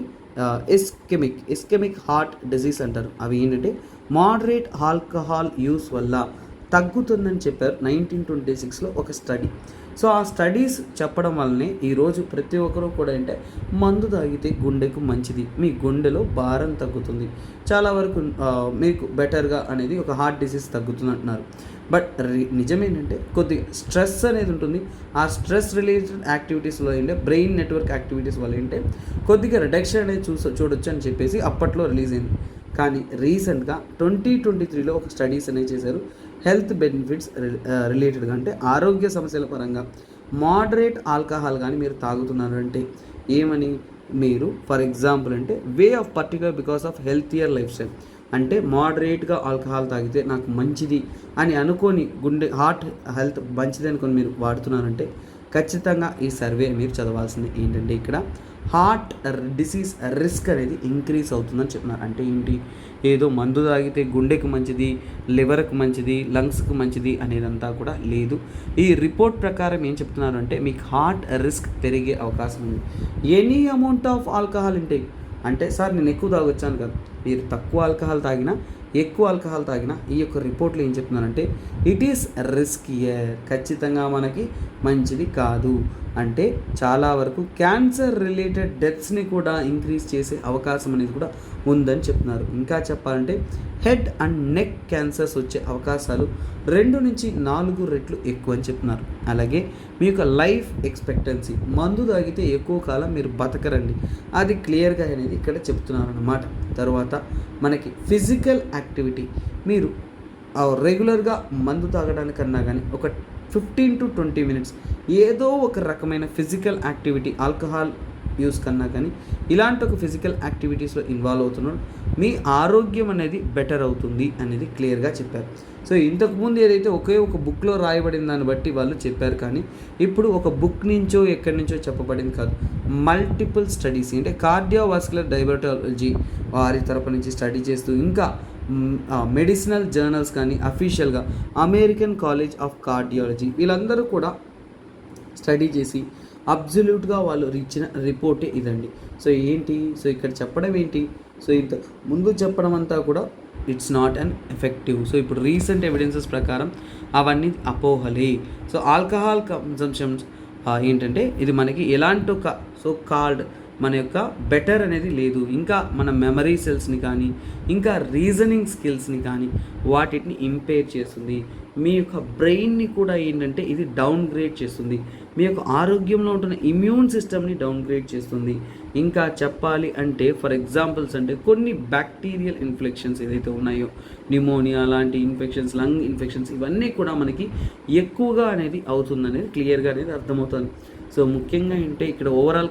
ఇస్కెమిక్ హార్ట్ డిసీజ్ అంటారు. అవి ఏంటంటే మోడరేట్ ఆల్కహాల్ యూస్ వల్ల తగ్గుతుందని చెప్పారు 1926లో ఒక స్టడీ. సో ఆ స్టడీస్ చెప్పడం వల్లనే ఈరోజు ప్రతి ఒక్కరూ కూడా అంటే మందు తాగితే గుండెకు మంచిది, మీ గుండెలో భారం తగ్గుతుంది, చాలా వరకు మీకు బెటర్గా అనేది ఒక హార్ట్ డిసీజ్ తగ్గుతుంది అంటున్నారు. బట్ నిజమేంటంటే కొద్దిగా స్ట్రెస్ అనేది ఉంటుంది. ఆ స్ట్రెస్ రిలేటెడ్ యాక్టివిటీస్లో ఏంటంటే బ్రెయిన్ నెట్వర్క్ యాక్టివిటీస్ వల్ల ఏంటంటే కొద్దిగా రిడక్షన్ అనేది చూడొచ్చు అని చెప్పేసి అప్పట్లో రిలీజ్ అయింది. కానీ రీసెంట్గా 2023లో ఒక స్టడీస్ అనేవి చేశారు హెల్త్ బెనిఫిట్స్ రిలేటెడ్గా. అంటే ఆరోగ్య సమస్యల పరంగా మోడరేట్ ఆల్కహాల్ కానీ మీరు తాగుతున్నారంటే ఏమని, మీరు ఫర్ ఎగ్జాంపుల్ అంటే way of particular because of healthier life style, అంటే మోడరేట్గా ఆల్కహాల్ తాగితే నాకు మంచిది అని అనుకొని గుండె హార్ట్ హెల్త్ మంచిది అనుకొని మీరు వాడుతున్నారంటే ఖచ్చితంగా ఈ సర్వే మీరు చదవాల్సింది. ఏంటంటే ఇక్కడ హార్ట్ డిసీజ్ రిస్క్ అనేది ఇంక్రీజ్ అవుతుందని చెప్తున్నారు. అంటే ఏంటి, ఏదో మందు తాగితే గుండెకు మంచిది, లివర్కి మంచిది, లంగ్స్కి మంచిది అనేదంతా కూడా లేదు. ఈ రిపోర్ట్ ప్రకారం ఏం చెప్తున్నారు అంటే మీకు హార్ట్ రిస్క్ పెరిగే అవకాశం ఉంది any amount of alcohol intake. అంటే సార్ నేను ఎక్కువ తాగొచ్చాను కదా, మీరు తక్కువ ఆల్కహాల్ తాగినా ఎక్కువ ఆల్కహాల్ తాగినా ఈ యొక్క రిపోర్ట్లో ఏం చెప్తున్నారంటే ఇట్ ఈస్ రిస్కియర్, ఖచ్చితంగా మనకి మంచిది కాదు. అంటే చాలా వరకు క్యాన్సర్ రిలేటెడ్ డెత్స్ని కూడా ఇంక్రీజ్ చేసే అవకాశం అనేది కూడా ఉందని చెప్తున్నారు. ఇంకా చెప్పాలంటే హెడ్ అండ్ నెక్ క్యాన్సర్స్ వచ్చే అవకాశాలు 2 నుంచి 4 రెట్లు ఎక్కువ అని చెప్తున్నారు. అలాగే మీ యొక్క లైఫ్ ఎక్స్పెక్టెన్సీ, మందు తాగితే ఎక్కువ కాలం మీరు బతకరండి, అది క్లియర్గా అనేది ఇక్కడ చెప్తున్నారు అన్నమాట. తర్వాత మనకి ఫిజికల్ యాక్టివిటీ, మీరు రెగ్యులర్గా మందు తాగడానికన్నా కానీ ఒక 15 to 20 minutes ఏదో ఒక రకమైన ఫిజికల్ యాక్టివిటీ ఆల్కహాల్ యూస్ కన్నా కానీ ఇలాంటి ఒక ఫిజికల్ యాక్టివిటీస్లో ఇన్వాల్వ్ అవుతున్నాడు, మీ ఆరోగ్యం అనేది బెటర్ అవుతుంది అనేది క్లియర్గా చెప్పారు. సో ఇంతకుముందు ఏదైతే ఒకే ఒక బుక్లో రాయబడిన దాన్ని బట్టి వాళ్ళు చెప్పారు, కానీ ఇప్పుడు ఒక బుక్ నుంచో ఎక్కడి నుంచో చెప్పబడింది కాదు, మల్టిపుల్ స్టడీస్ అంటే కార్డియోవాస్కులర్ డయాబెటాలజీ వారి తరపు నుంచి స్టడీ చేస్తూ ఇంకా మెడిసినల్ జర్నల్స్ కానీ అఫీషియల్గా అమెరికన్ కాలేజ్ ఆఫ్ కార్డియాలజీ వీళ్ళందరూ కూడా స్టడీ చేసి అబ్జల్యూట్గా వాళ్ళు ఇచ్చిన రిపోర్టే ఇదండి. సో ఏంటి, సో ఇక్కడ చెప్పడం ఏంటి, సో ఇంత ముందు చెప్పడం అంతా కూడా it's not an effective. So ఇప్పుడు రీసెంట్ ఎవిడెన్సెస్ ప్రకారం అవన్నీ అపోహలే. సో ఆల్కహాల్ కన్సంప్షన్స్ ఏంటంటే ఇది మనకి ఎలాంటి ఒక సో కాల్డ్ మన యొక్క బెటర్ అనేది లేదు, ఇంకా మన మెమరీ సెల్స్ని కానీ ఇంకా రీజనింగ్ స్కిల్స్ని కానీ వాటిని ఇంపేర్ చేస్తుంది, మీ యొక్క బ్రెయిన్ని కూడా ఏంటంటే ఇది డౌన్ గ్రేడ్ చేస్తుంది, మీ యొక్క ఆరోగ్యంలో ఉంటున్న ఇమ్యూన్ సిస్టమ్ని డౌన్ గ్రేడ్ చేస్తుంది. ఇంకా చెప్పాలి అంటే ఫర్ ఎగ్జాంపుల్స్ అంటే కొన్ని బ్యాక్టీరియల్ ఇన్ఫెక్షన్స్ ఏదైతే ఉన్నాయో న్యూమోనియా లాంటి ఇన్ఫెక్షన్స్, లంగ్ ఇన్ఫెక్షన్స్, ఇవన్నీ కూడా మనకి ఎక్కువగా అనేది అవుతుందనేది క్లియర్గా అనేది అర్థమవుతుంది. సో ముఖ్యంగా ఏంటంటే ఇక్కడ ఓవరాల్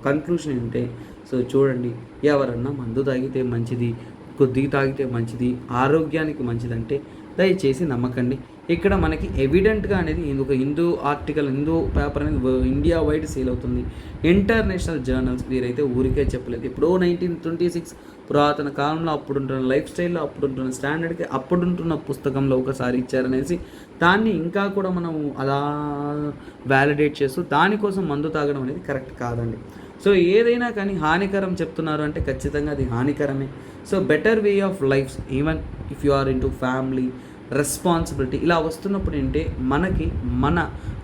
కన్క్లూషన్ ఏంటంటే సో చూడండి, ఎవరన్నా మందు తాగితే మంచిది, కొద్దిగా తాగితే మంచిది, ఆరోగ్యానికి మంచిదంటే దయచేసి నమ్మకండి. ఇక్కడ మనకి ఎవిడెంట్గా అనేది ఒక హిందూ పేపర్ అనేది ఇండియా వైడ్ సేల్ అవుతుంది, ఇంటర్నేషనల్ జర్నల్స్, వీరైతే ఊరికే చెప్పలేదు. ఎప్పుడో 1926 పురాతన కాలంలో అప్పుడుంటున్న లైఫ్ స్టైల్లో అప్పుడుంటున్న స్టాండర్డ్కి అప్పుడుంటున్న పుస్తకంలో ఒకసారి ఇచ్చారనేసి దాన్ని ఇంకా కూడా మనం అలా వ్యాలిడేట్ చేస్తూ దానికోసం మందు తాగడం అనేది కరెక్ట్ కాదండి. సో ఏదైనా కానీ హానికరం చెప్తున్నారు అంటే ఖచ్చితంగా అది హానికరమే. So better way of life, even if you are into family responsibility ఇలా వస్తున్నప్పుడు ఏంటంటే మనకి మన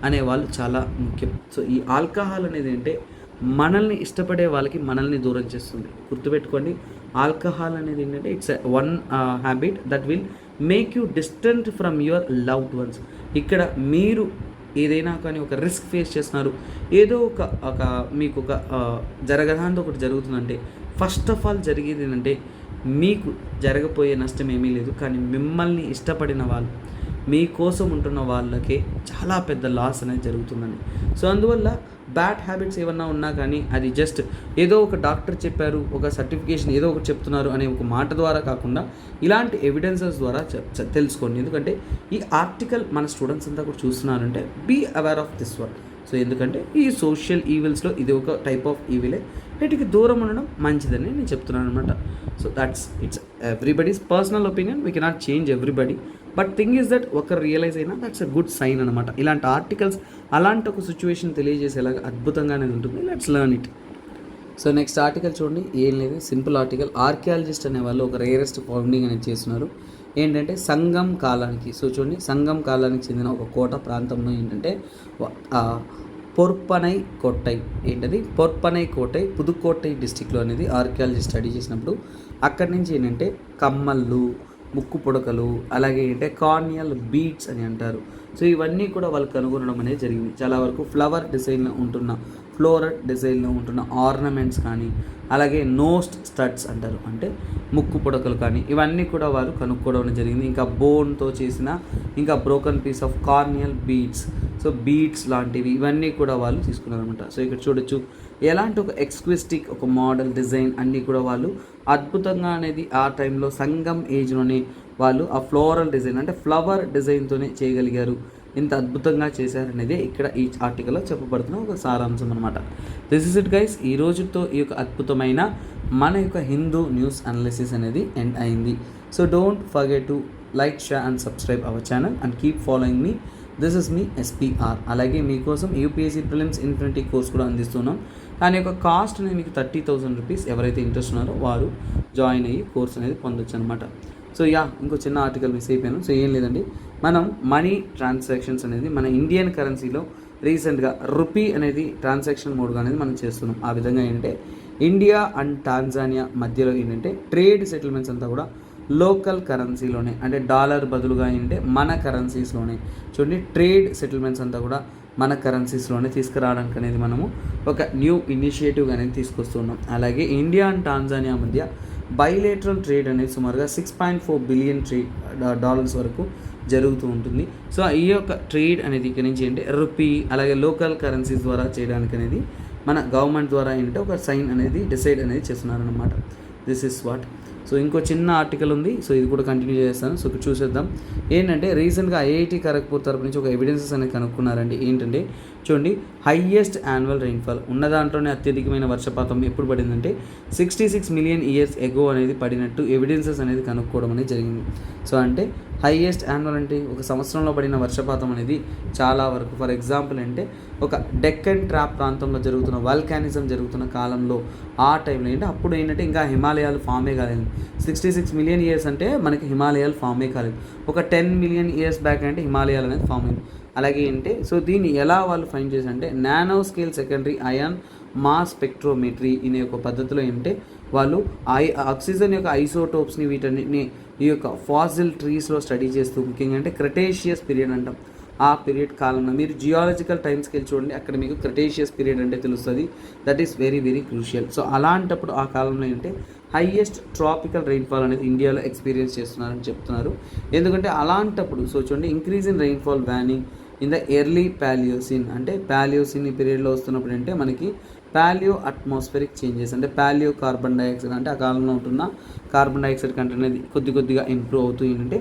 అనేవాళ్ళు చాలా ముఖ్యం. సో ఈ ఆల్కహాల్ అనేది ఏంటంటే మనల్ని ఇష్టపడే వాళ్ళకి మనల్ని దూరం చేస్తుంది. గుర్తుపెట్టుకోండి, ఆల్కహాల్ అనేది ఏంటంటే it's one habit that will make you distant from your loved ones. ఇక్కడ మీరు ఏదైనా కానీ ఒక రిస్క్ ఫేస్ చేస్తున్నారు, ఏదో ఒక మీకు ఒక జరగదాంతో ఒకటి జరుగుతుందంటే ఫస్ట్ ఆఫ్ ఆల్ జరిగేది ఏంటంటే మీకు జరగబోయే నష్టం ఏమీ లేదు, కానీ మిమ్మల్ని ఇష్టపడిన వాళ్ళు మీకోసం ఉంటున్న వాళ్ళకే చాలా పెద్ద లాస్ అనేది జరుగుతుందండి. సో అందువల్ల బ్యాడ్ హ్యాబిట్స్ ఏమన్నా ఉన్నా కానీ అది జస్ట్ ఏదో ఒక డాక్టర్ చెప్పారు, ఒక సర్టిఫికేషన్ ఏదో ఒకటి చెప్తున్నారు అనే ఒక మాట ద్వారా కాకుండా ఇలాంటి ఎవిడెన్సెస్ ద్వారా తెలుసుకోండి. ఎందుకంటే ఈ ఆర్టికల్ మన స్టూడెంట్స్ అంతా కూడా చూస్తున్నారంటే be aware of this one. So ఎందుకంటే ఈ సోషల్ ఈవిల్స్లో ఇది ఒక టైప్ ఆఫ్ ఈవిలే, వీటికి దూరం ఉండడం మంచిదని నేను చెప్తున్నాను అనమాట. So it's everybody's personal opinion, we cannot change everybody, but thing is that ఒక రియలైజ్ అయినా దట్స్ అ గుడ్ సైన్ అనమాట. ఇలాంటి ఆర్టికల్స్ అలాంటి ఒక సిచ్యువేషన్ తెలియజేసేలాగా అద్భుతంగా అనేది ఉంటుంది. Let's learn it. So next article చూడండి, ఏం లేదు, సింపుల్ ఆర్టికల్. ఆర్కియాలజిస్ట్ అనే వాళ్ళు ఒక రేరెస్ట్ ఫౌండింగ్ అనేది చేస్తున్నారు. ఏంటంటే సంగం కాలానికి, సో చూడండి, సంగం కాలానికి చెందిన ఒక కోట ప్రాంతంలో ఏంటంటే పొర్పనై కోట్టై, ఏంటది పొర్పనై కోటై, పుదుకోట్టై డిస్టిక్లో అనేది ఆర్కియాలజీ స్టడీ చేసినప్పుడు అక్కడి నుంచి ఏంటంటే కమ్మళ్ళు, ముక్కు పుడకలు, అలాగే ఏంటంటే కార్నియల్ బీడ్స్ అని అంటారు. సో ఇవన్నీ కూడా వాళ్ళు కనుగొనడం అనేది జరిగింది. చాలా వరకు ఫ్లవర్ డిజైన్లో ఉంటున్న, ఫ్లోరల్ డిజైన్లో ఉంటున్న ఆర్నమెంట్స్ కానీ, అలాగే నోస్ట్ స్టడ్స్ అంటారు, అంటే ముక్కు పుడకలు కానీ, ఇవన్నీ కూడా వాళ్ళు కనుక్కోవడం జరిగింది. ఇంకా బోన్తో చేసిన ఇంకా broken piece of carnelian beads, so beads లాంటివి ఇవన్నీ కూడా వాళ్ళు తీసుకున్నారనమాట. సో ఇక్కడ చూడొచ్చు ఎలాంటి ఒక ఎక్స్క్విస్టిక్ ఒక మోడల్ డిజైన్ అన్నీ కూడా వాళ్ళు అద్భుతంగా అనేది ఆ టైంలో సంగం ఏజ్లోనే వాళ్ళు ఆ ఫ్లోరల్ డిజైన్ అంటే ఫ్లవర్ డిజైన్తోనే చేయగలిగారు. ఇంత అద్భుతంగా చేశారనేది ఇక్కడ ఈ ఆర్టికల్లో చెప్పబడుతున్న ఒక సారాంశం అనమాట. This is it guys. ఈ రోజుతో ఈ యొక్క అద్భుతమైన మన యొక్క హిందూ న్యూస్ అనాలిసిస్ అనేది ఎండ్ అయింది. So don't forget to like, share and subscribe our channel and keep following me. This is me SPR. అలాగే మీకోసం యూపీఎస్సీ ప్రిలిమ్స్ ఇన్ఫినిటీ కోర్స్ కూడా అందిస్తున్నాం. దాని యొక్క కాస్ట్ అనేది మీకు 30,000 రూపీస్. ఎవరైతే ఇంట్రెస్ట్ ఉన్నారో వారు జాయిన్ అయ్యి కోర్స్ అనేది పొందొచ్చు అనమాట. సో ఇంకో చిన్న ఆర్టికల్ మిస్ అయిపోయాను. సో ఏం లేదండి, మనం మనీ ట్రాన్సాక్షన్స్ అనేది మన ఇండియన్ కరెన్సీలో రీసెంట్గా రూపీ అనేది ట్రాన్సాక్షన్ మోడ్గా అనేది మనం చేస్తున్నాం. ఆ విధంగా ఏంటంటే ఇండియా అండ్ టాంజానియా మధ్యలో ఏంటంటే ట్రేడ్ సెటిల్మెంట్స్ అంతా కూడా లోకల్ కరెన్సీలోనే, అంటే డాలర్ బదులుగా ఏంటంటే మన కరెన్సీస్లోనే చూడండి, ట్రేడ్ సెటిల్మెంట్స్ అంతా కూడా మన కరెన్సీస్లోనే తీసుకురావడానికి అనేది మనము ఒక న్యూ ఇనిషియేటివ్ అనేది తీసుకొస్తున్నాం. అలాగే ఇండియా అండ్ టాంజానియా మధ్య బైలేటరల్ ట్రేడ్ అనేది సుమారుగా $6.4 బిలియన్ డాలర్స్ వరకు జరుగుతూ ఉంటుంది. సో ఈ యొక్క ట్రేడ్ అనేది ఇక్కడ నుంచి ఏంటంటే రూపీ అలాగే లోకల్ కరెన్సీస్ ద్వారా చేయడానికి అనేది మన గవర్నమెంట్ ద్వారా ఏంటంటే ఒక సైన్ అనేది డిసైడ్ అనేది చేస్తున్నారనమాట. This is what. సో ఇంకో చిన్న ఆర్టికల్ ఉంది, సో ఇది కూడా కంటిన్యూ చేస్తాను. సో ఇక్కడ చూసేద్దాం. ఏంటంటే రీసెంట్గా ఐఐటి ఖరగ్పూర్ తరపు నుంచి ఒక ఎవిడెన్సెస్ అనేది కనుక్కున్నారండి. ఏంటంటే చూడండి, హైయెస్ట్ యాన్యువల్ రెయిన్ఫాల్ ఉన్న దాంట్లోనే అత్యధికమైన వర్షపాతం ఎప్పుడు పడిందంటే 66 మిలియన్ ఇయర్స్ ఎగో అనేది పడినట్టు ఎవిడెన్సెస్ అనేది కనుక్కోవడం అనేది జరిగింది. సో అంటే హైయెస్ట్ యాన్యువల్ అంటే ఒక సంవత్సరంలో పడిన వర్షపాతం అనేది చాలా వరకు, ఫర్ ఎగ్జాంపుల్ అంటే ఒక డెక్కన్ ట్రాప్ ప్రాంతంలో జరుగుతున్న వల్కానిజం జరుగుతున్న కాలంలో ఆ టైంలో ఏంటంటే అప్పుడు ఏంటంటే ఇంకా హిమాలయాలు ఫామే కాలేదు. 66 మిలియన్ ఇయర్స్ అంటే మనకి హిమాలయాలు ఫామే కాలేదు. ఒక 10 మిలియన్ ఇయర్స్ బ్యాక్ అంటే హిమాలయాలు అనేది ఫామ్ అయింది. అలాగే ఏంటి, సో దీన్ని ఎలా వాళ్ళు ఫైండ్ చేశారంటే nano scale secondary ion mass spectrometry అనే ఒక పద్ధతిలో ఏంటంటే వాళ్ళు ఆక్సిజన్ యొక్క ఐసోటోప్స్ని వీటన్నిటిని ఈ యొక్క ఫాసిల్ ట్రీస్లో స్టడీ చేస్తూ, ముఖ్యంగా అంటే క్రెటేషియస్ పీరియడ్ అంటాం, ఆ పీరియడ్ కాలంలో మీరు జియాలజికల్ టైమ్స్కి వెళ్ళి చూడండి, అక్కడ మీకు క్రెటేషియస్ పీరియడ్ అంటే తెలుస్తుంది. That is very very crucial. So అలాంటప్పుడు ఆ కాలంలో ఏంటంటే హైయెస్ట్ ట్రాపికల్ రెయిన్ఫాల్ అనేది ఇండియాలో ఎక్స్పీరియన్స్ చేస్తున్నారని చెప్తున్నారు. ఎందుకంటే అలాంటప్పుడు సో చూడండి, increase in rainfall waning in the early Palaeocene, అంటే పాలియోసిన్ ఈ పీరియడ్లో వస్తున్నప్పుడు అంటే మనకి పాలియో అట్మాస్ఫిరిక్ చేంజెస్, అంటే పాలియో కార్బన్ డైఆక్సైడ్, అంటే ఆ కాలంలో ఉంటున్న కార్బన్ డైఆక్సైడ్ కంటెంట్ అనేది కొద్దిగా ఇంప్రూవ్ అవుతూ ఏంటంటే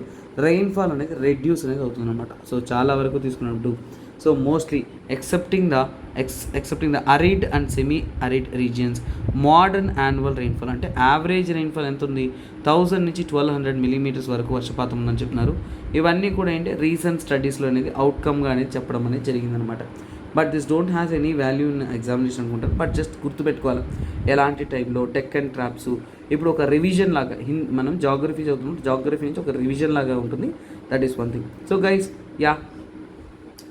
రెయిన్ఫాల్ అనేది రెడ్యూస్ అనేది అవుతుంది అనమాట. సో చాలా వరకు తీసుకున్నప్పుడు so mostly excepting the arid and semi arid regions modern annual rainfall, అంటే యావరేజ్ రెయిన్ఫాల్ ఎంత ఉంది, 1000 నుంచి 1200 మిల్లీమీటర్స్ వరకు వర్షపాతం ఉందని చెప్తున్నారు. ఇవన్నీ కూడా ఏంటి రీసెంట్ స్టడీస్లో అనేది అవుట్కమ్గా అనేది చెప్పడం అనేది జరిగిందనమాట. But this don't has any value in examination అనుకుంటారు. బట్ జస్ట్ గుర్తుపెట్టుకోవాలి ఎలాంటి టైంలో టెక్ అండ్ ట్రాప్స్ ఇప్పుడు ఒక రివిజన్ లాగా మనం జాగ్రఫీ చదువుతున్నాం, జాగ్రఫీ నుంచి ఒక రివిజన్ లాగా ఉంటుంది. That is one thing. So guys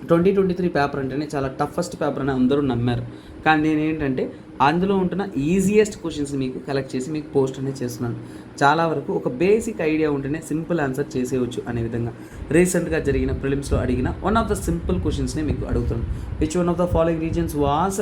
2023 paper అంటేనే చాలా టఫెస్ట్ పేపర్ అని అందరూ నమ్మారు. కానీ నేను ఏంటంటే అందులో ఉంటున్న ఈజియెస్ట్ క్వశ్చన్స్ మీకు కలెక్ట్ చేసి మీకు పోస్ట్ అనేది చేస్తున్నాను. చాలా వరకు ఒక బేసిక్ ఐడియా ఉంటేనే సింపుల్ ఆన్సర్ చేసేయచ్చు అనే విధంగా రీసెంట్గా జరిగిన ప్రిలిమ్స్లో అడిగిన వన్ ఆఫ్ ద సింపుల్ క్వశ్చన్స్ని మీకు అడుగుతాను. Which one of the following reasons was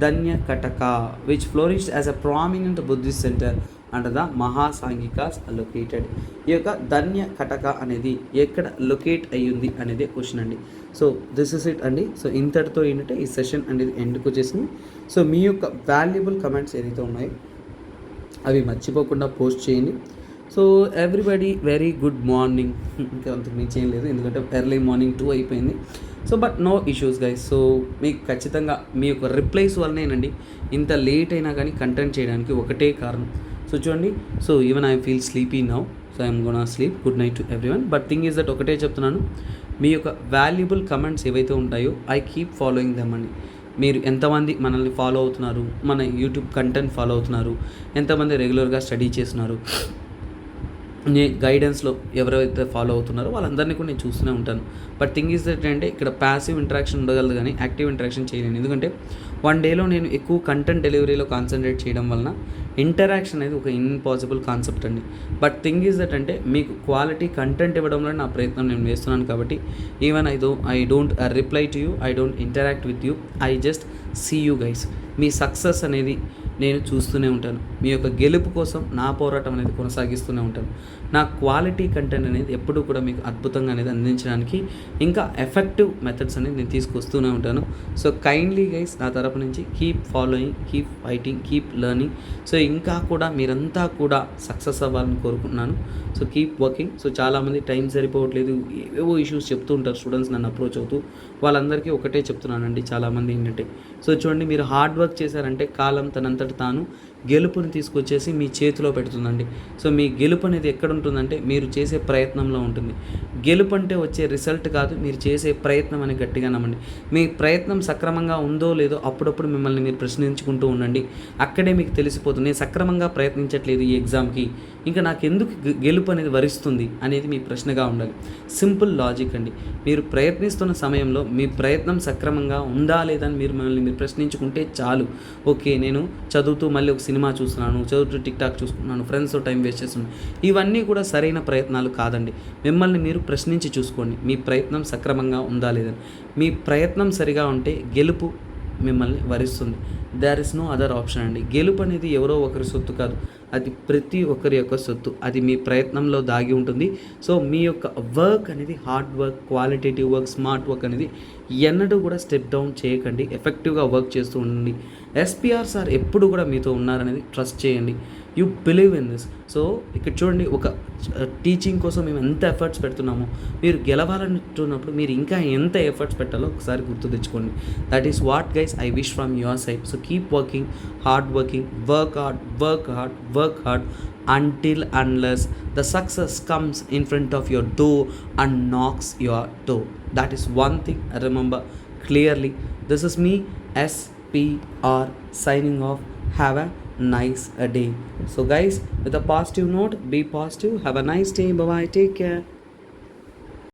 Dhanyakataka which flourished as a prominent Buddhist centre and the Mahasanghikas located. ఈ యొక్క ధన్య కటక అనేది ఎక్కడ లొకేట్ అయ్యింది అనేది క్వశ్చన్ అండి. సో దిస్ ఇస్ ఇట్ అండి. సో ఇంతటితో ఏంటంటే ఈ సెషన్ అనేది ఎండ్కి వచ్చేసింది. సో మీ యొక్క వాల్యుబుల్ కమెంట్స్ ఏదైతే ఉన్నాయో అవి మర్చిపోకుండా పోస్ట్ చేయండి. So everybody very good morning. ఇంకా అంతకు మించి ఏం లేదు, ఎందుకంటే ఎర్లీ మార్నింగ్ 2 అయిపోయింది. So but no issues guys. So మీకు ఖచ్చితంగా మీ యొక్క రిప్లైస్ వల్లనేనండి ఇంత లేట్ అయినా కానీ కంటెంట్ చేయడానికి ఒకటే కారణం. సో చూడండి, so even I feel sleepy now, so I'm gonna sleep. Good night to everyone. But thing is that ఒకటే చెప్తున్నాను, మీ యొక్క వాల్యుబుల్ కమెంట్స్ ఏవైతే ఉంటాయో ఐ కీప్ ఫాలోయింగ్ దెమ్ అండి. మీరు ఎంతమంది మనల్ని ఫాలో అవుతున్నారు, మన యూట్యూబ్ కంటెంట్ ఫాలో అవుతున్నారు, ఎంతమంది రెగ్యులర్గా స్టడీ చేస్తున్నారు, గైడెన్స్లో ఎవరైతే ఫాలో అవుతున్నారో వాళ్ళందరినీ కూడా నేను చూస్తూనే ఉంటాను. బట్ థింగ్ ఈజ్ దట్ అంటే ఇక్కడ ప్యాసివ్ ఇంటరాక్షన్ ఉండగలదు కానీ యాక్టివ్ ఇంటరాక్షన్ చేయలేను. ఎందుకంటే 1 డేలో నేను ఎక్కువ కంటెంట్ డెలివరీలో కాన్సన్ట్రేట్ చేయడం వలన ఇంటరాక్షన్ అనేది ఒక ఇంపాసిబుల్ కాన్సెప్ట్ అండి. బట్ థింగ్ ఈజ్ దట్ అంటే మీకు క్వాలిటీ కంటెంట్ ఇవ్వడంలో నా ప్రయత్నం నేను వేస్తున్నాను. కాబట్టి even I don't reply to you, I don't interact with you, I just see you guys. మీ సక్సెస్ అనేది నేను చూస్తూనే ఉంటాను. మీ యొక్క గెలుపు కోసం నా పోరాటం అనేది కొనసాగిస్తూనే ఉంటాను. నా క్వాలిటీ కంటెంట్ అనేది ఎప్పుడూ కూడా మీకు అద్భుతంగా అనేది అందించడానికి ఇంకా ఎఫెక్టివ్ మెథడ్స్ అనేది నేను తీసుకొస్తూనే ఉంటాను. సో కైండ్లీ గైస్ నా తరపు నుంచి keep following, keep fighting, keep learning. So ఇంకా కూడా మీరంతా కూడా సక్సెస్ అవ్వాలని కోరుకుంటున్నాను. So keep working. సో చాలామంది టైం సరిపోవట్లేదు, ఏవేవో ఇష్యూస్ చెప్తూ ఉంటారు స్టూడెంట్స్ నన్ను అప్రోచ్ అవుతూ. వాళ్ళందరికీ ఒకటే చెప్తున్నానండి, చాలామంది ఏంటంటే సో చూడండి, మీరు హార్డ్ వర్క్ చేశారంటే కాలం తనంతట తాను గెలుపుని తీసుకొచ్చేసి మీ చేతిలో పెడుతుందండి. సో మీ గెలుపు అనేది ఎక్కడ ఉంటుందంటే మీరు చేసే ప్రయత్నంలో ఉంటుంది. గెలుపు అంటే వచ్చే రిజల్ట్ కాదు, మీరు చేసే ప్రయత్నం అని గట్టిగా నమ్మండి. మీ ప్రయత్నం సక్రమంగా ఉందో లేదో అప్పుడప్పుడు మిమ్మల్ని మీరు ప్రశ్నించుకుంటూ ఉండండి. అక్కడే మీకు తెలిసిపోతుంది, నేను సక్రమంగా ప్రయత్నించట్లేదు ఈ ఎగ్జామ్కి, ఇంకా నాకు ఎందుకు గెలుపు అనేది వరిస్తుంది అనేది మీ ప్రశ్నగా ఉండాలి. సింపుల్ లాజిక్ అండి. మీరు ప్రయత్నిస్తున్న సమయంలో మీ ప్రయత్నం సక్రమంగా ఉందా లేదా అని మిమ్మల్ని మీరు ప్రశ్నించుకుంటే చాలు. ఓకే, నేను చదువుతూ మళ్ళీ ఒక సినిమా చూస్తున్నాను, చదువుతూ టిక్టాక్ చూసుకున్నాను, ఫ్రెండ్స్తో టైం వేస్ట్ చేస్తున్నాను, ఇవన్నీ కూడా సరైన ప్రయత్నాలు కాదండి. మిమ్మల్ని మీరు ప్రశ్నించి చూసుకోండి, మీ ప్రయత్నం సక్రమంగా ఉందా లేదని. మీ ప్రయత్నం సరిగా ఉంటే గెలుపు మిమ్మల్ని వరిస్తుంది. There is no other option అండి. గెలుపు అనేది ఎవరో ఒకరి సొత్తు కాదు, అది ప్రతి ఒక్కరి యొక్క సొత్తు. అది మీ ప్రయత్నంలో దాగి ఉంటుంది. సో మీ యొక్క వర్క్ అనేది hard work, qualitative work, smart work అనేది ఎన్నడూ కూడా స్టెప్ డౌన్ చేయకండి. ఎఫెక్టివ్గా వర్క్ చేస్తూ ఉండండి. ఎస్పీఆర్ సార్ ఎప్పుడు కూడా మీతో ఉన్నారనేది ట్రస్ట్ చేయండి. You believe in this. So ఇక్కడ చూడండి, ఒక టీచింగ్ కోసం మేము ఎంత ఎఫర్ట్స్ పెడుతున్నామో, మీరు గెలవాలనుకున్నప్పుడు మీరు ఇంకా ఎంత ఎఫర్ట్స్ పెట్టాలో ఒకసారి గుర్తు తెచ్చుకోండి. That is what guys I wish from your side. So keep working, hard working, work hard, work hard, work hard until unless the success comes in front of your door and knocks your door. That is one thing remember clearly. This is me, SPR, signing off. Have a nice day. So guys, with a positive note, be positive. Have a nice day. Bye bye. Take care.